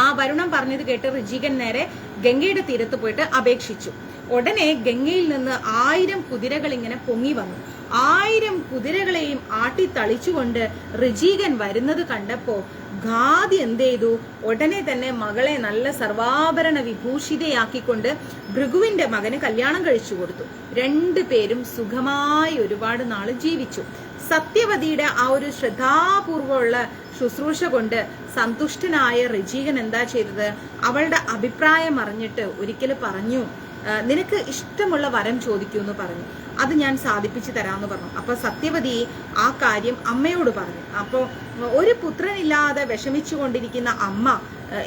ആ വരുണൻ പറഞ്ഞത് കേട്ട് ഋചികൻ നേരെ ഗംഗയുടെ തീരത്ത് പോയിട്ട് അപേക്ഷിച്ചു. ഉടനെ ഗംഗയിൽ നിന്ന് 1000 കുതിരകൾ ഇങ്ങനെ പൊങ്ങി വന്നു. 1000 കുതിരകളെയും ആട്ടിത്തളിച്ചുകൊണ്ട് ഋചികൻ വരുന്നത് കണ്ടപ്പോ ഘാതി എന്ത് ചെയ്തു, ഉടനെ തന്നെ മകളെ നല്ല സർവാഭരണ വിഭൂഷിതയാക്കിക്കൊണ്ട് ഭൃഗുവിന്റെ മകന് കല്യാണം കഴിച്ചു കൊടുത്തു. 2 പേരും സുഖമായി ഒരുപാട് നാള് ജീവിച്ചു. സത്യവതിയുടെ ആ ഒരു ശ്രദ്ധാപൂർവമുള്ള ശുശ്രൂഷ കൊണ്ട് സന്തുഷ്ടനായ ഋചികൻ എന്താ ചെയ്തത്, അവളുടെ അഭിപ്രായം അറിഞ്ഞിട്ട് ഒരിക്കൽ പറഞ്ഞു, നിനക്ക് ഇഷ്ടമുള്ള വരം ചോദിക്കൂ എന്ന് പറഞ്ഞു. അത് ഞാൻ സാധിപ്പിച്ചു തരാമെന്ന് പറഞ്ഞു. അപ്പൊ സത്യവതി ആ കാര്യം അമ്മയോട് പറഞ്ഞു. അപ്പോ ഒരു പുത്രനില്ലാതെ വിഷമിച്ചു കൊണ്ടിരിക്കുന്ന അമ്മ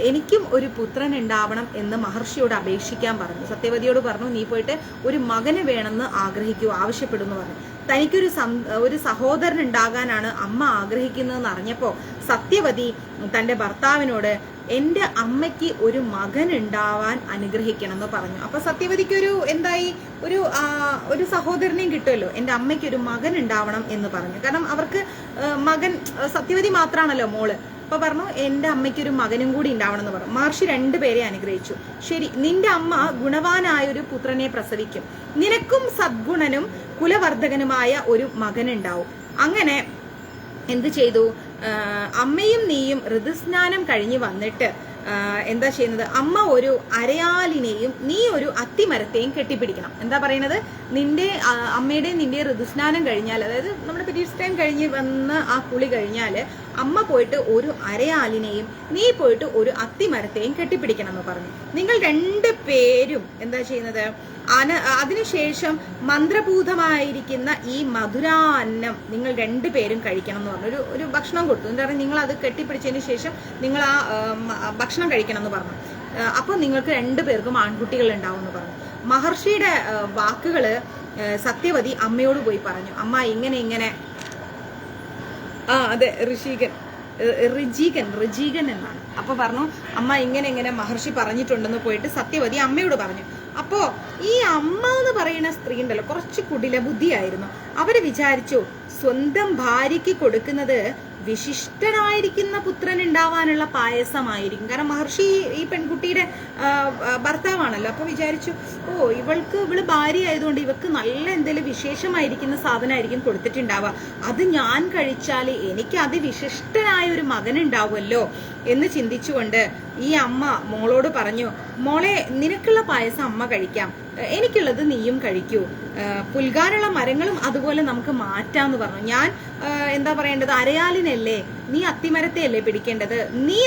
എനിക്കും ഒരു പുത്രൻ ഉണ്ടാവണം എന്ന് മഹർഷിയോട് അപേക്ഷിക്കാൻ പറഞ്ഞു. സത്യവതിയോട് പറഞ്ഞു, നീ പോയിട്ട് ഒരു മകന് വേണമെന്ന് ആഗ്രഹിക്കൂ, ആവശ്യപ്പെടുന്നു പറഞ്ഞു. തനിക്കൊരു സഹോദരൻ ഉണ്ടാകാനാണ് അമ്മ ആഗ്രഹിക്കുന്നതെന്ന് അറിഞ്ഞപ്പോ സത്യവതി തന്റെ ഭർത്താവിനോട് എന്റെ അമ്മയ്ക്ക് ഒരു മകൻ ഉണ്ടാവാൻ അനുഗ്രഹിക്കണം എന്ന് പറഞ്ഞു. അപ്പൊ സത്യവതിക്ക് ഒരു സഹോദരനെയും കിട്ടുമല്ലോ, എന്റെ അമ്മയ്ക്ക് ഒരു മകൻ ഉണ്ടാവണം എന്ന് പറഞ്ഞു. കാരണം അവർക്ക് മകൻ സത്യവതി മാത്രാണല്ലോ മോള്. അപ്പൊ പറഞ്ഞു, എന്റെ അമ്മയ്ക്ക് ഒരു മകനും കൂടി ഉണ്ടാവണം എന്ന് പറഞ്ഞു. മഹർഷി 2 പേരെ അനുഗ്രഹിച്ചു. ശരി, നിന്റെ അമ്മ ഗുണവാനായ ഒരു പുത്രനെ പ്രസവിക്കും, നിനക്കും സദ്ഗുണനും കുലവർദ്ധകനുമായ ഒരു മകൻ ഉണ്ടാവും. അങ്ങനെ എന്ത് ചെയ്തു, അമ്മയും നീയും ഋതുസ്നാനം കഴിഞ്ഞ് വന്നിട്ട് എന്താ ചെയ്യുന്നത്, അമ്മ ഒരു അരയാലിനെയും നീ ഒരു അത്തിമരത്തെയും കെട്ടിപ്പിടിക്കണം. എന്താ പറയുന്നത്, അമ്മയുടെയും നിന്റെ ഋതുസ്നാനം കഴിഞ്ഞാൽ, അതായത് നമ്മുടെ പീരീഡ്സ് ടൈം കഴിഞ്ഞ് വന്ന് ആ കുളി കഴിഞ്ഞാൽ അമ്മ പോയിട്ട് ഒരു അരയാലിനെയും നീ പോയിട്ട് ഒരു അത്തിമരത്തെയും കെട്ടിപ്പിടിക്കണം എന്ന് പറഞ്ഞു. നിങ്ങൾ 2 പേരും എന്താ ചെയ്യുന്നത്, അതിനുശേഷം മന്ത്രഭൂതമായിരിക്കുന്ന ഈ മധുരാന്നം നിങ്ങൾ 2 പേരും കഴിക്കണം എന്ന് പറഞ്ഞു. ഒരു ഭക്ഷണം കൊടുത്തു. എന്താ പറയുക, നിങ്ങൾ അത് കെട്ടിപ്പിടിച്ചതിന് ശേഷം നിങ്ങൾ ആ ഭക്ഷണം കഴിക്കണം എന്ന് പറഞ്ഞു. അപ്പൊ നിങ്ങൾക്ക് 2 പേർക്കും ആൺകുട്ടികൾ ഉണ്ടാവും എന്ന് പറഞ്ഞു. മഹർഷിയുടെ വാക്കുകള് സത്യവതി അമ്മയോട് പോയി പറഞ്ഞു. അമ്മ ഇങ്ങനെ അതെ ഋചികൻ എന്നാണ്. അപ്പൊ പറഞ്ഞു, അമ്മ ഇങ്ങനെ മഹർഷി പറഞ്ഞിട്ടുണ്ടെന്ന് പോയിട്ട് സത്യവതി അമ്മയോട് പറഞ്ഞു. അപ്പോ ഈ അമ്മ എന്ന് പറയുന്ന സ്ത്രീ ഉണ്ടല്ലോ, കുറച്ച് കുടില ബുദ്ധിയായിരുന്നു. അവര് വിചാരിച്ചു, സ്വന്തം ഭാര്യയ്ക്ക് കൊടുക്കുന്നത് വിശിഷ്ടനായിരിക്കുന്ന പുത്രൻ ഉണ്ടാവാനുള്ള പായസമായിരിക്കും. കാരണം മഹർഷി ഈ പെൺകുട്ടിയുടെ ഭർത്താവാണല്ലോ. അപ്പൊ വിചാരിച്ചു, ഇവള് ഭാര്യ ആയതുകൊണ്ട് ഇവക്ക് നല്ല എന്തെങ്കിലും വിശേഷമായിരിക്കുന്ന സാധനമായിരിക്കും കൊടുത്തിട്ടുണ്ടാവുക, അത് ഞാൻ കഴിച്ചാൽ എനിക്ക് അതിവിശിഷ്ടനായ ഒരു മകൻ ഉണ്ടാവുമല്ലോ എന്ന് ചിന്തിച്ചുകൊണ്ട് ഈ അമ്മ മോളോട് പറഞ്ഞു, മോളെ നിനക്കുള്ള പായസം അമ്മ കഴിക്കാം, എനിക്കുള്ളത് നീയും കഴിക്കൂ, പുൽകാനുള്ള മരങ്ങളും അതുപോലെ നമുക്ക് മാറ്റാന്ന് പറഞ്ഞു. ഞാൻ എന്താ പറയേണ്ടത്, അരയാലിനല്ലേ, നീ അത്തിമരത്തെയല്ലേ പിടിക്കേണ്ടത്, നീ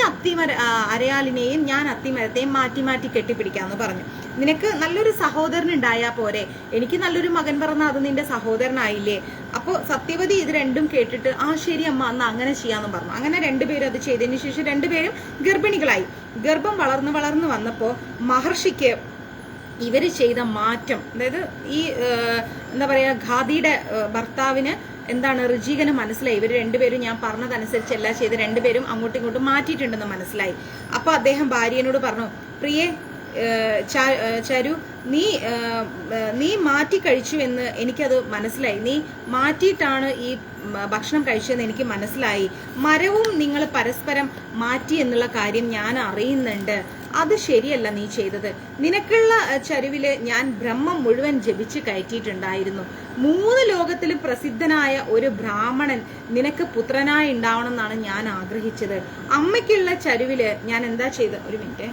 അരയാലിനെയും ഞാൻ അത്തിമരത്തെയും മാറ്റി മാറ്റി കെട്ടിപ്പിടിക്കാന്ന് പറഞ്ഞു. നിനക്ക് നല്ലൊരു സഹോദരൻ ഉണ്ടായാ പോരെ, എനിക്ക് നല്ലൊരു മകൻ പറഞ്ഞാൽ അത് നിന്റെ സഹോദരനായില്ലേ. അപ്പൊ സത്യവതി ഇത് 2 കേട്ടിട്ട് ശരി അമ്മ അന്ന് അങ്ങനെ ചെയ്യാന്ന് പറഞ്ഞു. അങ്ങനെ 2 പേരും അത് ചെയ്തതിന് ശേഷം 2 പേരും ഗർഭിണികളായി. ഗർഭം വളർന്നു വന്നപ്പോ മഹർഷിക്ക് ഇവര് ചെയ്ത മാറ്റം, അതായത് ഈ എന്താ പറയാ ഘാതിയുടെ ഭർത്താവിന് എന്താണ് ഋചികന് മനസ്സിലായി, ഇവർ 2 പേരും ഞാൻ പറഞ്ഞതനുസരിച്ചല്ല ചെയ്ത് 2 പേരും അങ്ങോട്ടും ഇങ്ങോട്ടും മാറ്റിയിട്ടുണ്ടെന്ന് മനസ്സിലായി. അപ്പൊ അദ്ദേഹം ഭാര്യനോട് പറഞ്ഞു, പ്രിയേ ചരു, നീ മാറ്റി കഴിച്ചു എന്ന് എനിക്കത് മനസ്സിലായി, നീ മാറ്റിയിട്ടാണ് ഈ ഭക്ഷണം കഴിച്ചതെന്ന് എനിക്ക് മനസ്സിലായി. മരവും നിങ്ങൾ പരസ്പരം മാറ്റി എന്നുള്ള കാര്യം ഞാൻ അറിയുന്നുണ്ട്, അത് ശരിയല്ല നീ ചെയ്തത്. നിനക്കുള്ള ചരുവില് ഞാൻ ബ്രഹ്മം മുഴുവൻ ജപിച്ച് കയറ്റിയിട്ടുണ്ടായിരുന്നു. 3 ലോകത്തിലും പ്രസിദ്ധനായ ഒരു ബ്രാഹ്മണൻ നിനക്ക് പുത്രനായി ഉണ്ടാവണം എന്നാണ് ഞാൻ ആഗ്രഹിച്ചത്. അമ്മയ്ക്കുള്ള ചരുവില് ഞാൻ എന്താ ചെയ്തത്, ഒരു മിനിറ്റ്,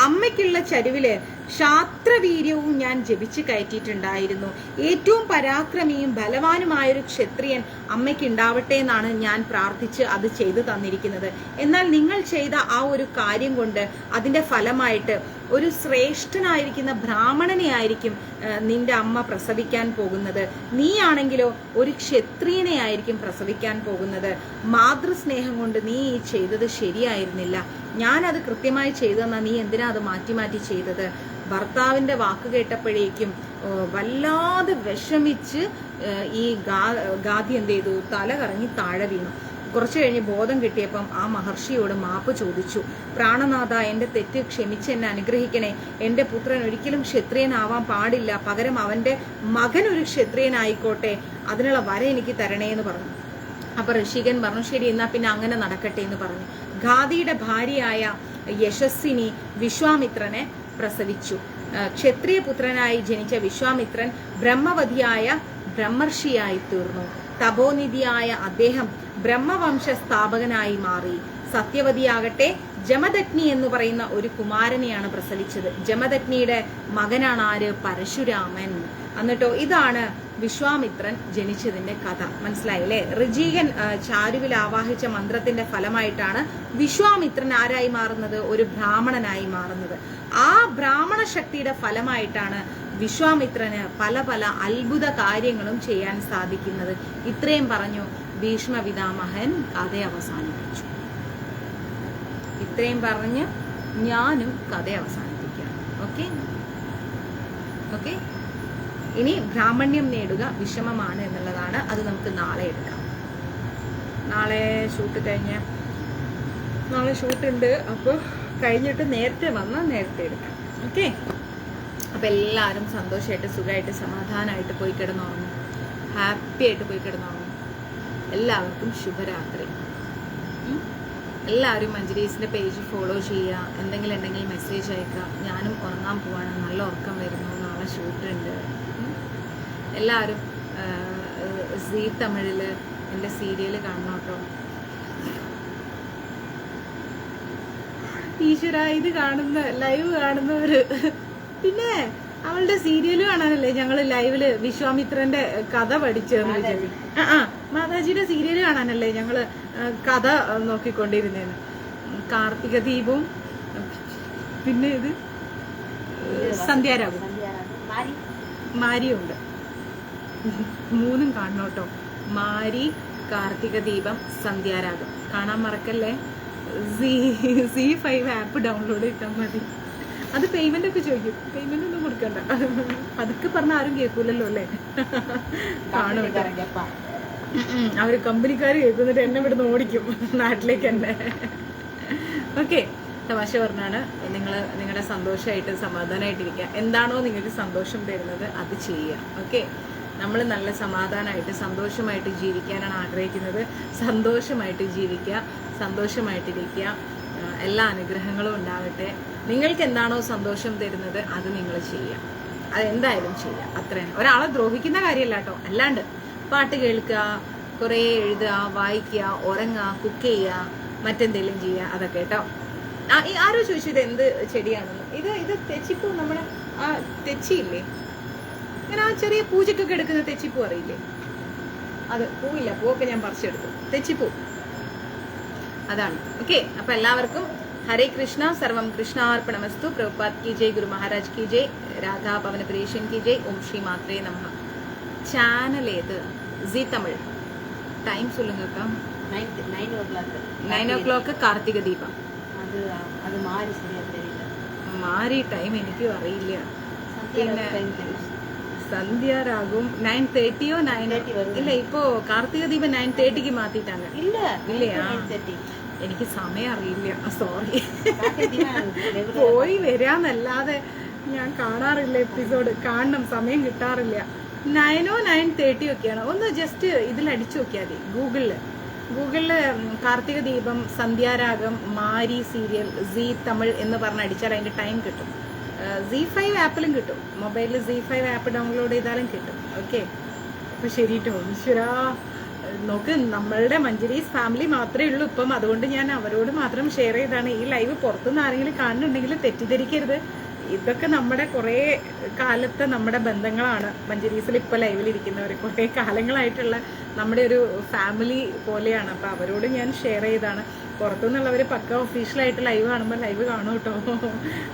അമ്മയ്ക്കുള്ള ചരുവില് ക്ഷാത്രവീര്യവും ഞാൻ ജപിച്ച് കയറ്റിയിട്ടുണ്ടായിരുന്നു. ഏറ്റവും പരാക്രമിയും ബലവാനുമായൊരു ക്ഷത്രിയൻ അമ്മയ്ക്ക് ഉണ്ടാവട്ടെ എന്നാണ് ഞാൻ പ്രാർത്ഥിച്ച് അത് ചെയ്തു തന്നിരിക്കുന്നത്. എന്നാൽ നിങ്ങൾ ചെയ്ത ആ ഒരു കാര്യം കൊണ്ട് അതിന്റെ ഫലമായിട്ട് ഒരു ശ്രേഷ്ഠനായിരിക്കുന്ന ബ്രാഹ്മണനെ ആയിരിക്കും നിന്റെ അമ്മ പ്രസവിക്കാൻ പോകുന്നത്. നീയാണെങ്കിലോ ഒരു ക്ഷത്രിയനെ ആയിരിക്കും പ്രസവിക്കാൻ പോകുന്നത്. മാതൃസ്നേഹം കൊണ്ട് നീ ചെയ്തത് ശരിയായിരുന്നില്ല. ഞാനത് കൃത്യമായി ചെയ്തെന്നാ, നീ എന്തിനാ അത് മാറ്റി മാറ്റി ചെയ്തത്? ഭർത്താവിന്റെ വാക്ക് കേട്ടപ്പോഴേക്കും വല്ലാതെ വിഷമിച്ച് ഈ ഗാദി എന്ത് ചെയ്തു, തല കറങ്ങി താഴെ വീണു. കുറച്ചു കഴിഞ്ഞ് ബോധം കിട്ടിയപ്പം ആ മഹർഷിയോട് മാപ്പ് ചോദിച്ചു. പ്രാണനാഥ, എന്റെ തെറ്റ് ക്ഷമിച്ച് എന്നെ അനുഗ്രഹിക്കണേ. എന്റെ പുത്രൻ ഒരിക്കലും ക്ഷത്രിയനാവാൻ പാടില്ല, പകരം അവന്റെ മകൻ ഒരു ക്ഷത്രിയനായിക്കോട്ടെ, അതിനുള്ള വര എനിക്ക് തരണേ എന്ന് പറഞ്ഞു. അപ്പൊ ഋഷികൻ പറഞ്ഞു, ശരി എന്നാ പിന്നെ അങ്ങനെ നടക്കട്ടെ എന്ന് പറഞ്ഞു. ഗാദിയുടെ ഭാര്യയായ യശസ്വിനി വിശ്വാമിത്രനെ പ്രസവിച്ചു. ക്ഷത്രിയ പുത്രനായി ജനിച്ച വിശ്വാമിത്രൻ ബ്രഹ്മവതിയായ ബ്രഹ്മർഷിയായി തീർന്നു. തപോനിധിയായ അദ്ദേഹം ബ്രഹ്മവംശ സ്ഥാപകനായി മാറി. സത്യവതിയാകട്ടെ ജമദഗ്നി എന്ന് പറയുന്ന ഒരു കുമാരനെയാണ് പ്രസവിച്ചത്. ജമദഗ്നിയുടെ മകനാണ് ആര്? പരശുരാമൻ. എന്നിട്ടോ ഇതാണ് വിശ്വാമിത്രൻ ജനിച്ചതിന്റെ കഥ. മനസ്സിലായില്ലേ? ഋജീകൻ ചാരുവിൽ ആവാഹിച്ച മന്ത്രത്തിന്റെ ഫലമായിട്ടാണ് വിശ്വാമിത്രൻ ആരായി മാറുന്നത്? ഒരു ബ്രാഹ്മണനായി മാറുന്നത്. ആ ബ്രാഹ്മണ ശക്തിയുടെ ഫലമായിട്ടാണ് വിശ്വാമിത്രന് പല പല അത്ഭുത കാര്യങ്ങളും ചെയ്യാൻ സാധിക്കുന്നത്. ഇത്രയും പറഞ്ഞു ഭീഷ്മ പിതാമഹൻ കഥ അവസാനിപ്പിച്ചു. ഇത്രയും പറഞ്ഞ് ഞാനും കഥ അവസാനിപ്പിക്കാം. Okay okay. ഇനി ബ്രാഹ്മണ്യം നേടുക വിഷമമാണ് എന്നുള്ളതാണ്. അത് നമുക്ക് നാളെ എടുക്കാം. നാളെ ഷൂട്ടുണ്ട്. അപ്പോൾ കഴിഞ്ഞിട്ട് നേരത്തെ വന്നാൽ നേരത്തെ എടുക്കാം. ഓക്കെ. അപ്പൊ എല്ലാവരും സന്തോഷമായിട്ട് സുഖമായിട്ട് സമാധാനമായിട്ട് പോയി കിടന്നുറങ്ങും. ഹാപ്പി ആയിട്ട് പോയി കിടന്നുറങ്ങും. എല്ലാവർക്കും ശുഭരാത്രി. എല്ലാവരും മഞ്ജരീസിന്റെ പേജ് ഫോളോ ചെയ്യുക. എന്തെങ്കിലും ഉണ്ടെങ്കിൽ മെസ്സേജ് അയക്കുക. ഞാനും ഉറങ്ങാൻ പോവാണ്. നല്ല ഉറക്കം വരുന്നു. നാളെ ഷൂട്ടുണ്ട്. എല്ലാവരും സീ തമിഴില് എൻ്റെ സീരിയല് കാണണം കേട്ടോ. ഈശ്വര, ഇത് ലൈവ് കാണുന്നവര് പിന്നെ അവളുടെ സീരിയല് കാണാനല്ലേ ഞങ്ങള് ലൈവില് വിശ്വാമിത്രന്റെ കഥ പഠിച്ചതെന്ന് വിചാരിച്ചു. മാതാജിയുടെ സീരിയല് കാണാനല്ലേ ഞങ്ങള് കഥ നോക്കിക്കൊണ്ടിരുന്നേന്ന്. കാർത്തിക ദീപവും പിന്നെ ഇത് സന്ധ്യാരാഗം മാരിയുണ്ട്. മൂന്നും കാണണം കേട്ടോ. മാരി, കാർത്തിക ദീപം, സന്ധ്യാരാഗം കാണാൻ മറക്കല്ലേ. Z5 ആപ്പ് ഡൗൺലോഡ് ചെയ്താൽ മതി. അത് പേയ്മെന്റ് ഒക്കെ ചോദിക്കും. പേയ്മെന്റ് ഒന്നും കൊടുക്കണ്ട. അതൊക്കെ പറഞ്ഞ ആരും കേൾക്കൂലല്ലോ അല്ലേ. കാണും. അവര് കമ്പനിക്കാർ കേൾക്കുന്നിട്ട് എന്നെ ഇവിടുന്ന് ഓടിക്കും നാട്ടിലേക്ക് തന്നെ. ഓക്കെ. തമാശ പറഞ്ഞാണ്. നിങ്ങളുടെ സന്തോഷമായിട്ട് സമാധാനമായിട്ടിരിക്കുക. എന്താണോ നിങ്ങൾക്ക് സന്തോഷം തരുന്നത് അത് ചെയ്യുക. ഓക്കെ. നമ്മൾ നല്ല സമാധാനമായിട്ട് സന്തോഷമായിട്ട് ജീവിക്കാനാണ് ആഗ്രഹിക്കുന്നത്. സന്തോഷമായിട്ട് ജീവിക്കുക, സന്തോഷമായിട്ടിരിക്കുക. എല്ലാ അനുഗ്രഹങ്ങളും ഉണ്ടാവട്ടെ. നിങ്ങൾക്ക് എന്താണോ സന്തോഷം തരുന്നത് അത് നിങ്ങൾ ചെയ്യുക. അതെന്തായാലും ചെയ്യുക. അത്രയാണ്. ഒരാളെ ദ്രോഹിക്കുന്ന കാര്യമല്ല കേട്ടോ. അല്ലാണ്ട് പാട്ട് കേൾക്കുക, കുറേ എഴുതുക, വായിക്കുക, ഉറങ്ങുക, കുക്ക് ചെയ്യുക, മറ്റെന്തെങ്കിലും ചെയ്യുക, അതൊക്കെ കേട്ടോ. ആരോ ചോദിച്ചു ഇത് എന്ത് ചെടിയാണെന്ന്. ഇത് തെച്ചിപ്പൂ. നമ്മുടെ ആ തെച്ചിയില്ലേ, ഇങ്ങനെ ആ ചെറിയ പൂജക്കൊക്കെ എടുക്കുന്ന തെച്ചിപ്പൂ അറിയില്ലേ? അത് പൂവില്ല, പൂവൊക്കെ ഞാൻ പറിച്ചെടുത്തു. തെച്ചിപ്പൂ അതാണ്. ഓക്കെ. അപ്പൊ എല്ലാവർക്കും ഹരേ കൃഷ്ണ. സർവം കൃഷ്ണാർപ്പണമസ്തു. പ്രഭുപാദ് കി ജയ്, ഗുരു മഹാരാജ് കി ജയ്, രാധാ പവന പ്രിയേഷൻ കി ജയ്. ഓം ശ്രീ മാത്രേ നമഃ. ചാനൽ ഏത്? ജി തമിഴ്. ടൈം சொல்லுங்கக்கா. 9 o'clock കാർത്തിക ദീപം. മാറി ടൈം എനിക്കും അറിയില്ല. പിന്നെ സന്ധ്യാരാഗവും 9:30 ഇല്ല. ഇപ്പോ കാർത്തിക ദീപം 9:30 മാറ്റിട്ടാണ്. ഇല്ലയാ? എനിക്ക് സമയം അറിയില്ല. സോറി. പോയി വരാന്നല്ലാതെ ഞാൻ കാണാറില്ല എപ്പിസോഡ്. കാണണം, സമയം കിട്ടാറില്ല. 9 or 9:30 ഒക്കെയാണ്. ഒന്ന് ജസ്റ്റ് ഇതിൽ അടിച്ചു നോക്കിയാൽ മതി. ഗൂഗിളില് കാർത്തിക ദീപം, സന്ധ്യാരാഗം, മാരി സീരിയൽ, സീ തമിഴ് എന്ന് പറഞ്ഞ് അടിച്ചാൽ അതിന്റെ ടൈം കിട്ടും. Z5 ആപ്പിലും കിട്ടും. മൊബൈലിൽ Z5 ആപ്പ് ഡൗൺലോഡ് ചെയ്താലും കിട്ടും. ഓക്കെ. അപ്പൊ ശരി കേട്ടോ. ഈശ്വരാ, നോക്ക്, നമ്മളുടെ മഞ്ജരീസ് ഫാമിലി മാത്രമേ ഉള്ളൂ ഇപ്പം. അതുകൊണ്ട് ഞാൻ അവരോട് മാത്രം ഷെയർ ചെയ്താണ്. ഈ ലൈവ് പുറത്തുനിന്ന് ആരെങ്കിലും കാണുന്നുണ്ടെങ്കിൽ തെറ്റിദ്ധരിക്കരുത്. ഇതൊക്കെ നമ്മുടെ കുറേ കാലത്തെ നമ്മുടെ ബന്ധങ്ങളാണ്. മഞ്ജരീസിൽ ഇപ്പൊ ലൈവിലിരിക്കുന്നവർ കുറേ കാലങ്ങളായിട്ടുള്ള നമ്മുടെ ഒരു ഫാമിലി പോലെയാണ്. അപ്പൊ അവരോട് ഞാൻ ഷെയർ ചെയ്താണ്. പുറത്തുനിന്നുള്ളവർ പക്ക ഒഫീഷ്യലായിട്ട് ലൈവ് കാണുമ്പോൾ ലൈവ് കാണും കേട്ടോ.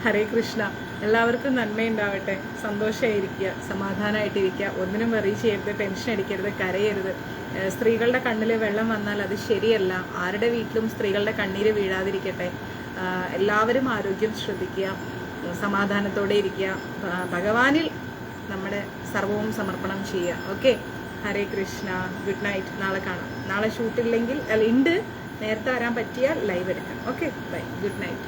ഹരേ കൃഷ്ണ. എല്ലാവർക്കും നന്മയുണ്ടാവട്ടെ. സന്തോഷമായിരിക്കുക, സമാധാനമായിട്ടിരിക്കുക. ഒന്നിനും വെറി ചെയ്യരുത്, ടെൻഷൻ അടിക്കരുത്, കരയരുത്. സ്ത്രീകളുടെ കണ്ണിൽ വെള്ളം വന്നാൽ അത് ശരിയല്ല. ആരുടെ വീട്ടിലും സ്ത്രീകളുടെ കണ്ണീര് വീഴാതിരിക്കട്ടെ. എല്ലാവരും ആരോഗ്യം ശ്രദ്ധിക്കുക, സമാധാനത്തോടെ ഇരിക്കുക. ഭഗവാനിൽ നമ്മുടെ സർവവും സമർപ്പണം ചെയ്യുക. ഓക്കെ, ഹരേ കൃഷ്ണ, ഗുഡ് നൈറ്റ്. നാളെ കാണാം. നാളെ ഷൂട്ടില്ലെങ്കിൽ ഉണ്ട്, നേരത്തെ വരാൻ പറ്റിയാൽ ലൈവ് എടുക്കാം. Okay, bye, good night.